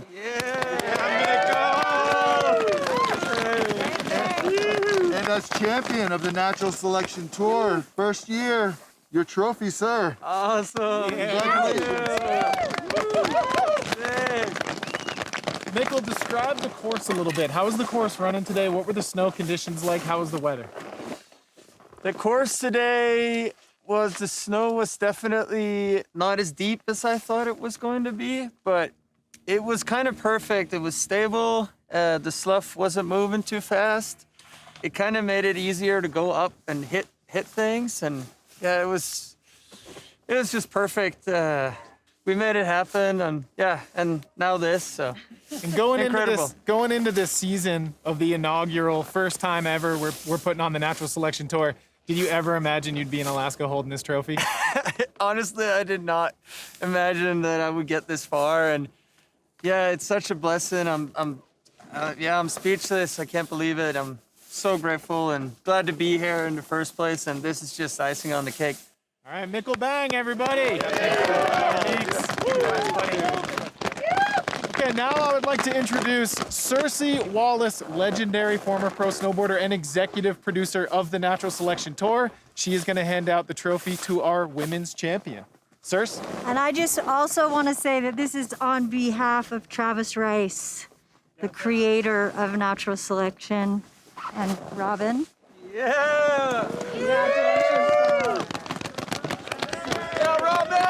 And as champion of the Natural Selection Tour, first year, your trophy, sir. Awesome. Mikkel, describe the course a little bit. How was the course running today? What were the snow conditions like? How was the weather? The course today the snow was definitely not as deep as I thought it was going to be, but it was kind of perfect. It was stable. The slough wasn't moving too fast. It kind of made it easier to go up and hit things, and yeah, it was just perfect. We made it happen, and yeah, and now this. So And going incredible. into this season of the inaugural first time ever we're putting on the Natural Selection Tour, did you ever imagine you'd be in Alaska holding this trophy? Honestly, I did not imagine that I would get this far, and yeah, it's such a blessing. I'm speechless. I can't believe it. I'm so grateful and glad to be here in the first place, and this is just icing on the cake. All right, Mikkel Bang, everybody. Okay, now I would like to introduce Cersei Wallace, legendary former pro snowboarder and executive producer of the Natural Selection Tour. She is going to hand out the trophy to our women's champion. Cersei? And I just also want to say that this is on behalf of Travis Rice, the creator of Natural Selection, and Robin. Yeah! Congratulations. Yeah, Robin!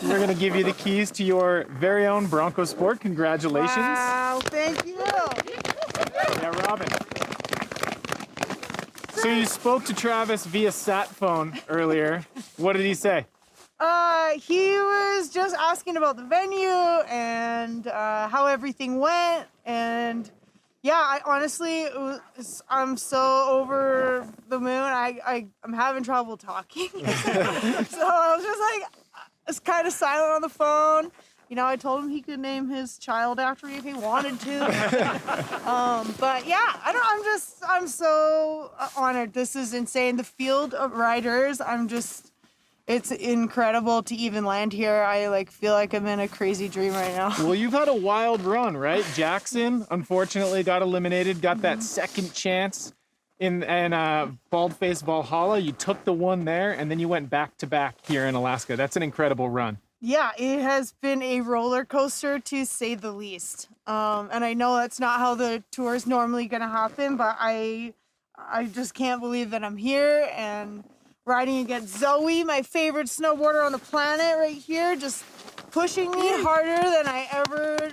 We're going to give you the keys to your very own Bronco Sport. Congratulations. Wow, thank you. Yeah, Robin. So you spoke to Travis via sat phone earlier. What did he say? He was just asking about the venue and how everything went, and yeah, I honestly, I'm so over the moon. I'm having trouble talking, so I was just like, I was kind of silent on the phone. You know, I told him he could name his child after me if he wanted to. But yeah, I'm so honored. This is insane. The field of riders, I'm just It's incredible to even land here. I feel like I'm in a crazy dream right now. Well, you've had a wild run, right? Jackson, unfortunately, got eliminated, got that second chance in Baldface Valhalla. You took the one there, and then you went back-to-back here in Alaska. That's an incredible run. Yeah, it has been a roller coaster to say the least. And I know that's not how the tour is normally going to happen, but I just can't believe that I'm here and riding against Zoi, my favorite snowboarder on the planet right here, just pushing me harder than I ever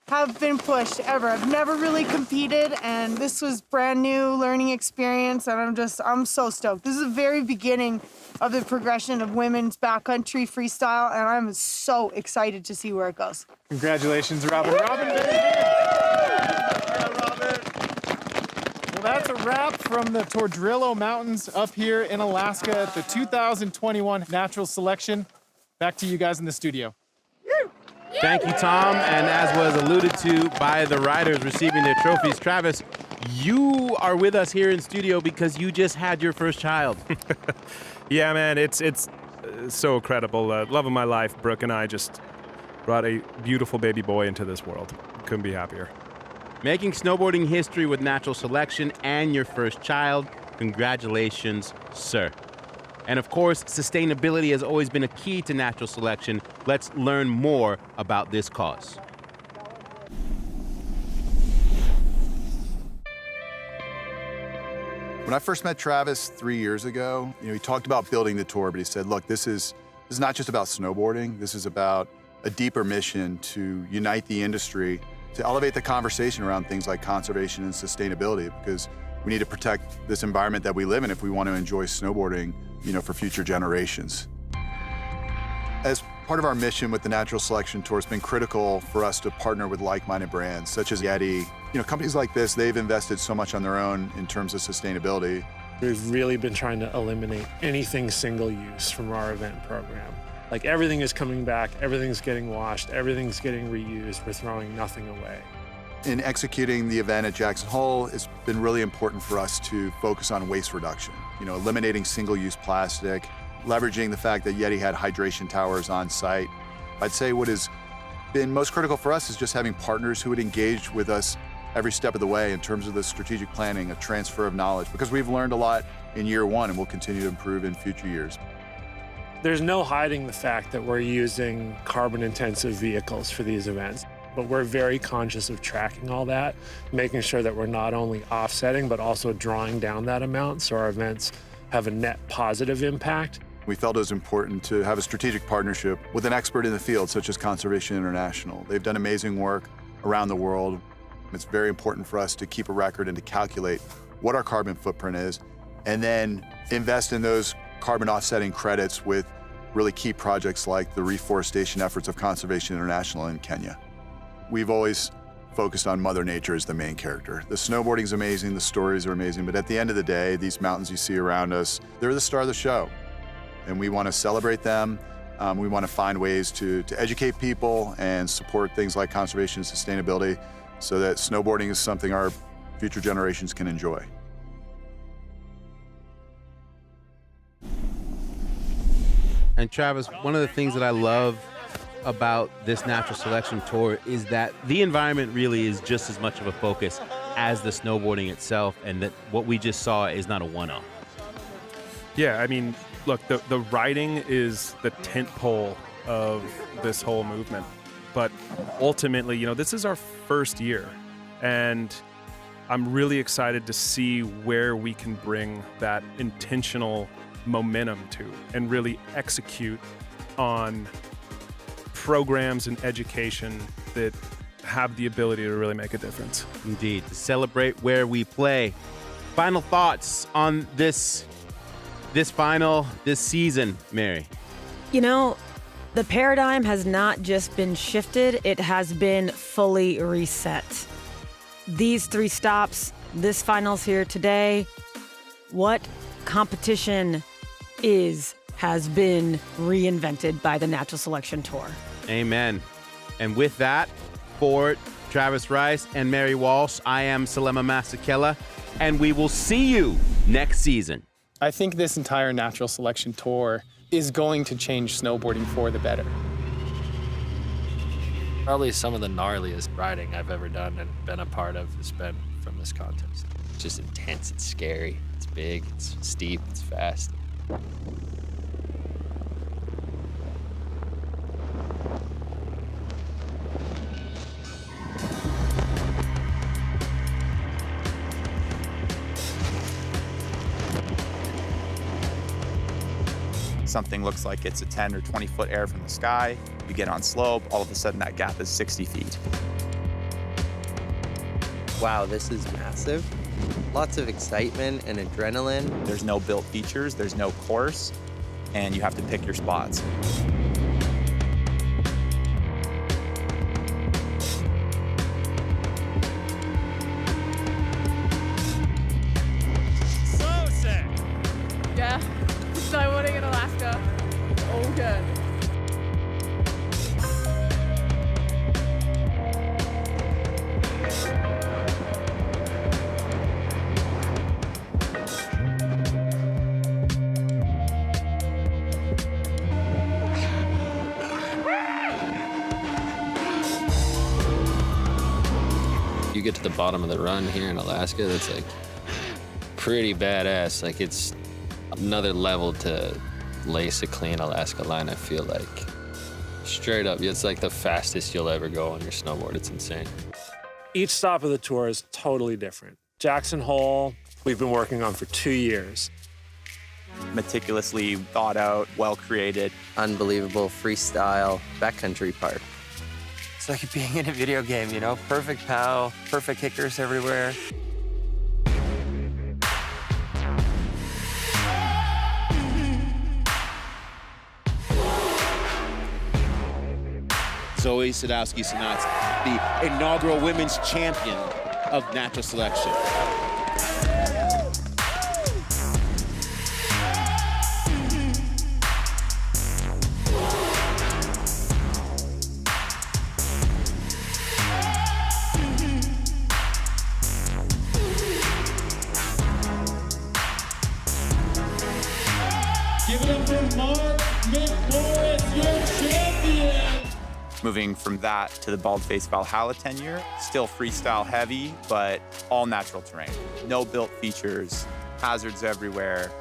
have been pushed, ever. I've never really competed, and this was brand new learning experience, and I'm so stoked. This is the very beginning of the progression of women's backcountry freestyle, and I'm so excited to see where it goes. Congratulations, Robin. Robin, well, that's a wrap from the Tordrillo Mountains up here in Alaska at the 2021 Natural Selection. Back to you guys in the studio. Thank you, Tom. And as was alluded to by the riders receiving their trophies, Travis, you are with us here in studio because you just had your first child. Yeah, man, it's so incredible. Love of my life, Brooke and I just brought a beautiful baby boy into this world. Couldn't be happier. Making snowboarding history with natural selection and your first child. Congratulations, sir. And of course, sustainability has always been a key to natural selection. Let's learn more about this cause. When I first met Travis 3 years ago, he talked about building the tour, but he said, look, this is not just about snowboarding. This is about a deeper mission to unite the industry, to elevate the conversation around things like conservation and sustainability, because we need to protect this environment that we live in if we want to enjoy snowboarding, for future generations. As part of our mission with the Natural Selection Tour, it's been critical for us to partner with like-minded brands such as Yeti. Companies like this, they've invested so much on their own in terms of sustainability. We've really been trying to eliminate anything single use from our event program. Like everything is coming back, everything's getting washed, everything's getting reused, we're throwing nothing away. In executing the event at Jackson Hole, it's been really important for us to focus on waste reduction, eliminating single-use plastic, leveraging the fact that Yeti had hydration towers on site. I'd say what has been most critical for us is just having partners who would engage with us every step of the way in terms of the strategic planning, a transfer of knowledge, because we've learned a lot in year one and we'll continue to improve in future years. There's no hiding the fact that we're using carbon-intensive vehicles for these events, but we're very conscious of tracking all that, making sure that we're not only offsetting, but also drawing down that amount so our events have a net positive impact. We felt it was important to have a strategic partnership with an expert in the field, such as Conservation International. They've done amazing work around the world. It's very important for us to keep a record and to calculate what our carbon footprint is, and then invest in those carbon offsetting credits with really key projects like the reforestation efforts of Conservation International in Kenya. We've always focused on Mother Nature as the main character. The snowboarding's amazing, the stories are amazing, but at the end of the day, these mountains you see around us, they're the star of the show. And we want to celebrate them. We want to find ways to educate people and support things like conservation and sustainability so that snowboarding is something our future generations can enjoy. And Travis, one of the things that I love about this natural selection tour is that the environment really is just as much of a focus as the snowboarding itself, and that what we just saw is not a one-off. Yeah, I mean, look, the riding is the tentpole of this whole movement. But ultimately, this is our first year, and I'm really excited to see where we can bring that intentional momentum to and really execute on programs and education that have the ability to really make a difference. Indeed, to celebrate where we play. Final thoughts on this season, Mary? The paradigm has not just been shifted, it has been fully reset. These 3 stops, this finals here today, what competition has been reinvented by the Natural Selection Tour. Amen. And with that, for Travis Rice and Mary Walsh, I am Salema Masakela, and we will see you next season. I think this entire Natural Selection Tour is going to change snowboarding for the better. Probably some of the gnarliest riding I've ever done and been a part of has been from this contest. It's just intense, it's scary, it's big, it's steep, it's fast. Something looks like it's a 10 or 20 foot air from the sky. You get on slope, all of a sudden that gap is 60 feet. Wow, this is massive. Lots of excitement and adrenaline. There's no built features, there's no course, and you have to pick your spots. So sick. Yeah, snowboarding in Alaska, all good. You get to the bottom of the run here in Alaska, that's like pretty badass. Like it's another level to lace a clean Alaska line, I feel like. Straight up, it's like the fastest you'll ever go on your snowboard. It's insane. Each stop of the tour is totally different. Jackson Hole, we've been working on for 2 years. Meticulously thought out, well created. Unbelievable freestyle backcountry part. It's like being in a video game, you know? Perfect pow, perfect kickers everywhere. Zoi Sadowski-Synnott, the inaugural women's champion of natural selection. Give it up for Mark McMorris, your champion! Moving from that to the Bald-Faced Valhalla tenure, still freestyle heavy, but all natural terrain. No built features, hazards everywhere.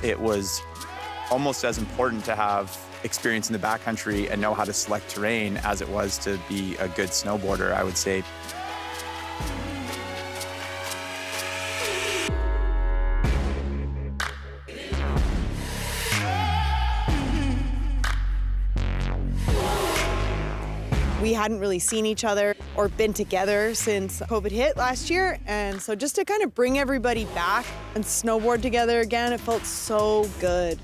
It was almost as important to have experience in the backcountry and know how to select terrain as it was to be a good snowboarder, I would say. We hadn't really seen each other or been together since COVID hit last year. And so just to kind of bring everybody back and snowboard together again, it felt so good.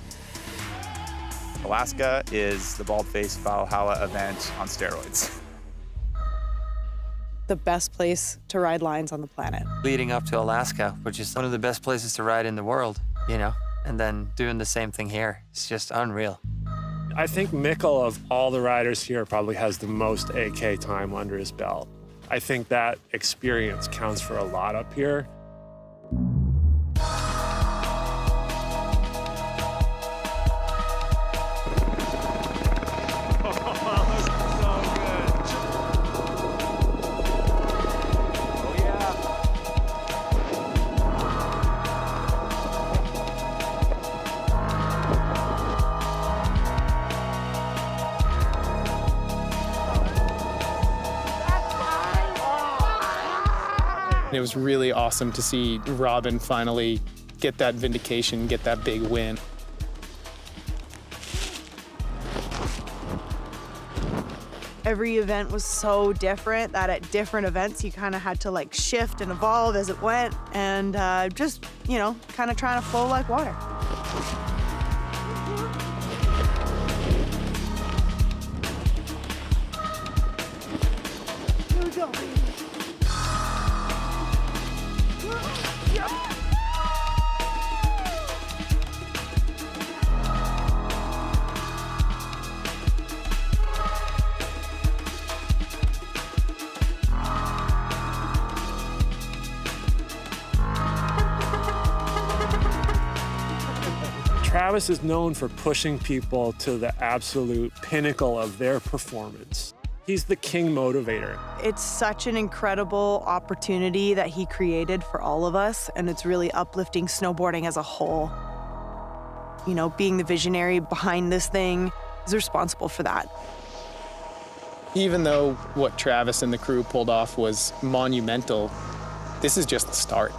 Alaska is the Bald-Faced Valhalla event on steroids. The best place to ride lines on the planet. Leading up to Alaska, which is one of the best places to ride in the world, you know? And then doing the same thing here. It's just unreal. I think Mikkel, of all the riders here, probably has the most AK time under his belt. I think that experience counts for a lot up here. It was really awesome to see Robin finally get that vindication, get that big win. Every event was so different that at different events you kind of had to like shift and evolve as it went and just, you know, kind of trying to flow like water. Travis is known for pushing people to the absolute pinnacle of their performance. He's the king motivator. It's such an incredible opportunity that he created for all of us, and it's really uplifting snowboarding as a whole. You know, being the visionary behind this thing is responsible for that. Even though what Travis and the crew pulled off was monumental, this is just the start.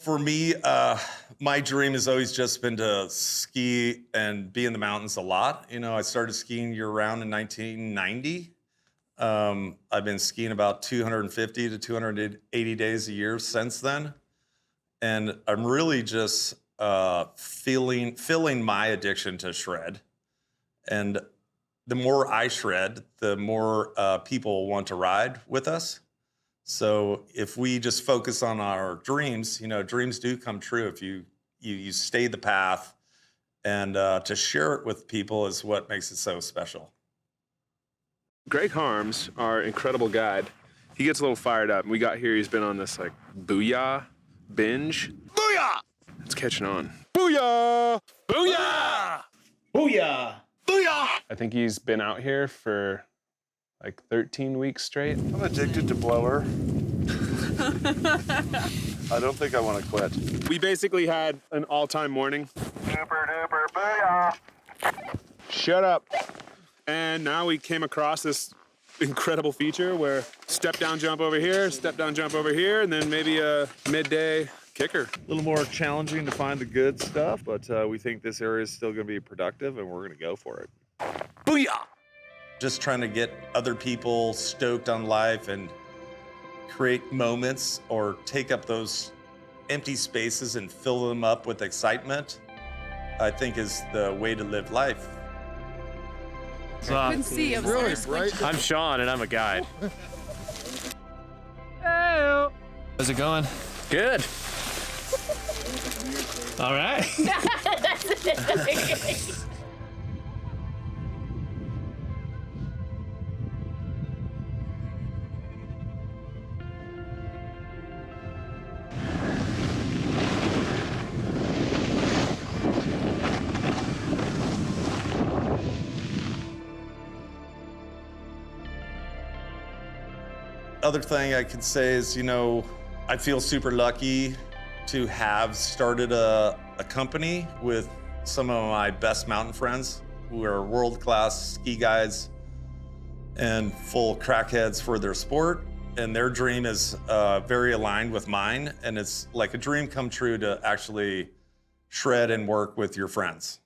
For me, my dream has always just been to ski and be in the mountains a lot. You know, I started skiing year-round in 1990. I've been skiing about 250 to 280 days a year since then. And I'm really just filling my addiction to shred. And the more I shred, the more people want to ride with us. So if we just focus on our dreams, you know, dreams do come true if you stay the path, and to share it with people is what makes it so special. Greg Harms, our incredible guide, he gets a little fired up. We got here, he's been on this like booyah binge. Booyah! It's catching on. Booyah! Booyah! Booyah! Booyah! I think he's been out here for like 13 weeks straight. I'm addicted to blower. I don't think I want to quit. We basically had an all-time morning. Super duper booyah! Shut up. And now we came across this incredible feature where step down jump over here, step down jump over here, and then maybe a midday kicker. A little more challenging to find the good stuff, but we think this area is still going to be productive, and we're going to go for it. Booyah! Just trying to get other people stoked on life and create moments or take up those empty spaces and fill them up with excitement, I think is the way to live life. I couldn't see. I was really bright. I'm Sean, and I'm a guide. Hey. How's it going? Good. All right. That's it. Other thing I could say is, you know, I feel super lucky to have started a company with some of my best mountain friends who are world-class ski guides and full crackheads for their sport. And their dream is very aligned with mine. And it's like a dream come true to actually shred and work with your friends.